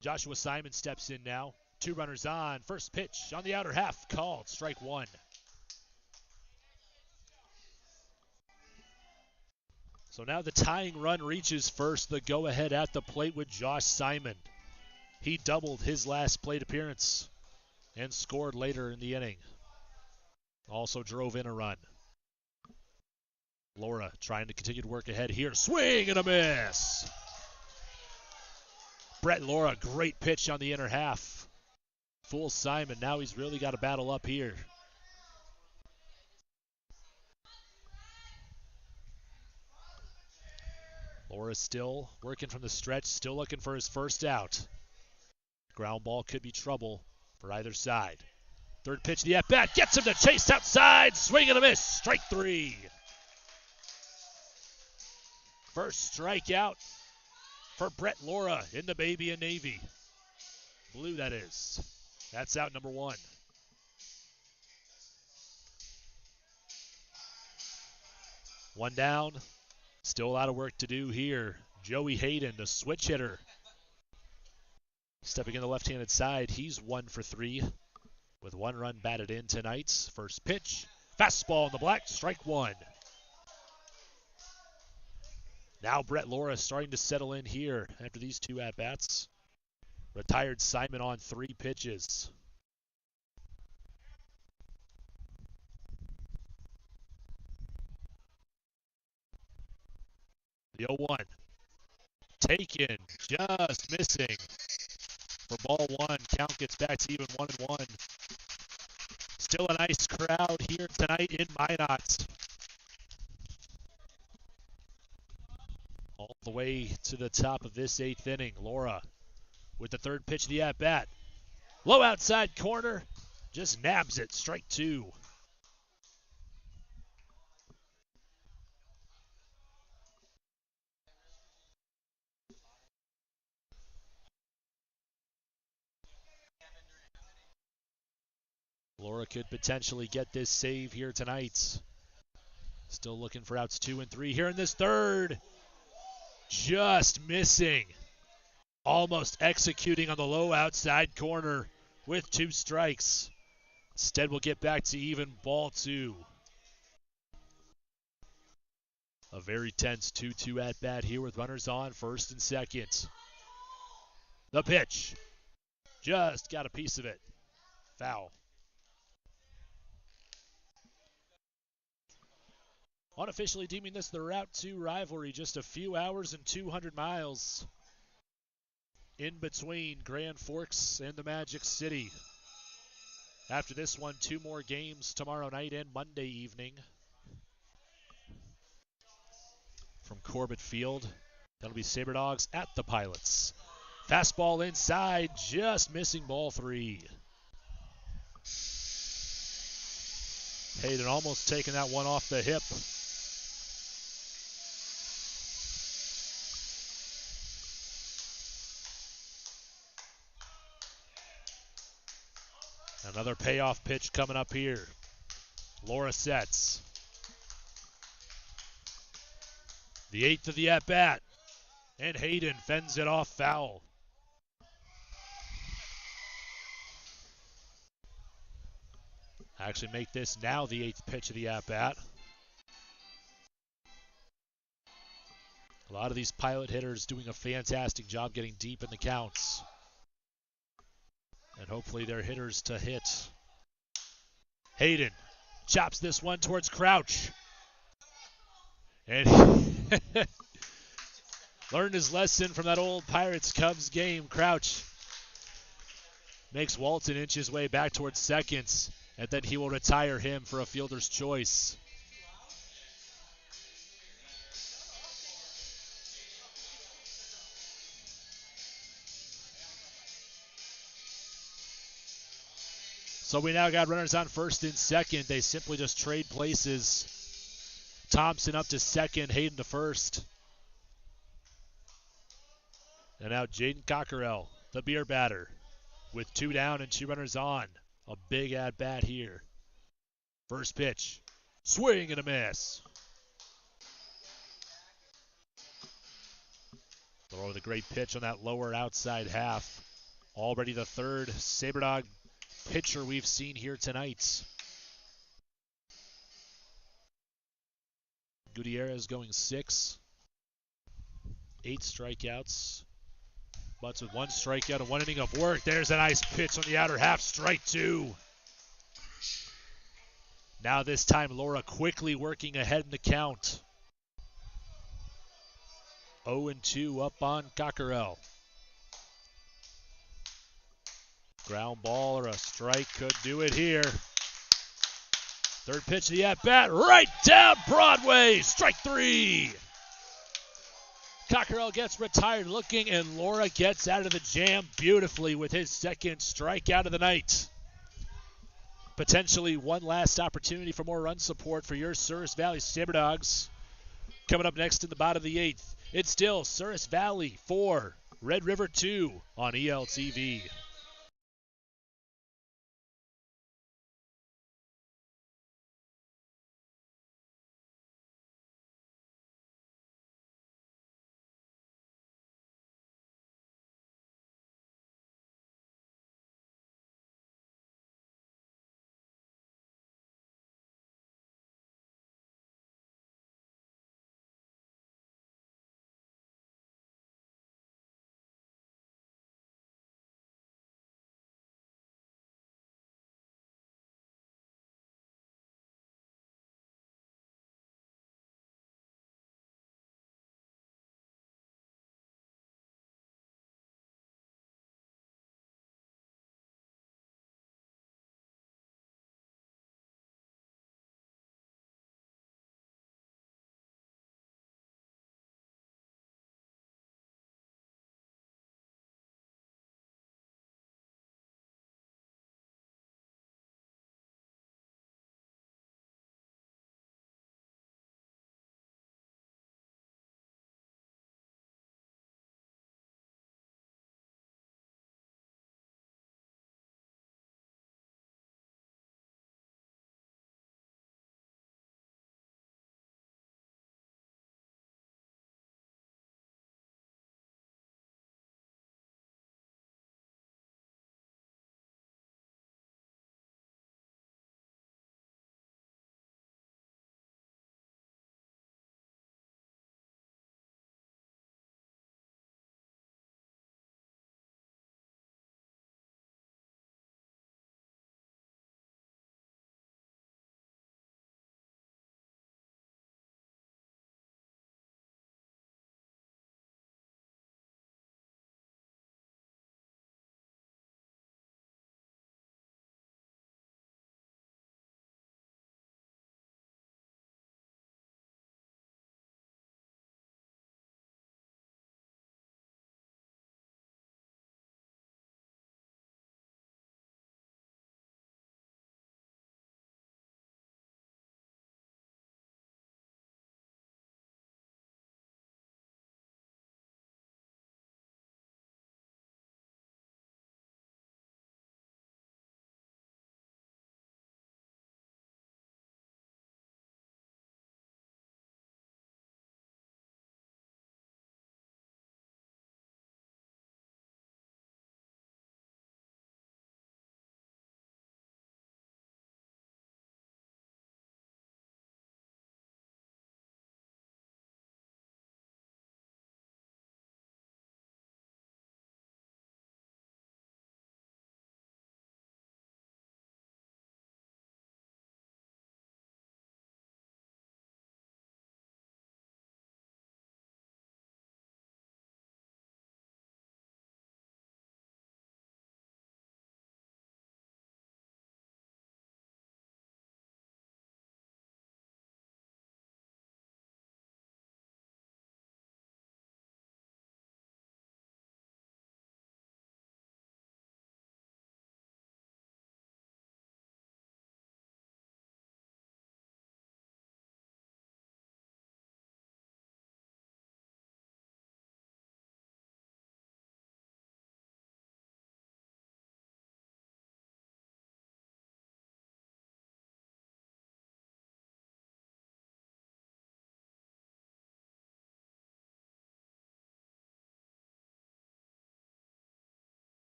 Joshua Simon steps in now. 2 runners on. First pitch on the outer half. Called. Strike 1. So now the tying run reaches first. The go-ahead at the plate with Josh Simon. He doubled his last plate appearance and scored later in the inning. Also drove in a run. Laura trying to continue to work ahead here. Swing and a miss. Brett Laura, great pitch on the inner half. Fools Simon. Now he's really got to battle up here. Laura still working from the stretch, still looking for his first out. Ground ball could be trouble for either side. Third pitch, the at-bat gets him to chase outside. Swing and a miss. Strike 3. First strikeout for Brett Laura in the baby and navy. Blue, that is. That's out number 1. One down. Still a lot of work to do here. Joey Hayden, the switch hitter. Stepping in the left-handed side, he's 1 for 3 with 1 run batted in tonight. First pitch, fastball in the black, strike 1. Now Brett Laura starting to settle in here after these 2 at-bats. Retired Simon on 3 pitches. The 0-1. Taken, just missing. For ball 1, count gets back to even 1-1. Still a nice crowd here tonight in Minot. All the way to the top of this 8th inning. Laura with the third pitch of the at-bat. Low outside corner. Just nabs it. Strike 2. Laura could potentially get this save here tonight. Still looking for outs 2 and 3 here in this third. Just missing. Almost executing on the low outside corner with 2 strikes. Instead, we'll get back to even ball 2. A very tense 2-2 at bat here with runners on first and second. The pitch. Just got a piece of it. Foul. Unofficially deeming this the Route 2 rivalry, just a few hours and 200 miles in between Grand Forks and the Magic City. After this one, 2 more games tomorrow night and Monday evening from Corbett Field. That'll be Sabre Dogs at the Pilots. Fastball inside, just missing ball 3. Hayden almost taking that one off the hip. Another payoff pitch coming up here. Laura sets. The 8th of the at-bat. And Hayden fends it off foul. Actually make this now the 8th pitch of the at-bat. A lot of these pilot hitters doing a fantastic job getting deep in the counts. And hopefully they're hitters to hit. Hayden chops this one towards Crouch. And learned his lesson from that old Pirates-Cubs game. Crouch makes Walton inch his way back towards seconds, and then he will retire him for a fielder's choice. So we now got runners on first and second. They simply just trade places. Thompson up to second, Hayden to first. And now Jaden Cockerell, the beer batter, with 2 down and 2 runners on. A big at-bat here. First pitch, swing and a miss. Throw with a great pitch on that lower outside half. Already the third Sabre Dog pitcher we've seen here tonight. Gutierrez going 6. 8 strikeouts. Butts with 1 strikeout and 1 inning of work. There's a nice pitch on the outer half. Strike 2. Now this time Laura quickly working ahead in the count. 0-2 up on Cockerell. Ground ball or a strike could do it here. Third pitch of the at-bat, right down Broadway. Strike 3. Cockerell gets retired looking, and Laura gets out of the jam beautifully with his second strikeout of the night. Potentially one last opportunity for more run support for your Souris Valley Sabre Dogs. Coming up next in the bottom of the 8th, it's still Souris Valley 4, Red River 2 on ELTV.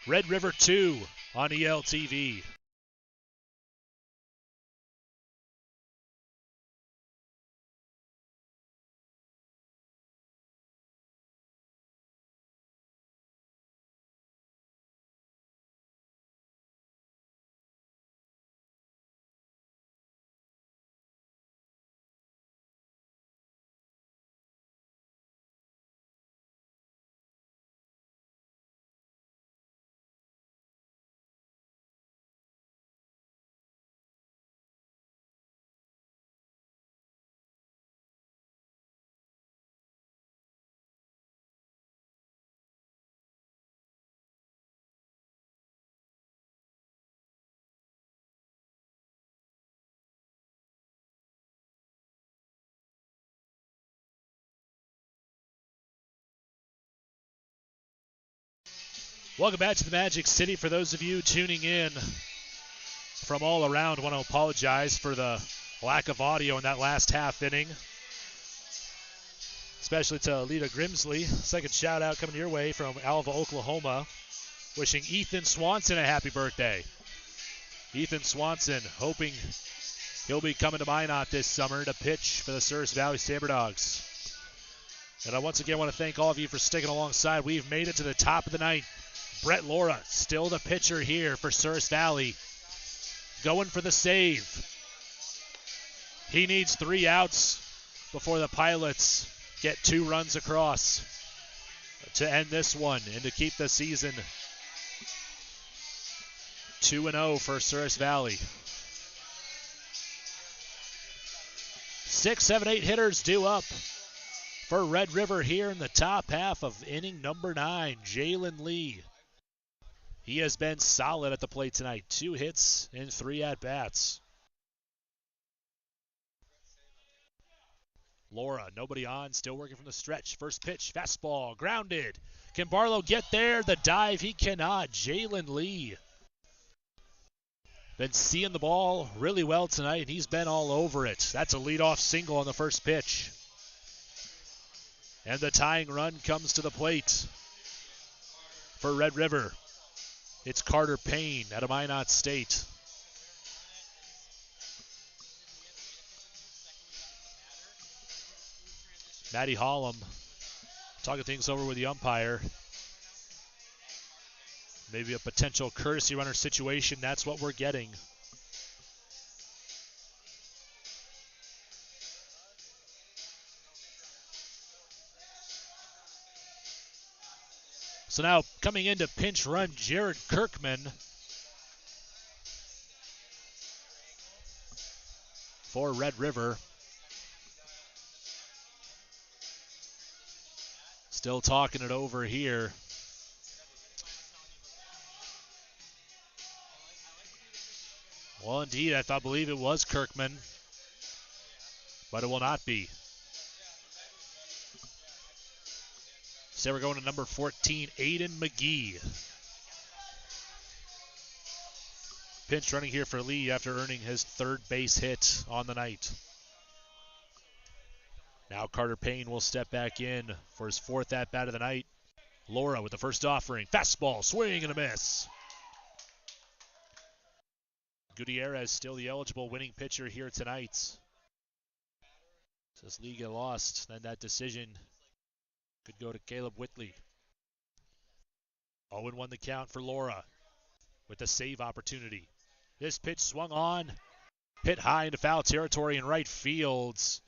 Red River 2 on ELTV. Welcome back to the Magic City. For those of you tuning in from all around, I want to apologize for the lack of audio in that last half inning, especially to Alita Grimsley. Second shout out coming your way from Alva, Oklahoma, wishing Ethan Swanson a happy birthday. Ethan Swanson hoping he'll be coming to Minot this summer to pitch for the Souris Valley Sabre Dogs. And I once again want to thank all of you for sticking alongside. We've made it to the top of the ninth. Brett Laura, still the pitcher here for Souris Valley, going for the save. He needs 3 outs before the Pilots get 2 runs across to end this one and to keep the season 2-0 for Souris Valley. 6, 7, 8 hitters due up for Red River here in the top half of inning number 9. Jalen Lee. He has been solid at the plate tonight. 2 hits and 3 at-bats. Laura, nobody on, still working from the stretch. First pitch, fastball, grounded. Can Barlow get there? The dive, he cannot. Jalen Lee. Been seeing the ball really well tonight, and he's been all over it. That's a leadoff single on the first pitch. And the tying run comes to the plate for Red River. It's Carter Payne out of Minot State. Matty Hollum talking things over with the umpire. Maybe a potential courtesy runner situation. That's what we're getting. So now coming in to pinch run, Jared Kirkman for Red River. Still talking it over here. Well, indeed, I believe it was Kirkman, but it will not be. So we're going to number 14, Aiden McGee. Pinch running here for Lee after earning his 3rd base hit on the night. Now Carter Payne will step back in for his 4th at-bat of the night. Laura with the first offering. Fastball, swing and a miss. Gutierrez still the eligible winning pitcher here tonight. So this Lee get lost, then that decision could go to Caleb Whitley. 0-1 the count for Laura with the save opportunity. This pitch swung on, hit high into foul territory in right fields.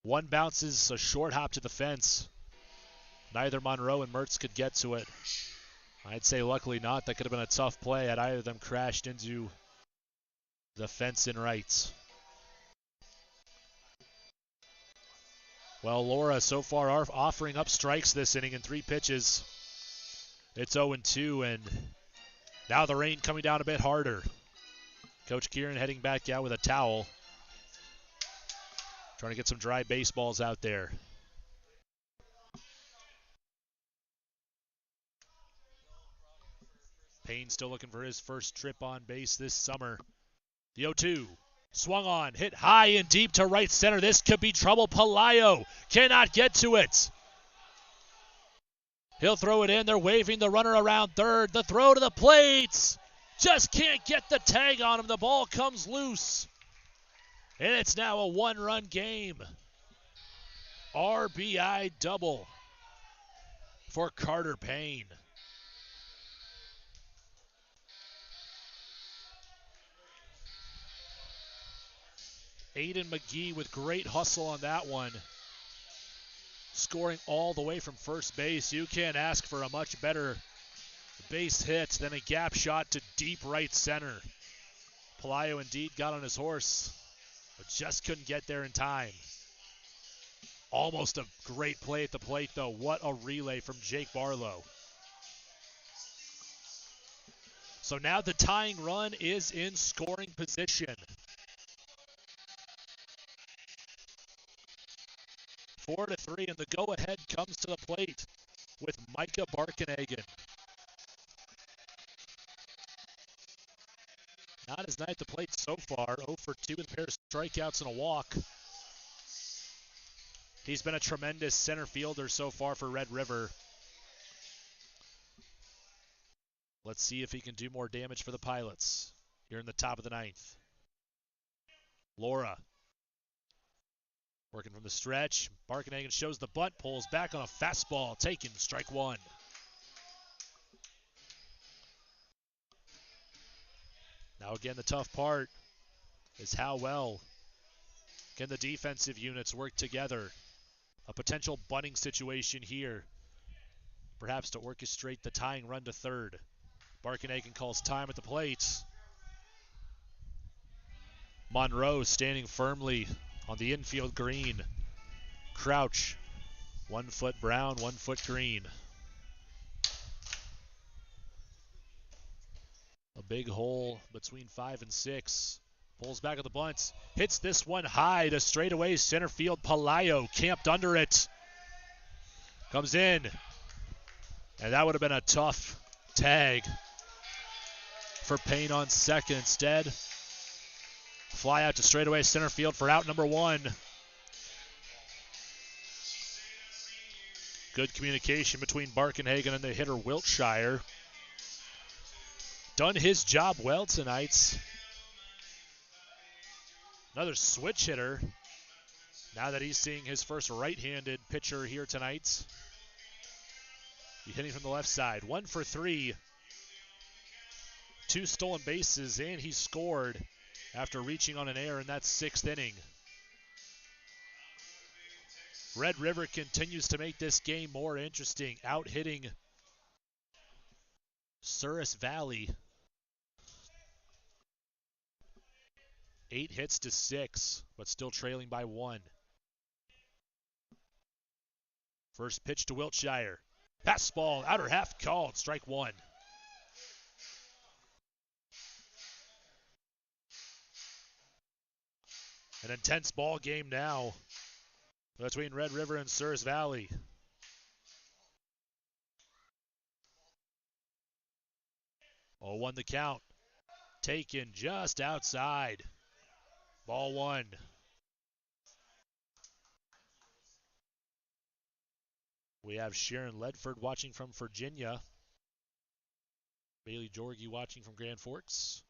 One bounces a short hop to the fence. Neither Monroe and Mertz could get to it. I'd say luckily not. That could have been a tough play had either of them crashed into the fence in right. Well, Laura so far are offering up strikes this inning in 3 pitches. It's 0-2, and now the rain coming down a bit harder. Coach Kieran heading back out with a towel. Trying to get some dry baseballs out there. Payne still looking for his first trip on base this summer. The 0-2. Swung on, hit high and deep to right center. This could be trouble. Palayo cannot get to it. He'll throw it in. They're waving the runner around third. The throw to the plate. Just can't get the tag on him. The ball comes loose. And it's now a one-run game. RBI double for Carter Payne. Aiden McGee with great hustle on that one. Scoring all the way from first base. You can't ask for a much better base hit than a gap shot to deep right center. Pelayo indeed got on his horse, but just couldn't get there in time. Almost a great play at the plate, though. What a relay from Jake Barlow. So now the tying run is in scoring position. 4-3, and the go-ahead comes to the plate with Micah Barkenhagen. Not his night at the plate so far. 0 for 2 with a pair of strikeouts and a walk. He's been a tremendous center fielder so far for Red River. Let's see if he can do more damage for the Pilots here in the top of the ninth. Laura working from the stretch. Barkenhagen shows the butt, pulls back on a fastball, taken, strike one. Now again, the tough part is how well can the defensive units work together. A potential bunting situation here, perhaps to orchestrate the tying run to third. Barkenhagen calls time at the plate. Monroe standing firmly on the infield green. Crouch, 1 foot brown, 1 foot green. A big hole between 5 and 6. Pulls back at the bunt. Hits this one high to straightaway center field. Pelayo camped under it. Comes in. And that would have been a tough tag for Payne on second. Instead, fly out to straightaway center field for out number 1. Good communication between Barkenhagen and the hitter Wiltshire. Done his job well tonight. Another switch hitter. Now that he's seeing his first right-handed pitcher here tonight. He's hitting from the left side. 1 for 3. 2 stolen bases, and he scored after reaching on an error in that 6th inning. Red River continues to make this game more interesting, out-hitting Souris Valley. 8 hits to 6, but still trailing by 1. First pitch to Wiltshire. Fastball, outer half called, strike 1. An intense ball game now between Red River and Souris Valley. Oh, 1 the count. Taken just outside. Ball 1. We have Sharon Ledford watching from Virginia. Bailey Jorge watching from Grand Forks.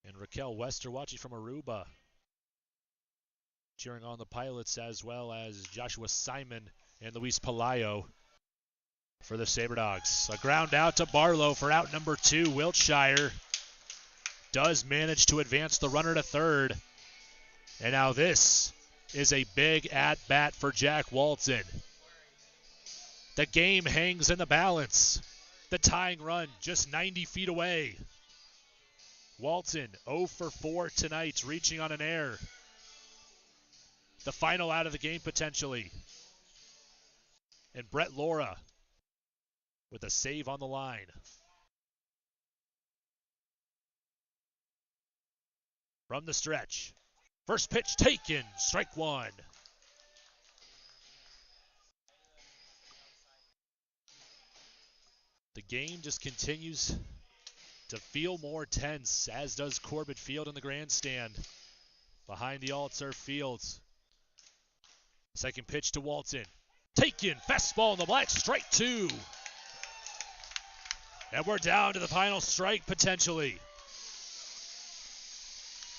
And Raquel Wester watching from Aruba. Cheering on the Pilots, as well as Joshua Simon and Luis Pelayo for the Sabre Dogs. A ground out to Barlow for out number 2. Wiltshire does manage to advance the runner to third. And now this is a big at-bat for Jack Walton. The game hangs in the balance. The tying run just 90 feet away. Walton 0 for 4 tonight, reaching on an error. The final out of the game potentially. And Brett Laura with a save on the line. From the stretch. First pitch taken, strike 1. The game just continues to feel more tense, as does Corbett Field in the grandstand behind the Alt-Surf Fields. Second pitch to Walton. Taken, fastball in the black, strike 2. And we're down to the final strike potentially.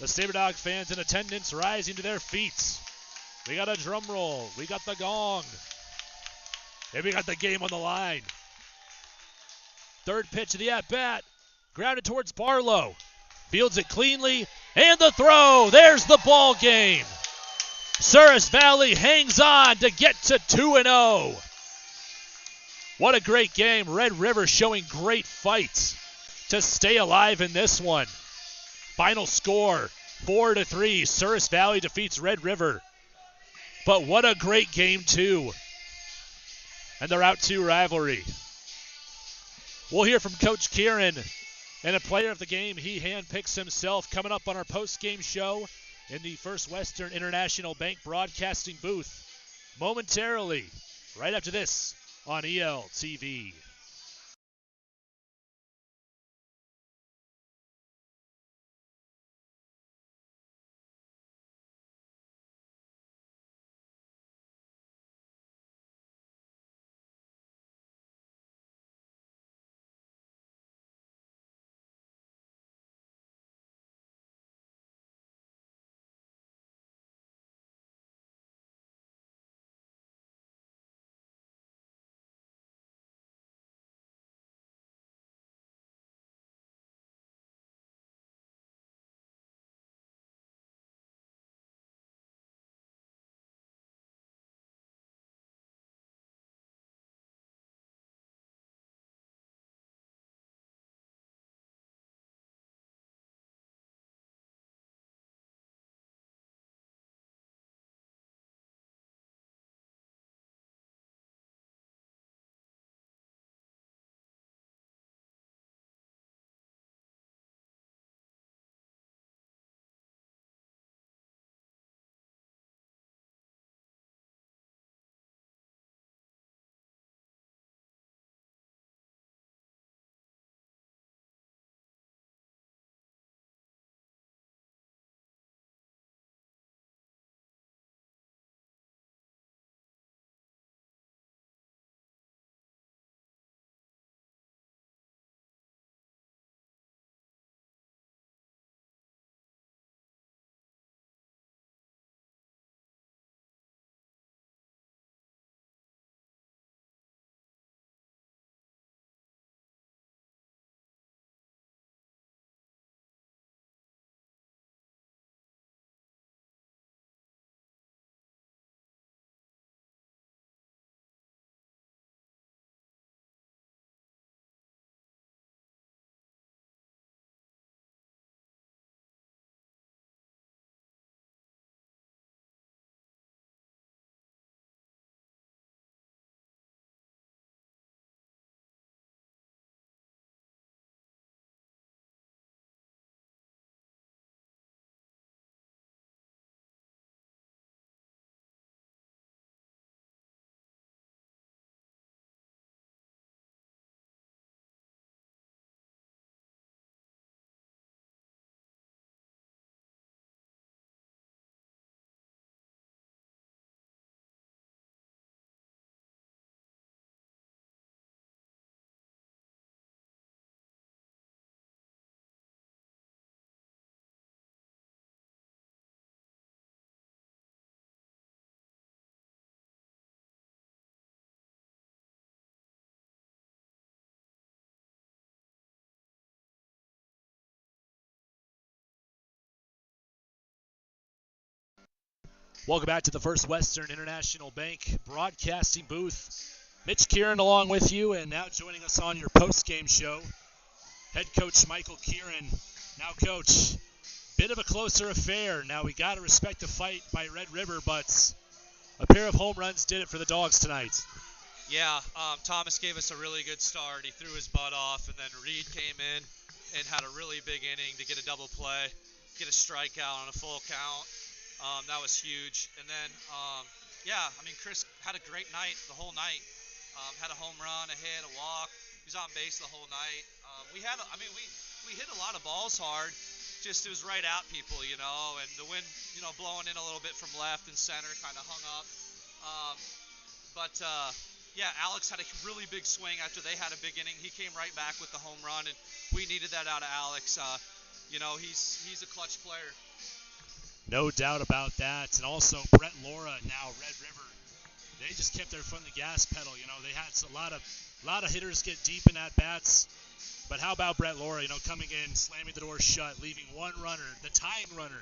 The Sabre Dog fans in attendance rising to their feet. We got a drum roll. We got the gong. And we got the game on the line. Third pitch of the at-bat. Grounded towards Barlow. Fields it cleanly. And the throw. There's the ball game. Souris Valley hangs on to get to 2-0. What a great game. Red River showing great fight to stay alive in this one. Final score, 4-3. Souris Valley defeats Red River. But what a great game, too. And they're out 2 rivalry. We'll hear from Coach Kieran and a player of the game he handpicks himself coming up on our post-game show in the First Western International Bank broadcasting booth momentarily, right after this on ELTV. Welcome back to the First Western International Bank broadcasting booth. Mitch Kieran along with you, and now joining us on your post-game show, head coach Michael Kieran. Now, Coach, bit of a closer affair. Now, we got to respect the fight by Red River, but a pair of home runs did it for the Dogs tonight. Yeah, Thomas gave us a really good start. He threw his butt off, and then Reed came in and had a really big inning to get a double play, get a strikeout on a full count. That was huge. And then, Chris had a great night the whole night. Had a home run, a hit, a walk. He was on base the whole night. We hit a lot of balls hard. Just it was right at people, and the wind, blowing in a little bit from left and center kind of hung up. But yeah, Alex had a really big swing after they had a big inning. He came right back with the home run, and we needed that out of Alex. He's a clutch player. No doubt about that. And also Brett Laura, now Red River. They just kept their foot on the gas pedal. They had a lot of hitters get deep in at bats. But how about Brett Laura, coming in, slamming the door shut, leaving one runner, the tying runner,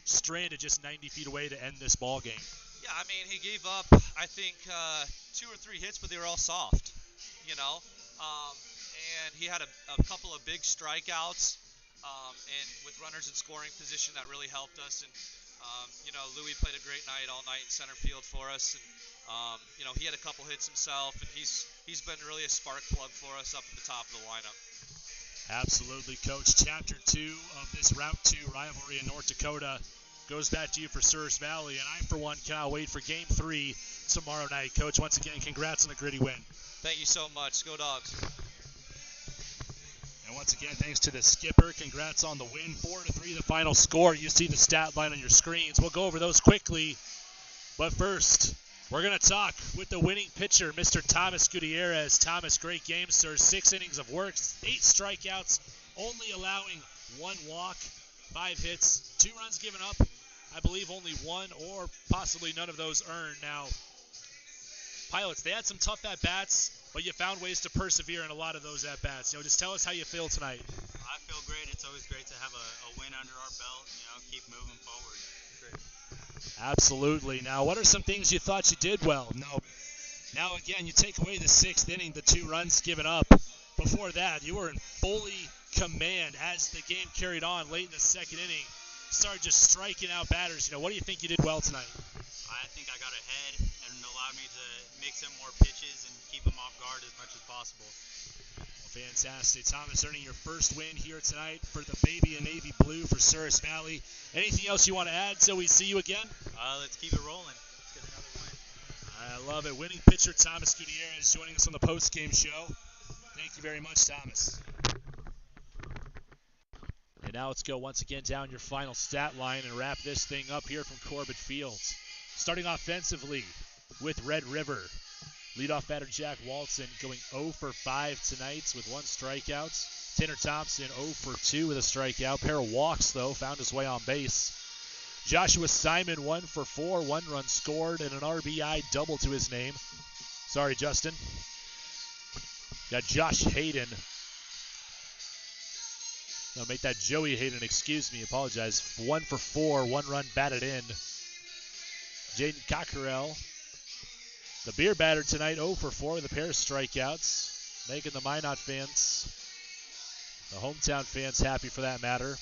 stranded just 90 feet away to end this ball game. Yeah, I mean, he gave up, I think, 2 or 3 hits, but they were all soft, and he had a couple of big strikeouts, and with runners in scoring position, that really helped us. And, Louis played a great night all night in center field for us. And, he had a couple hits himself, and he's been really a spark plug for us up at the top of the lineup. Absolutely, Coach. Chapter 2 of this Route 2 rivalry in North Dakota goes back to you for Souris Valley, and I, for one, cannot wait for Game 3 tomorrow night. Coach, once again, congrats on a gritty win. Thank you so much. Go Dogs. And once again, thanks to the skipper. Congrats on the win. 4-3 the final score. You see the stat line on your screens. We'll go over those quickly. But first, we're going to talk with the winning pitcher, Mr. Thomas Gutierrez. Thomas, great game, sir. 6 innings of work, 8 strikeouts, only allowing 1 walk, 5 hits, 2 runs given up. I believe only 1 or possibly none of those earned. Now, Pilots, they had some tough at-bats, but you found ways to persevere in a lot of those at-bats. Just tell us how you feel tonight. I feel great. It's always great to have a win under our belt, keep moving forward. Great. Absolutely. Now, what are some things you thought you did well? Now, again, you take away the 6th inning, the 2 runs given up. Before that, you were in fully command as the game carried on late in the 2nd inning. Started just striking out batters. What do you think you did well tonight? I think I got ahead and allowed me to mix in more pitches and keep them off guard as much as possible. Well, fantastic. Thomas, earning your first win here tonight for the Baby and Navy Blue for Souris Valley. Anything else you want to add till we see you again? Let's keep it rolling. Let's get another win. I love it. Winning pitcher Thomas Gutierrez joining us on the post-game show. Thank you very much, Thomas. And now let's go once again down your final stat line and wrap this thing up here from Corbett Fields. Starting offensively with Red River. Leadoff batter Jack Walton going 0 for 5 tonight with 1 strikeout. Tanner Thompson 0 for 2 with a strikeout. Pair of walks, though, found his way on base. Joshua Simon 1 for 4, 1 run scored, and an RBI double to his name. Sorry, Justin. Got Josh Hayden. No, make that Joey Hayden, excuse me, apologize. 1 for 4, 1 run batted in. Jaden Cockerell, the beer batter tonight, 0 for 4 with a pair of strikeouts, making the Minot fans, the hometown fans, happy for that matter.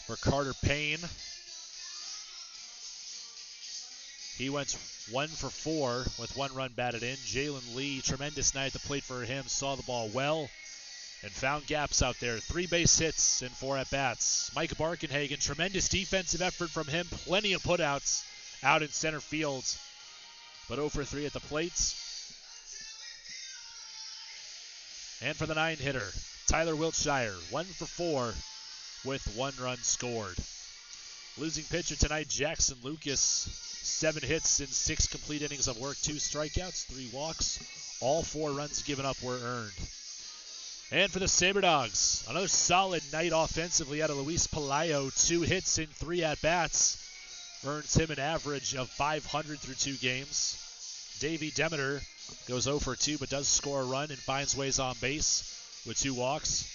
For Carter Payne, he went 1 for 4 with 1 run batted in. Jalen Lee, tremendous night at the plate for him, saw the ball well and found gaps out there. 3 base hits and 4 at-bats. Mike Barkenhagen, tremendous defensive effort from him. Plenty of putouts out in center field. But 0 for 3 at the plates. And for the 9-hitter, Tyler Wiltshire, 1 for 4 with 1 run scored. Losing pitcher tonight, Jackson Lucas. 7 hits in 6 complete innings of work, 2 strikeouts, 3 walks. All 4 runs given up were earned. And for the Sabre Dogs, another solid night offensively out of Luis Pelayo. 2 hits in 3 at-bats. Earns him an average of 500 through 2 games. Davey Demeter goes 0 for 2 but does score a run and finds ways on base with 2 walks.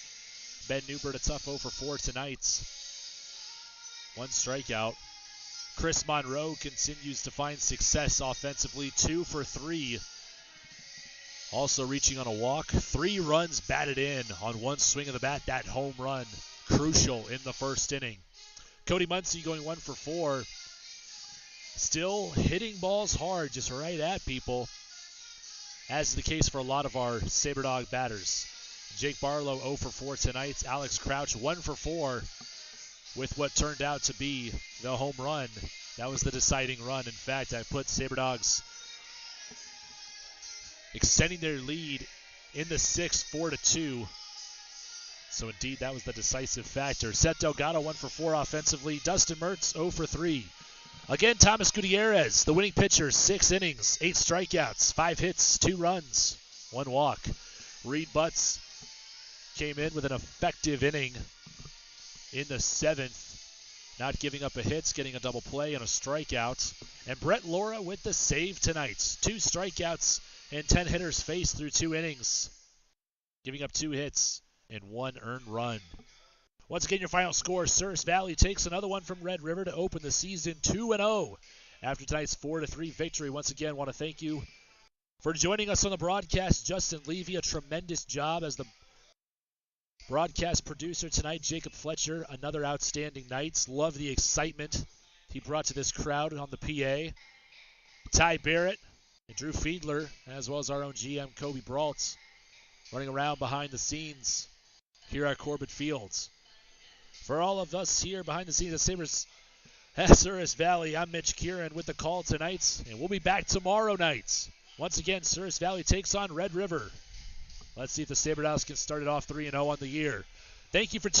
Ben Newbert a tough 0 for 4 tonight. 1 strikeout. Chris Monroe continues to find success offensively. 2 for 3. Also reaching on a walk. 3 runs batted in on 1 swing of the bat. That home run, crucial in the first inning. Cody Muncie going 1 for 4. Still hitting balls hard, just right at people, as is the case for a lot of our Sabre Dog batters. Jake Barlow 0 for 4 tonight. Alex Crouch 1 for 4 with what turned out to be the home run. That was the deciding run. In fact, I put Sabre Dogs extending their lead in the 6th, 4-2. So indeed, that was the decisive factor. Seth Delgado 1 for 4 offensively. Dustin Mertz 0 for 3 Again, Thomas Gutierrez, the winning pitcher, 6 innings, 8 strikeouts, 5 hits, 2 runs, 1 walk. Reed Butts came in with an effective inning in the 7th, not giving up a hit, getting a double play and a strikeout. And Brett Laura with the save tonight. 2 strikeouts and 10 hitters faced through 2 innings, giving up 2 hits and 1 earned run. Once again, your final score, Souris Valley takes another one from Red River to open the season 2-0 after tonight's 4-3 victory. Once again, want to thank you for joining us on the broadcast. Justin Levy, a tremendous job as the broadcast producer tonight. Jacob Fletcher, another outstanding night. Love the excitement he brought to this crowd on the PA. Ty Barrett and Drew Fiedler, as well as our own GM Kobe Braultz, running around behind the scenes here at Corbett Fields. For all of us here behind the scenes at Souris Valley, I'm Mitch Kieran with the call tonight, and we'll be back tomorrow night. Once again, Souris Valley takes on Red River. Let's see if the Sabre Dogs can start it off 3-0 on the year. Thank you for tuning in.